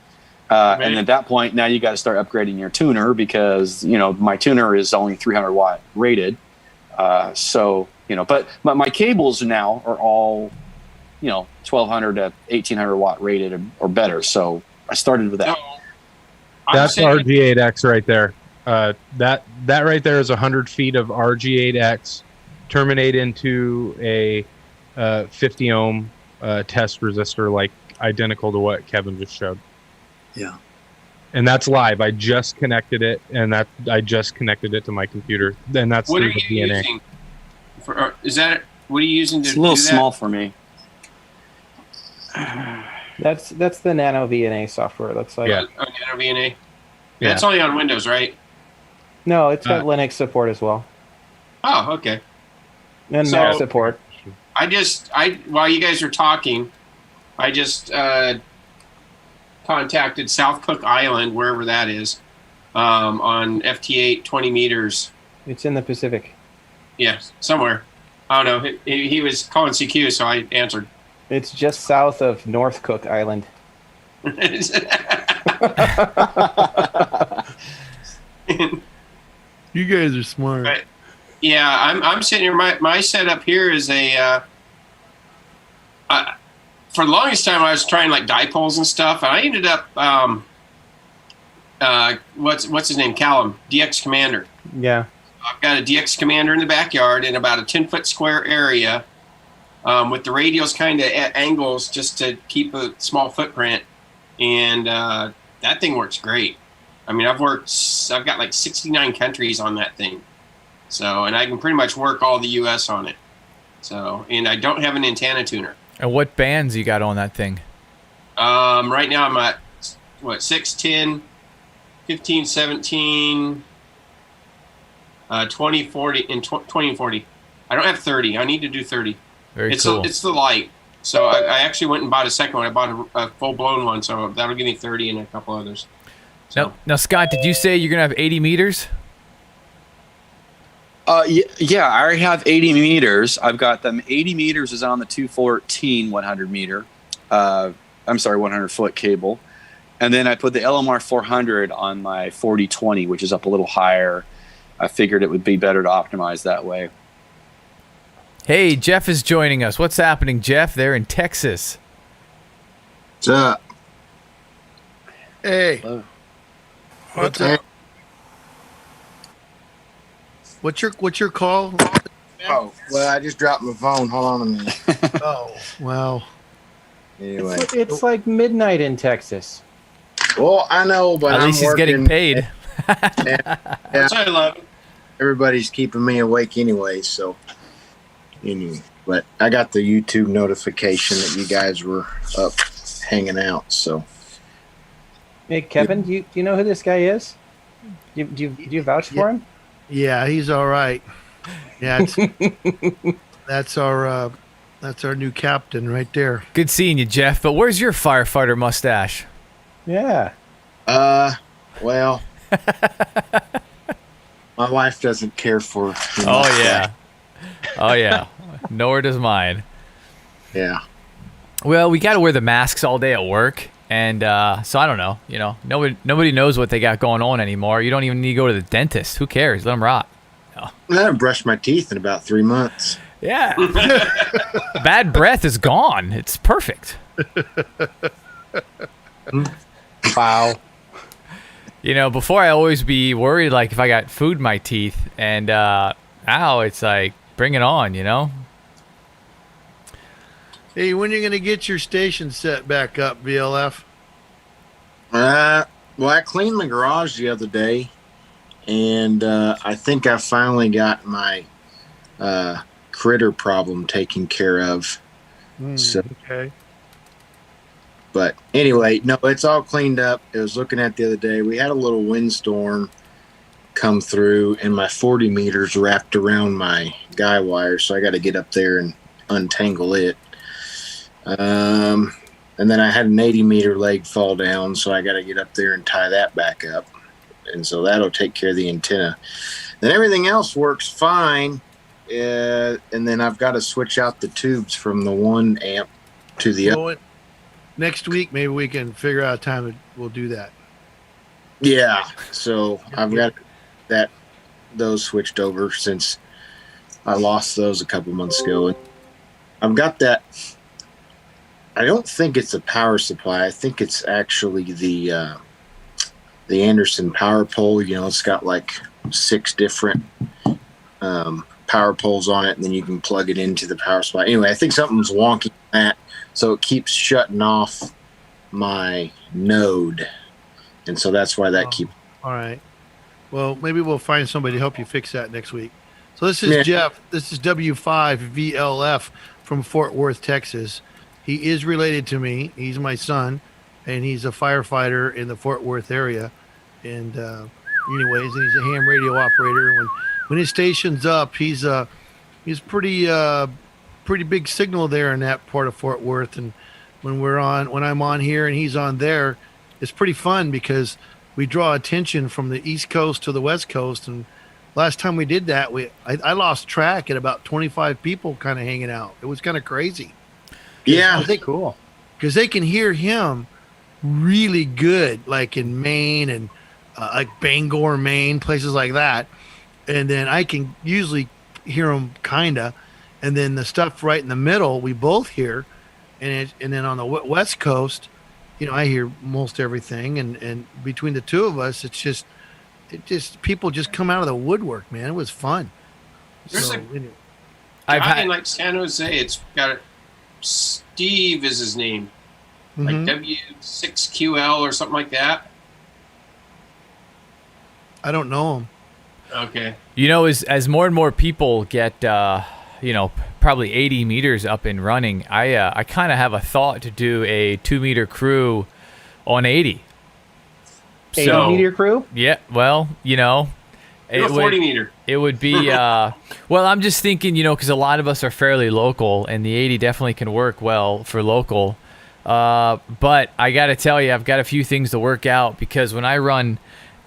And at that point, now you got to start upgrading your tuner, because my tuner is only 300 watt rated. But my cables now are all 1200 to 1800 watt rated or better. So I started with that. That's RG8X right there. That right there is 100 feet of RG8X terminate into a 50 ohm test resistor, like identical to what Kevin just showed. Yeah. And that's live. I just connected it, and I just connected it to my computer. Then that's what through are the you DNA. using? What are you using to It's a little do that? small for me. That's the Nano VNA software. It looks like. Nano VNA. That's only on Windows, right? No, it's got Linux support as well. Oh, okay. And Mac support. While you guys are talking, I just contacted South Cook Island, wherever that is, on FT8 20 meters. It's in the Pacific. Yeah, somewhere. I don't know. He was calling CQ, so I answered. It's just south of North Cook Island. You guys are smart. But, yeah, I'm sitting here. My setup here is a. For the longest time, I was trying like dipoles and stuff, and I ended up. What's his name? Callum, DX Commander. Yeah. I've got a DX Commander in the backyard in about a 10-foot square area, with the radios kind of at angles just to keep a small footprint, and that thing works great. I mean, I've got like 69 countries on that thing, so, and I can pretty much work all the U.S. on it. So, and I don't have an antenna tuner. And what bands you got on that thing? Right now I'm at 610, 15, 17, 20, 40, and 20 and 40. I don't have 30. I need to do 30. Very cool. It's the light. So I actually went and bought a second one. I bought a full-blown one, so that'll give me 30 and a couple others. So. Now, Scott, did you say you're going to have 80 meters? Yeah, I already have 80 meters. I've got them. 80 meters is on the 214 100 meter. 100 foot cable. And then I put the LMR 400 on my 4020, which is up a little higher. I figured it would be better to optimize that way. Hey, Jeff is joining us. What's happening, Jeff? They're in Texas. What's up? Hey. Hello. What's up? What's your call? Oh, well, I just dropped my phone. Hold on a minute. Oh, well. Anyway. It's like midnight in Texas. Well, I know, but at least he's getting paid. That's what I love. Everybody's keeping me awake anyway, so anyway. But I got the YouTube notification that you guys were up hanging out, so. Hey, Kevin, do you know who this guy is? Do you vouch for him? Yeah, he's all right. Yeah, that's our new captain right there. Good seeing you, Jeff. But where's your firefighter mustache? Yeah. Well, my wife doesn't care for the Oh mustache. yeah. Oh yeah. Nor does mine. Yeah. Well, we got to wear the masks all day at work, and so I don't know. Nobody knows what they got going on anymore. You don't even need to go to the dentist. Who cares? Let them rot. I haven't brushed my teeth in about 3 months. Yeah. Bad breath is gone. It's perfect. Wow. Before I always be worried, like if I got food in my teeth, and now it's like, bring it on, Hey, when are you going to get your station set back up, VLF? Well, I cleaned the garage the other day, and I think I finally got my critter problem taken care of. Okay. But anyway, no, it's all cleaned up. I was looking at the other day. We had a little windstorm come through, and my 40 meters wrapped around my guy wire, so I got to get up there and untangle it. And then I had an 80 meter leg fall down, so I got to get up there and tie that back up. And so that'll take care of the antenna. Then everything else works fine. And then I've got to switch out the tubes from the 1 amp to the other. Next week, maybe we can figure out a time that we'll do that. Yeah, so I've got those switched over since I lost those a couple months ago. And I've got that. I don't think it's a power supply. I think it's actually the Anderson power pole. You know, it's got like 6 different power poles on it, and then you can plug it into the power supply. Anyway, I think something's wonky in that, so it keeps shutting off my node, and so that's why that keeps. All right. Well, maybe we'll find somebody to help you fix that next week. So this is Jeff. This is W5VLF from Fort Worth, Texas. He is related to me. He's my son, and he's a firefighter in the Fort Worth area. And anyways, and he's a ham radio operator. When his station's up, he's pretty big signal there in that part of Fort Worth. And when I'm on here and he's on there, it's pretty fun because we draw attention from the East Coast to the West Coast. And last time we did that, I lost track at about 25 people kind of hanging out. It was kind of crazy. Yeah, cool. Because they can hear him really good, like in Maine and like Bangor, Maine, places like that. And then I can usually hear him kind of. And then the stuff right in the middle, we both hear. And then on the West Coast, you know, I hear most everything. And between the two of us, it just people just come out of the woodwork, man. It was fun. There's So, a anyway. guy in like San Jose. It's got Steve is his name, like W6QL or something like that. I don't know him. Okay. You know, as more and more people get, probably 80 meters up and running, I kind of have a thought to do a 2-meter crew on 80. 80 meter crew? Yeah, well, you know. You're a 40 meter. It would be, well, I'm just thinking, you know, because a lot of us are fairly local, and the 80 definitely can work well for local. But I got to tell you, I've got a few things to work out, because when I run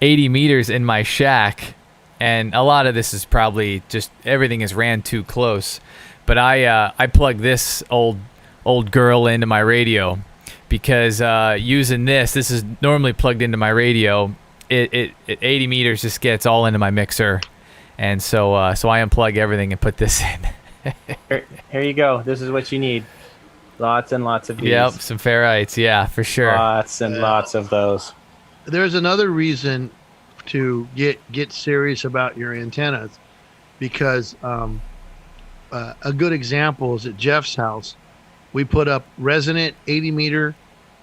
80 meters in my shack, and a lot of this is probably just everything is ran too close, but I plug this old girl into my radio, because using this is normally plugged into my radio. It 80 meters just gets all into my mixer, and so I unplug everything and put this in. Here you go. This is what you need. Lots and lots of these. Yep, some ferrites. Yeah, for sure. Lots and lots of those. There's another reason to get serious about your antennas, because a good example is at Jeff's house. We put up resonant 80 meter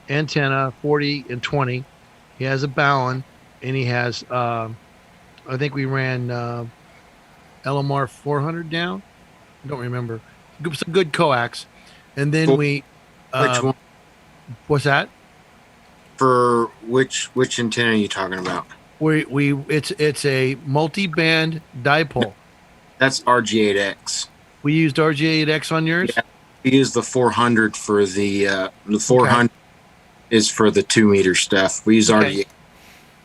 antenna, 40 and 20. He has a Ballon, and he has I think we ran LMR 400 down. I don't remember. Some good coax, and then which one? What's that? For which antenna are you talking about? It's a multi-band dipole. That's RG8X. We used RG8X on yours? Yeah, we used the 400 for the 400 is for the 2 meter stuff. We use RG8.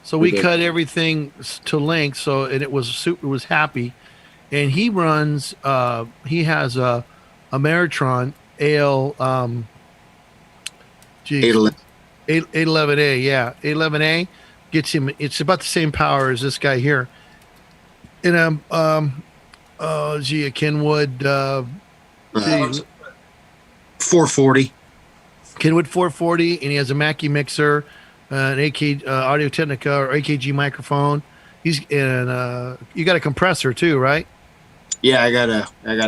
So we cut everything to length, and it was happy. And he runs he has a Meritron AL 811A, yeah. 811A gets him, it's about the same power as this guy here. And a Kenwood 440. Kenwood 440, and he has a Mackie mixer, an AKG Audio Technica or AKG microphone. You got a compressor too, right? Yeah, I got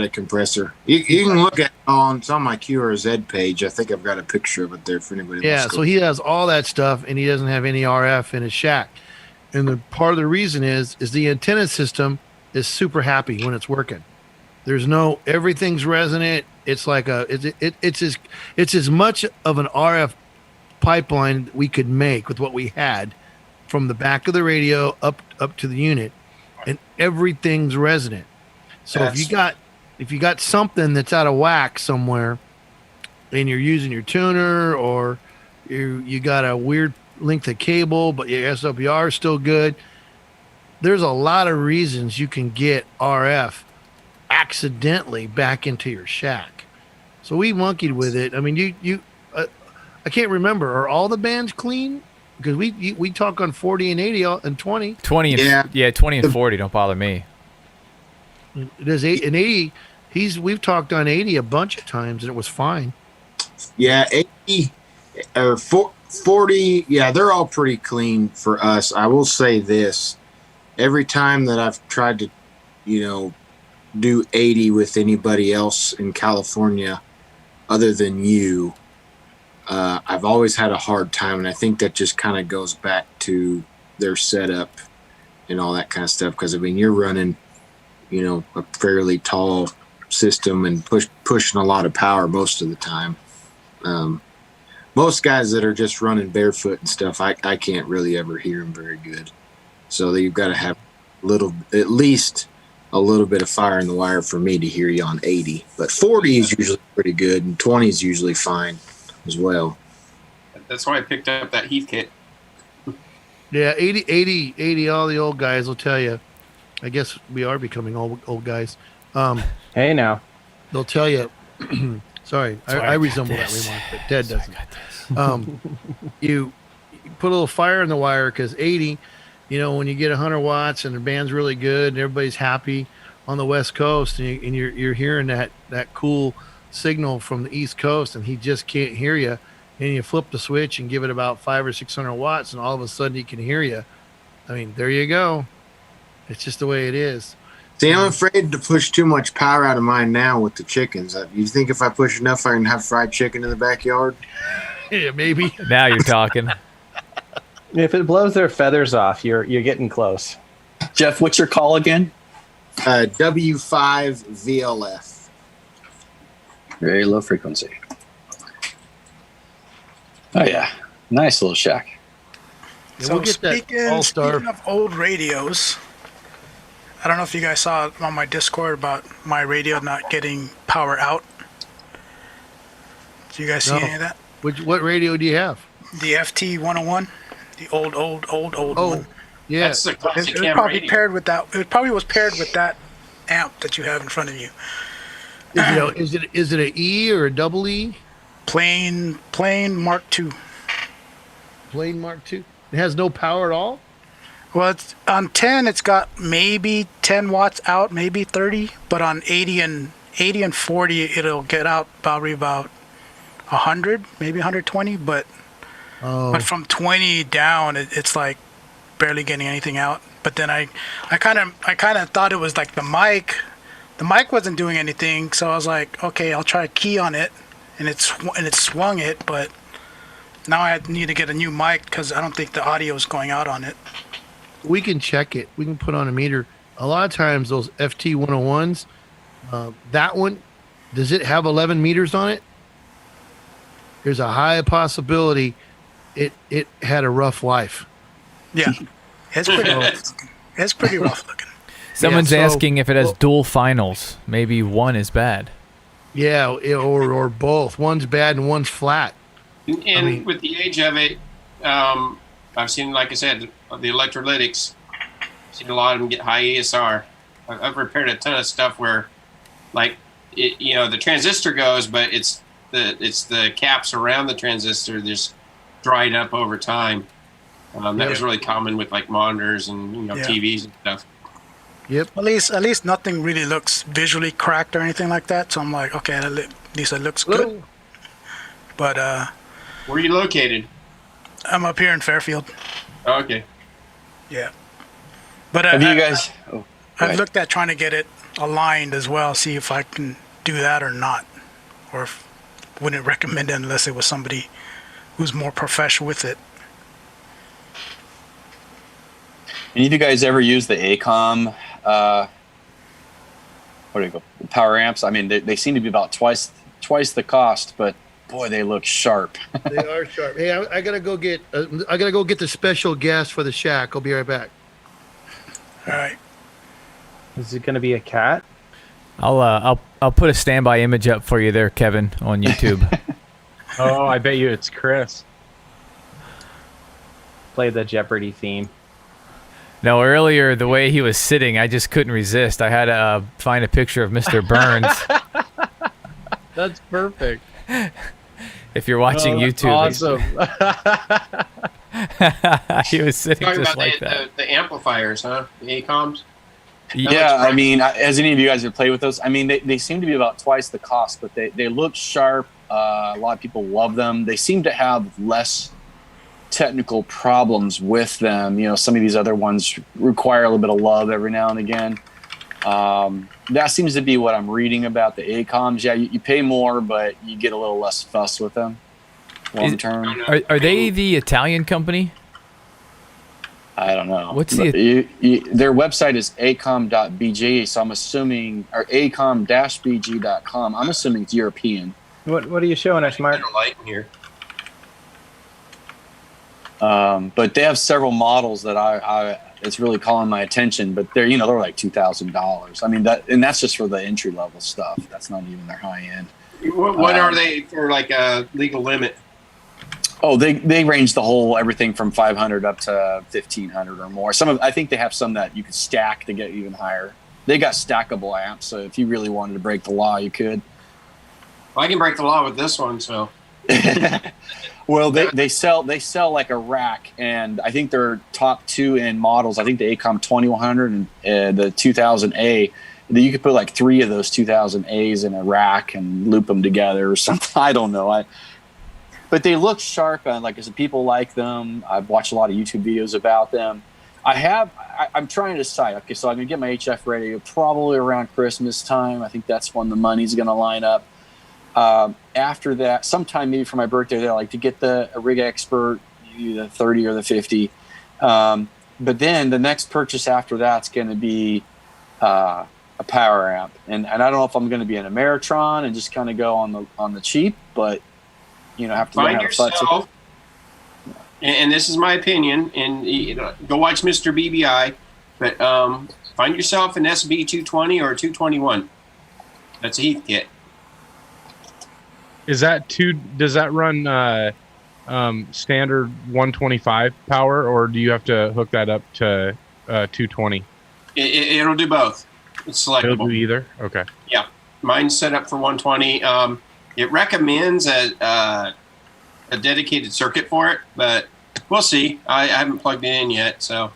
a compressor. You can look at it's on my QRZ page. I think I've got a picture of it there for anybody. Yeah, so he has all that stuff, and he doesn't have any RF in his shack. And the part of the reason is the antenna system is super happy when it's working. There's no, everything's resonant. It's like it's as much of an RF pipeline we could make with what we had from the back of the radio up to the unit, and everything's resonant. So if you got something that's out of whack somewhere, and you're using your tuner, or you got a weird length of cable, but your SWR is still good, there's a lot of reasons you can get RF accidentally back into your shack. So we monkeyed with it. I mean, I can't remember. Are all the bands clean? Because we talk on 40 and 80 and 20. 20 and 20 and 40 don't bother me. Does 80? We've talked on 80 a bunch of times and it was fine. Yeah, 80 or 40. Yeah, they're all pretty clean for us. I will say this: every time that I've tried to, do 80 with anybody else in California, other than you, I've always had a hard time, and I think that just kind of goes back to their setup and all that kind of stuff. Because I mean, you're running, a fairly tall system and pushing a lot of power most of the time. Most guys that are just running barefoot and stuff, I can't really ever hear them very good. So you've got to have at least a little bit of fire in the wire for me to hear you on 80. But 40 is usually pretty good, and 20 is usually fine as well. That's why I picked up that Heath kit. Yeah, 80, all the old guys will tell you. I guess we are becoming old guys. Hey, now. They'll tell you. Sorry, I resemble that remark, but Ted doesn't. You put a little fire in the wire because 80, when you get 100 watts and the band's really good and everybody's happy on the West Coast, and you're hearing that cool signal from the East Coast, and he just can't hear you, and you flip the switch and give it about 500 or 600 watts, and all of a sudden he can hear you. I mean, there you go. It's just the way it is. See, I'm afraid to push too much power out of mine now with the chickens. You think if I push enough, I can have fried chicken in the backyard? Yeah, maybe. Now you're talking. If it blows their feathers off, you're getting close. Jeff, what's your call again? W5 VLF. Very low frequency. Oh yeah, nice little shack. Yeah, So we'll get that AllStar. speaking of old radios, I don't know if you guys saw on my Discord about my radio not getting power out. Do you guys see any of that? What radio do you have? The FT-101, the old one. Yeah, That's the classic It was ham probably radio. paired with that. It probably was paired with that amp that you have in front of you. Is it an E or a double E? Plain Mark II. Plain Mark II. It has no power at all. Well, it's on 10. It's got maybe 10 watts out, maybe 30. But on 80 and 40, it'll get out probably about 100, maybe 120. But from 20 down, it's like barely getting anything out. But then I kind of thought it was like the mic. The mic wasn't doing anything, so I was like, okay, I'll try a key on it, and it swung it. But now I need to get a new mic because I don't think the audio is going out on it. We can check it. We can put on a meter. A lot of times those FT-101s, that one, does it have 11 meters on it? There's a high possibility it had a rough life. Yeah, it's pretty it's pretty rough looking. Someone's asking if it has dual finals. Maybe one is bad. Yeah, or both. One's bad and one's flat. And with the age of it, I've seen, like I said, the electrolytics. I've seen a lot of them get high ESR. I've repaired a ton of stuff where, like, the transistor goes, but it's the caps around the transistor just dried up over time. That was really common with like monitors and TVs and stuff. Yep. At least nothing really looks visually cracked or anything like that. So I'm like, okay, at least it looks good. But where are you located? I'm up here in Fairfield. Oh, okay. Yeah. But Have you guys? I've looked at trying to get it aligned as well, see if I can do that or not, or wouldn't recommend it unless it was somebody who's more professional with it. Any of you guys ever use the AKOM? What do you go? Power amps. I mean, they seem to be about twice the cost, but boy, they look sharp. They are sharp. Hey, I gotta go get the special gas for the shack. I'll be right back. All right. Is it going to be a cat? I'll put a standby image up for you there, Kevin, on YouTube. Oh, I bet you it's Chris. Play the Jeopardy theme. No, earlier the way he was sitting, I just couldn't resist. I had to find a picture of Mr. Burns. That's perfect. If you're watching YouTube, awesome. He was sitting Talking just about like that. the amplifiers, huh? The AKOMs. Yeah, I mean, as any of you guys have played with those, I mean, they seem to be about twice the cost, but they look sharp. A lot of people love them. They seem to have less technical problems with them. You know, some of these other ones require a little bit of love every now and again. That seems to be what I'm reading about the AKOMs. Yeah, you pay more, but you get a little less fuss with them long term. Are they the Italian company? I don't know. What's their website is acom.bg, so I'm assuming, or acom-bg.com. I'm assuming it's European. What are you showing us, Mark? Light in here. But they have several models that it's really calling my attention. But they're like $2,000. I mean that's just for the entry level stuff. That's not even their high end. What are they for, like a legal limit? Oh, they range the whole everything from 500 up to 1,500 or more. I think they have some that you could stack to get even higher. They got stackable amps, so if you really wanted to break the law, you could. Well, I can break the law with this one, so. Well, they sell like a rack, and I think their top two end models, I think the AKOM 2100 and the 2000A, that you could put like 3 of those 2000As in a rack and loop them together or something. I don't know. But they look sharp, and like I said, people like them. I've watched a lot of YouTube videos about them. I'm trying to decide. Okay, so I'm gonna get my HF radio probably around Christmas time. I think that's when the money's gonna line up. After that, sometime maybe for my birthday, I like to get a Rig Expert, either the 30 or the 50. But then the next purchase after that's going to be a power amp, and I don't know if I'm going to be in a Meritron and just kind of go on the cheap, but have to find yourself. And this is my opinion, and go watch Mr. BBI, but find yourself an SB 220 or a 221. That's a Heath kit. Is that does that run standard 125 power, or do you have to hook that up to 220? It'll do both. It's selectable. It'll do either? Okay. Yeah. Mine's set up for 120. It recommends a dedicated circuit for it, but we'll see. I haven't plugged it in yet, so.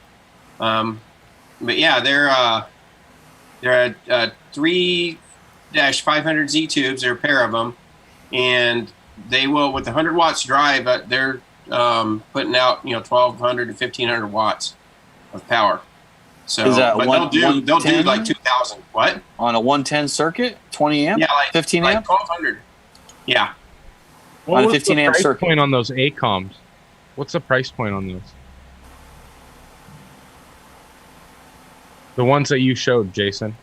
But yeah, they're 3-500Z tubes. There are a pair of them. And they will, with the 100 watts drive, they're putting out 1,200 to 1,500 watts of power. So is that they'll do like 2,000. What? On a 110 circuit, 20 amp, yeah, like 15 amp, 1,200. Yeah. What on a was 15 the amp price circuit point on those AKOMs? What's the price point on those? The ones that you showed, Jason.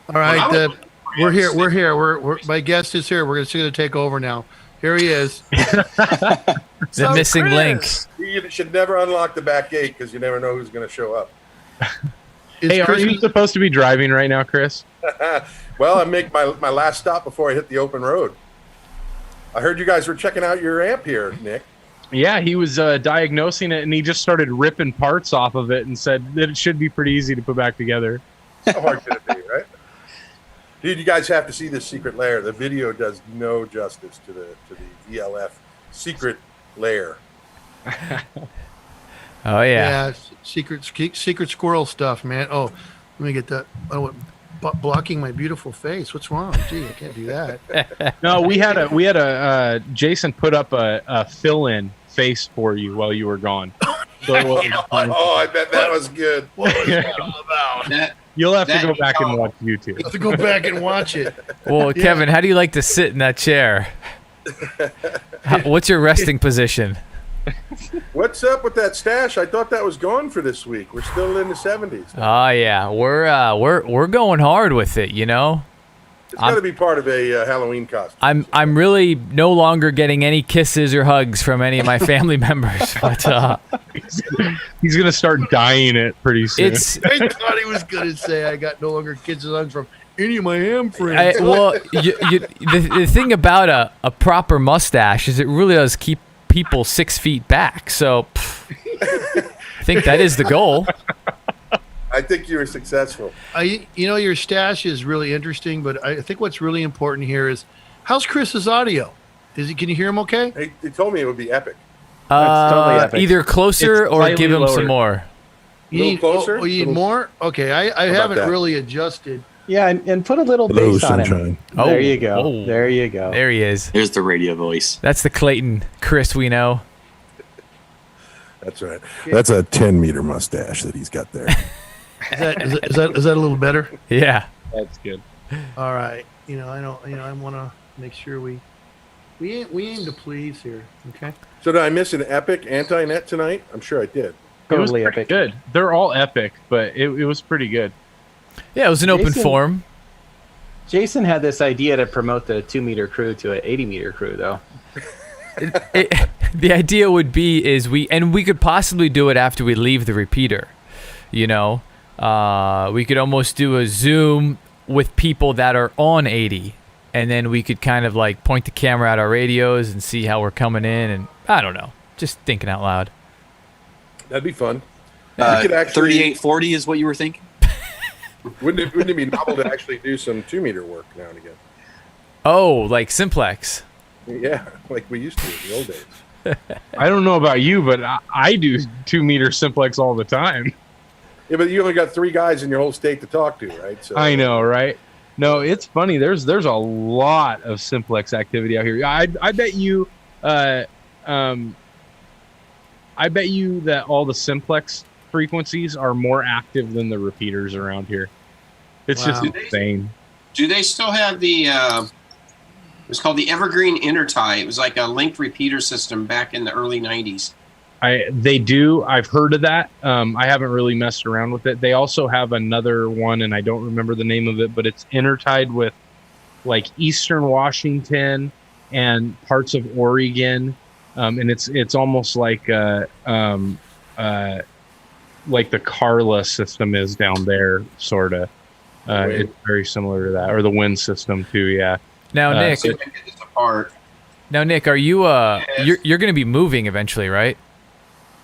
All right, we're here. We're my guest is here. We're just going to take over now. Here he is. The missing link. You should never unlock the back gate because you never know who's going to show up. Hey, are you supposed to be driving right now, Chris? Well, I make my last stop before I hit the open road. I heard you guys were checking out your amp here, Nick. Yeah, he was diagnosing it, and he just started ripping parts off of it and said that it should be pretty easy to put back together. How hard could it be, right? Dude, you guys have to see this secret layer. The video does no justice to the VLF secret layer. Oh yeah. Yeah, secret squirrel stuff, man. Oh, let me get that. Oh, blocking my beautiful face. What's wrong? Gee, I can't do that. No, we had a Jason put up a fill-in face for you while you were gone. So I bet that was good. What was that all about? You'll have to go back and watch YouTube. You have to go back and watch it. Well, Yeah. Kevin, how do you like to sit in that chair? What's your resting position? What's up with that stash? I thought that was gone for this week. We're still in the 70s. Oh yeah, we're going hard with it. You know. It's got to be part of a Halloween costume. I'm really no longer getting any kisses or hugs from any of my family members, but he's gonna start dyeing it pretty soon. I thought he was gonna say I got no longer kids and hugs from any of my ham friends. The thing about a proper mustache is it really does keep people 6 feet back. So I think that is the goal. I think you were successful. Your stash is really interesting, but I think what's really important here is how's Chris's audio? Can you hear him okay? They told me it would be epic. Totally epic. Either closer or give him some more. You need closer? Oh, you need more? Okay, I haven't really adjusted. Yeah, and put a little bass on him. Oh, there you go. There you go. There he is. There's the radio voice. That's the Clayton Chris we know. That's right. That's a 10-meter mustache that he's got there. Is that a little better? Yeah, that's good. All right. I want to make sure we aim to please here. Okay. So did I miss an epic anti-net tonight? I'm sure I did. Totally epic. epic. Good. They're all epic, but it was pretty good. Yeah, it was an open forum. Jason had this idea to promote the 2-meter crew to an 80-meter crew, though. The idea would be we could possibly do it after we leave the repeater. You know, we could almost do a Zoom with people that are on 80, and then we could kind of like point the camera at our radios and see how we're coming in. And I don't know, just thinking out loud. That'd be fun. 3840 is what you were thinking? Wouldn't it be novel to actually do some 2-meter work now and again? Oh, like simplex. Yeah, like we used to in the old days. I don't know about you, but I do 2-meter simplex all the time. Yeah, but you only got 3 guys in your whole state to talk to, right? So I know, right? No, it's funny. There's a lot of simplex activity out here. I bet you, I bet you that all the simplex frequencies are more active than the repeaters around here. It's just insane. Do they still have the it's called the Evergreen Intertie? It was like a linked repeater system back in the early 90s. They do. I've heard of that. I haven't really messed around with it. They also have another one, and I don't remember the name of it, but it's intertied with like Eastern Washington and parts of Oregon, and it's almost like like the Carla system is down there, sort of. It's very similar to that, or the wind system too. Yeah. Now, Nick. Now, Nick, are you you're going to be moving eventually, right?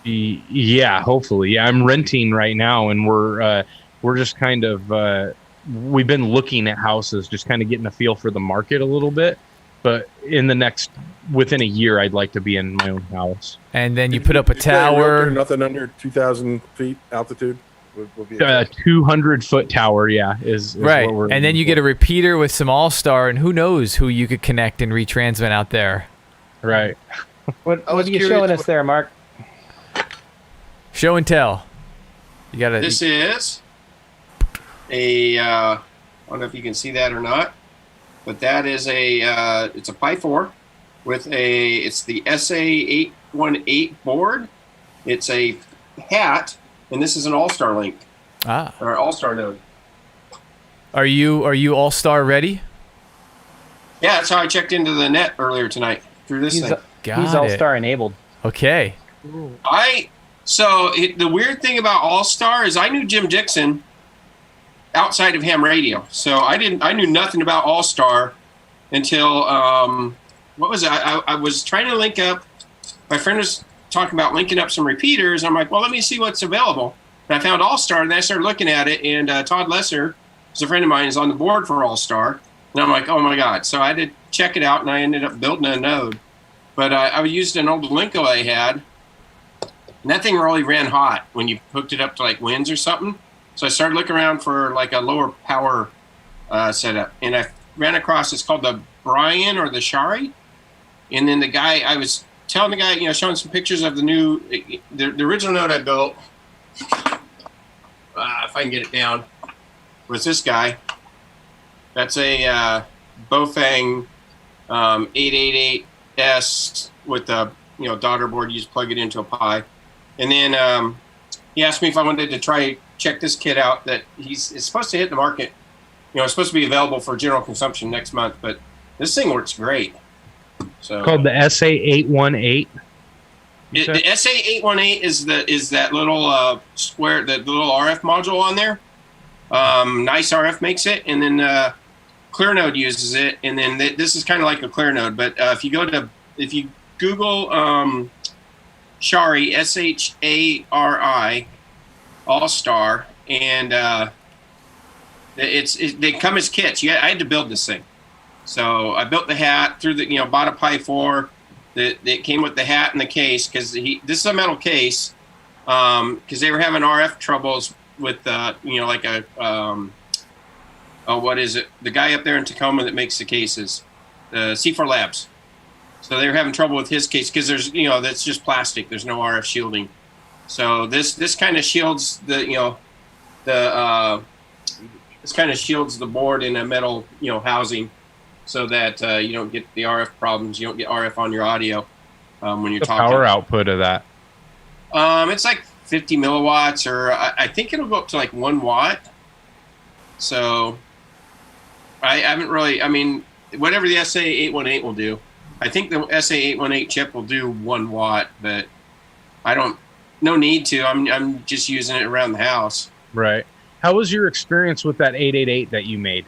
Yeah, hopefully. Yeah, I'm renting right now, and we're just kind of we've been looking at houses, just kind of getting a feel for the market a little bit. But within a year, I'd like to be in my own house. And then you put up a tower. Nothing under 2,000 feet altitude. Would be 200-foot tower, is right. What we're and then you get a repeater with some AllStar, and who knows who you could connect and retransmit out there. Right. What are you showing us there, Mark? Show and tell. You got This is a. I don't know if you can see that or not, but that is it's a Pi 4 with it's the SA818 board. It's a hat. And this is an AllStar link. Or AllStar node. Are you AllStar ready? Yeah, that's how I checked into the net earlier tonight through this thing. He's AllStar enabled. Okay. The weird thing about AllStar is I knew Jim Dixon outside of ham radio. So I knew nothing about AllStar until what was it? I was trying to link up. My friend was talking about linking up some repeaters. I'm like, well, let me see what's available. And I found AllStar, and I started looking at it. And Todd Lesser, who's a friend of mine, is on the board for AllStar. And I'm like, oh my God. So I had to check it out, and I ended up building a node. But I used an old Linko I had, and that thing really ran hot when you hooked it up to like winds or something. So I started looking around for like a lower power setup, and I ran across, it's called the Brian or the Shari. And then the guy, I was telling the guy, showing some pictures of the original node I built, if I can get it down, was this guy. That's a Bofang 888S with a daughter board. You just plug it into a Pi, and then he asked me if I wanted to check this kit out. That it's supposed to hit the market. It's supposed to be available for general consumption next month, but this thing works great. So Called the SA818. the SA818 is that little square, the little RF module on there. Nice RF makes it, and then ClearNode uses it, and then this is kind of like a ClearNode. But if you Google Shari, SHARI, AllStar, and they come as kits. I had to build this thing, so I built the hat through the bought a Pi 4 that came with the hat and the case, because this is a metal case, because they were having RF troubles with what is it? The guy up there in Tacoma that makes the cases, C4 Labs. So they were having trouble with his case because there's that's just plastic. There's no RF shielding. So this kind of shields this kind of shields the board in a metal housing, so that you don't get the RF problems. You don't get RF on your audio when you're talking. The power output of that. It's like 50 milliwatts, or I think it'll go up to like 1 watt. So I haven't really. I mean, whatever the SA818 will do, I think the SA818 chip will do 1 watt, but I don't. No need to. I'm just using it around the house. Right. How was your experience with that 888 that you made?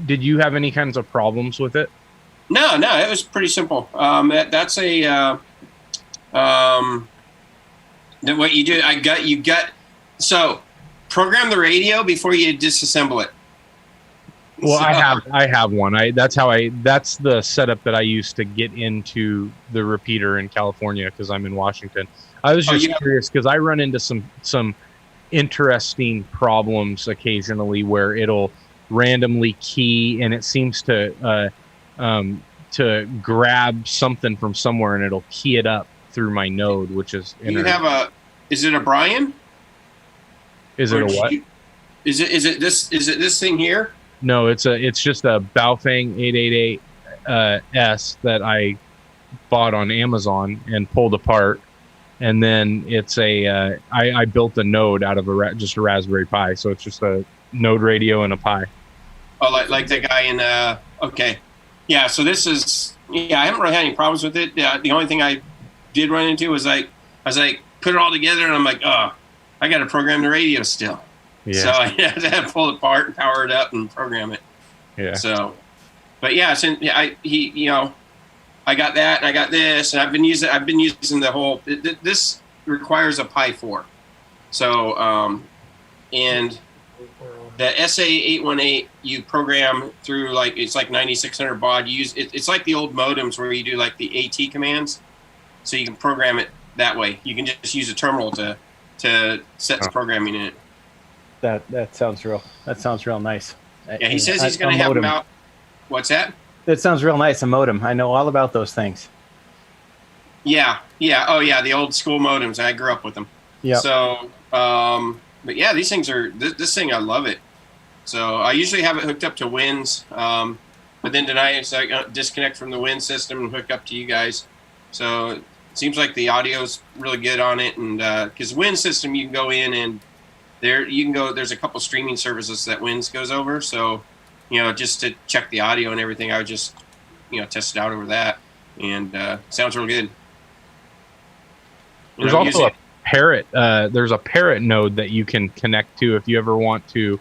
Did you have any kinds of problems with it? No, it was pretty simple. That's what you do. So program the radio before you disassemble it. Well, I have one. That's the setup that I used to get into the repeater in California, because I'm in Washington. I was just curious because I run into some interesting problems occasionally where it'll randomly key, and it seems to grab something from somewhere and it'll key it up through my node, which is is it a Brian? Is it a what? Is it this thing here? No, it's just a Baofeng 888 S that I bought on Amazon and pulled apart, and then it's I built a node out of just a Raspberry Pi, so it's just a node radio and a Pi. Oh, like the guy in okay, yeah. So this is I haven't really had any problems with it. The only thing I did run into was I put it all together, and I'm like, oh, I got to program the radio still. Yeah. So I had to pull it apart and power it up and program it. Yeah. So, but yeah, I got that and I got this, and I've been using the whole. This requires a Pi 4. So and the SA818 you program through it's like 9600 baud. You use it's like the old modems where you do like the AT commands, so you can program it that way. You can just use a terminal to set the programming in it. That sounds real nice. Yeah, he says he's going to have about. What's that? That sounds real nice. A modem. I know all about those things. Yeah. Oh yeah, the old school modems. I grew up with them. Yeah. So, but yeah, these things are. This thing, I love it. So I usually have it hooked up to Winds, but then tonight I disconnect from the Wind system and hook up to you guys. So it seems like the audio's really good on it, and because Wind system, you can go in and. There's a couple streaming services that Winds goes over, so just to check the audio and everything, I would just test it out over that, and sounds real good. There's also a Parrot. There's a Parrot node that you can connect to if you ever want to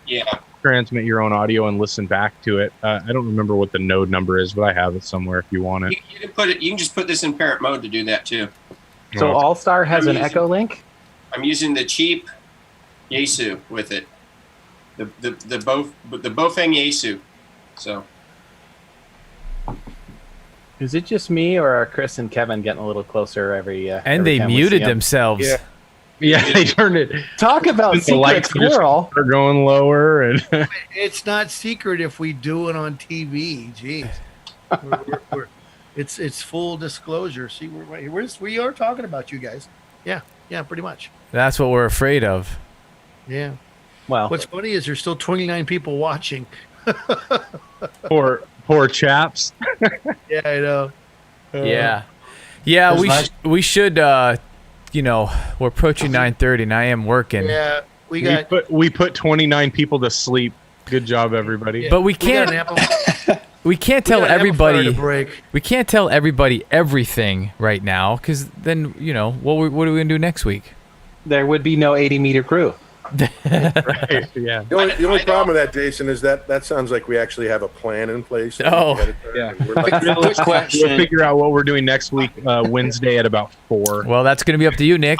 transmit your own audio and listen back to it. I don't remember what the node number is, but I have it somewhere if you want it. You can put it. You can just put this in Parrot mode to do that too. So AllStar has an EchoLink. I'm using the cheap Yaesu with it, the Baofeng Yaesu. So, is it just me, or are Chris and Kevin getting a little closer every? And they muted themselves. Yeah, they turned it. Talk about secret squirrel. They're going lower, and it's not secret if we do it on TV. Jeez, it's full disclosure. See, we are talking about you guys. Yeah, pretty much. That's what we're afraid of. Yeah. Well, what's funny is there's still 29 people watching. Poor chaps. Yeah, I know. Yeah. Yeah, It was we should. You know, we're approaching 9:30, and I am working. Yeah, we put 29 people to sleep. Good job, everybody. But we can't. We can't tell everybody. We can't tell everybody everything right now, because then what are we gonna do next week? There would be no 80-meter crew. Right. Yeah. The only problem with that, Jason, is that sounds like we actually have a plan in place. Oh, yeah. Quick question. We'll figure out what we're doing next week, Wednesday at about 4. Well, that's going to be up to you, Nick.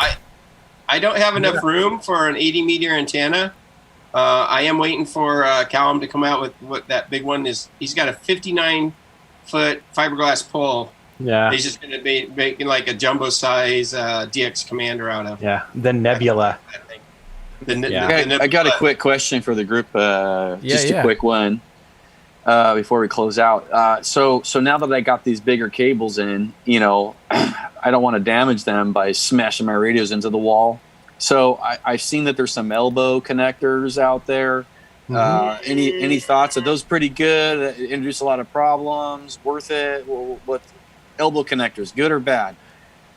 I don't have enough room for an 80-meter antenna. I am waiting for Callum to come out with what that big one is. He's got a 59-foot fiberglass pole. Yeah. He's just going to be making like a jumbo-size DX Commander out of. Yeah, the Nebula. I got a quick question for the group. Just a quick one before we close out. So now that I got these bigger cables in, I don't want to damage them by smashing my radios into the wall. So I've seen that there's some elbow connectors out there. Any thoughts? Are those pretty good? Introduce a lot of problems. Worth it? What elbow connectors? Good or bad?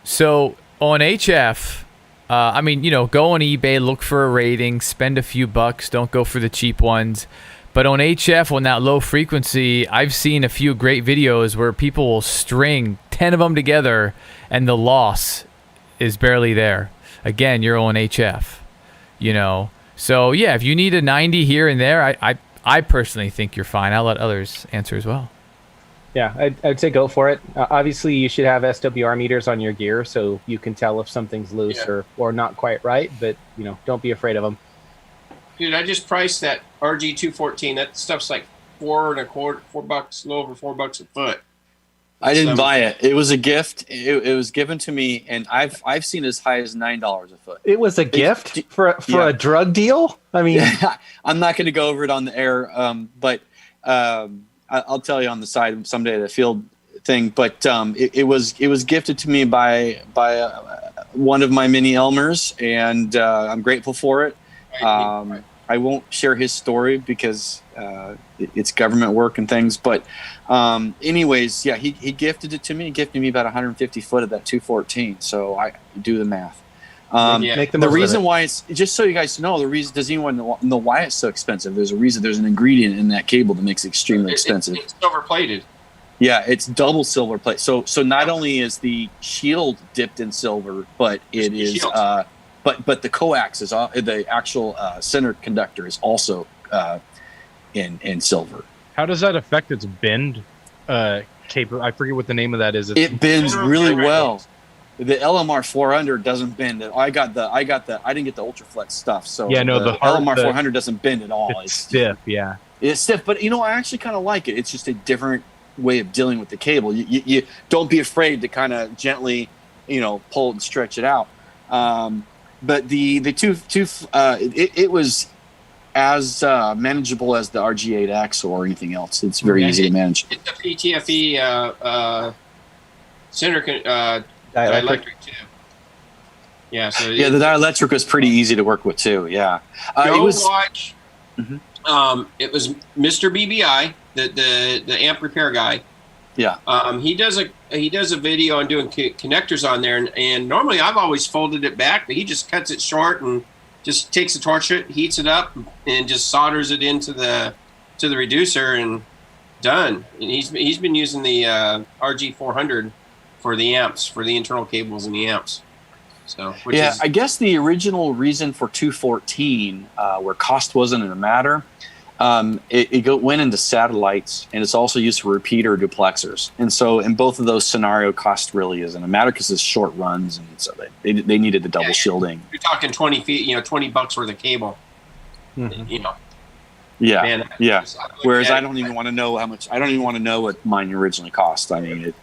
So on HF. Go on eBay, look for a rating, spend a few bucks, don't go for the cheap ones. But on HF, on that low frequency, I've seen a few great videos where people will string 10 of them together and the loss is barely there. Again, you're on HF, So, yeah, if you need a 90 here and there, I personally think you're fine. I'll let others answer as well. Yeah, I'd say go for it. Obviously, you should have SWR meters on your gear so you can tell if something's loose or not quite right, but, don't be afraid of them. Dude, I just priced that RG214. That stuff's like $4 a little over $4 a foot. I didn't buy it. It was a gift. It was given to me, and I've seen as high as $9 a foot. It was a gift for a drug deal? I mean... I'm not going to go over it on the air, but... I'll tell you on the side someday, the field thing, but it was gifted to me by one of my mini Elmers, and I'm grateful for it. I won't share his story because it's government work and things, but anyways, yeah, he gifted it to me. He gifted me about 150 foot of that 214, so I do the math. The reason why it's, just so you guys know, the reason, does anyone know why it's so expensive? There's a reason. There's an ingredient in that cable that makes it extremely expensive. It's silver plated. Yeah, it's double silver plate. So not only is the shield dipped in silver, but it is but the coax is the actual center conductor is also in silver. How does that affect its bend cable? I forget what the name of that is. It bends really well. The LMR 400 doesn't bend. I didn't get the Ultraflex stuff, so the LMR 400 doesn't bend at all. It's stiff, yeah. It's stiff, but I actually kind of like it. It's just a different way of dealing with the cable. You don't be afraid to kind of gently, pull it and stretch it out. But it was as manageable as the RG8X or anything else. It's very easy to manage. It's a PTFE center dielectric too. Yeah, so the dielectric was pretty easy to work with too. Yeah, watch. Mm-hmm. It was Mr. BBI, the amp repair guy. Yeah. He does a video on doing connectors on there, and normally I've always folded it back, but he just cuts it short and just takes the torch, heats it up, and just solders it into the reducer and done. And he's been using the RG400 for the amps, for the internal cables and the amps. So I guess the original reason for 214, where cost wasn't a matter, it went into satellites, and it's also used for repeater duplexers. And so in both of those scenario, cost really isn't a matter because it's short runs, and so they needed the double shielding. You're talking 20 feet, $20 worth of cable. Mm-hmm. Yeah. Whereas I don't even want to know how much. I don't even want to know what mine originally cost. I mean,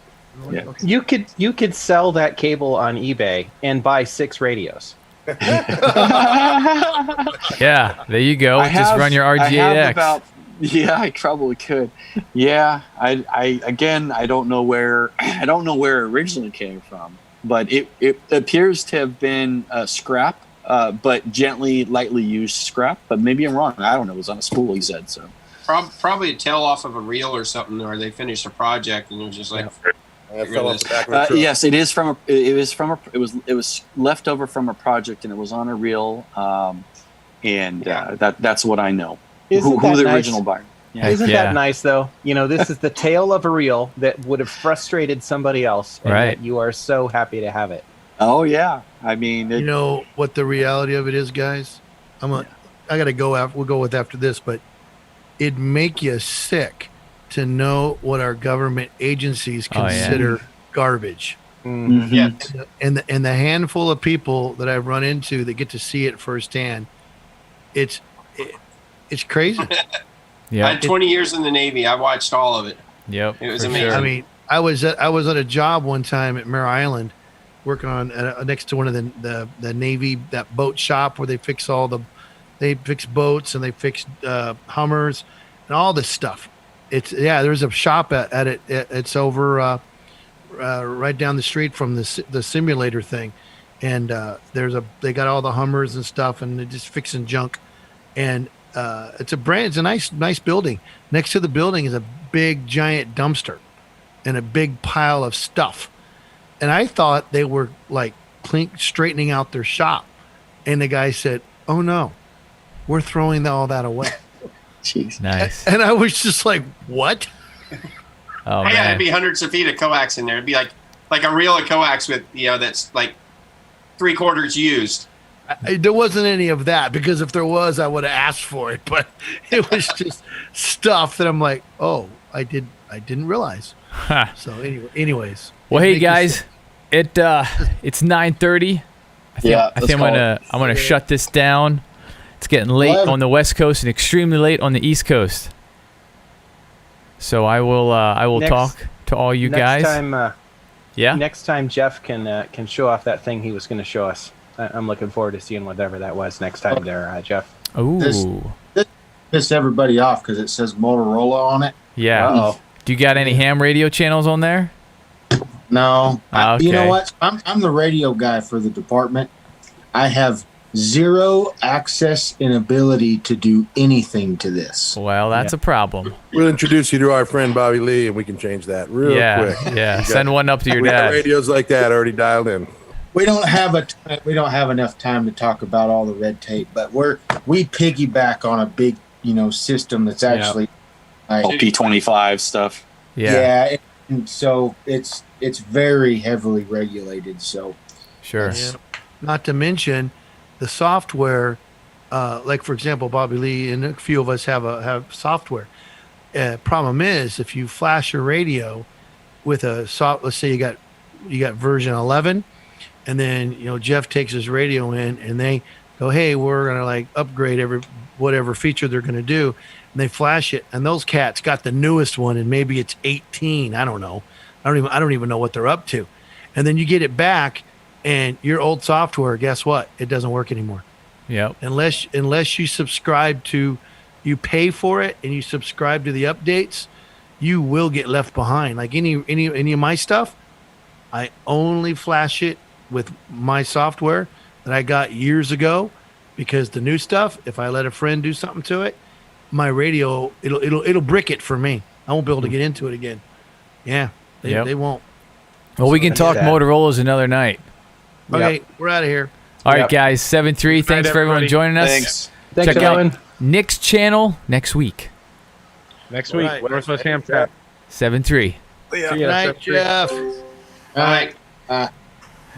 You could sell that cable on eBay and buy 6 radios. Yeah, there you go. Just run your RG8X. I probably could. Yeah, I don't know where it originally came from, but it appears to have been scrap, but lightly used scrap. But maybe I'm wrong. I don't know. It was on a spool, he said. So probably a tail off of a reel or something, or they finished a project and it was just like. It fell off the back of a truck. Yes, it is from a. It was left over from a project, and it was on a reel. That's what I know. Isn't Who that the nice? original buyer? Yeah. Isn't that nice, though? You know, this is the tale of a reel that would have frustrated somebody else, and Right. yet you are so happy to have it. Oh yeah, I mean, You know what the reality of it is, guys? I got to go after. We'll go with after this, but it'd make you sick to know what our government agencies consider garbage. Mm-hmm. Yeah. And the handful of people that I've run into that get to see it firsthand, it's crazy. Yeah. I had 20 years in the Navy. I watched all of it. Yep. It was for amazing. sure. I mean, I was at a job one time at Mare Island, working on next to one of the Navy, that boat shop where they fix boats and they fix Hummers and all this stuff. There's a shop at it. It's over right down the street from the simulator thing, and they got all the Hummers and stuff, and they're just fixing junk, and it's a nice building. Next to the building is a big giant dumpster and a big pile of stuff. And I thought they were like straightening out their shop. And the guy said, "Oh no, we're throwing all that away." Jeez. Nice. And I was just like, "What?" Oh Hey, man. it'd be hundreds of feet of coax in there. It'd be like a reel of coax with, that's like 3/4 used. There wasn't any of that, because if there was, I would have asked for it. But it was just stuff that I'm like, "Oh, I didn't realize." So anyways. Well, hey Make you guys, sick. it's 9:30. I think I'm gonna shut this down. It's getting late Well, on the West Coast and extremely late on the East Coast. So I will Next- talk to all you guys. Next time Jeff can show off that thing he was going to show us. I'm looking forward to seeing whatever that was next time there, Jeff. Ooh. This piss everybody off because it says Motorola on it. Yeah. Uh-oh. Do you got any ham radio channels on there? No. Okay. You know what? I'm the radio guy for the department. I have zero access and ability to do anything to this. Well, that's a problem. We'll introduce you to our friend Bobby Lee, and we can change that real quick. Yeah. Send one up to your We got dad. radios like that already dialed in. We don't have enough time to talk about all the red tape, but we piggyback on a big, system that's actually like P25 stuff. Yeah. and so it's very heavily regulated. So Sure. Yeah. Not to mention the software, like for example, Bobby Lee and a few of us have software. Problem is, if you flash your radio with let's say you got version 11, and then Jeff takes his radio in, and they go, "Hey, we're gonna like upgrade whatever feature they're gonna do," and they flash it, and those cats got the newest one, and maybe it's 18. I don't know. I don't even know what they're up to, and then you get it back. And your old software, guess what? It doesn't work anymore. Yep. Unless you subscribe to, you pay for it and you subscribe to the updates, you will get left behind. Like any of my stuff, I only flash it with my software that I got years ago, because the new stuff, if I let a friend do something to it, my radio it'll brick it for me. I won't be able to get into it again. Yeah, they won't. Well, we can talk Motorola's another night. Okay, we're out of here. All right, guys. 7-3. Thanks for everyone joining us. Thanks, Check everyone. out Nick's channel next week. Next week, Right. Northwest Ham Trap. 7-3. Good night, Jeff. All right.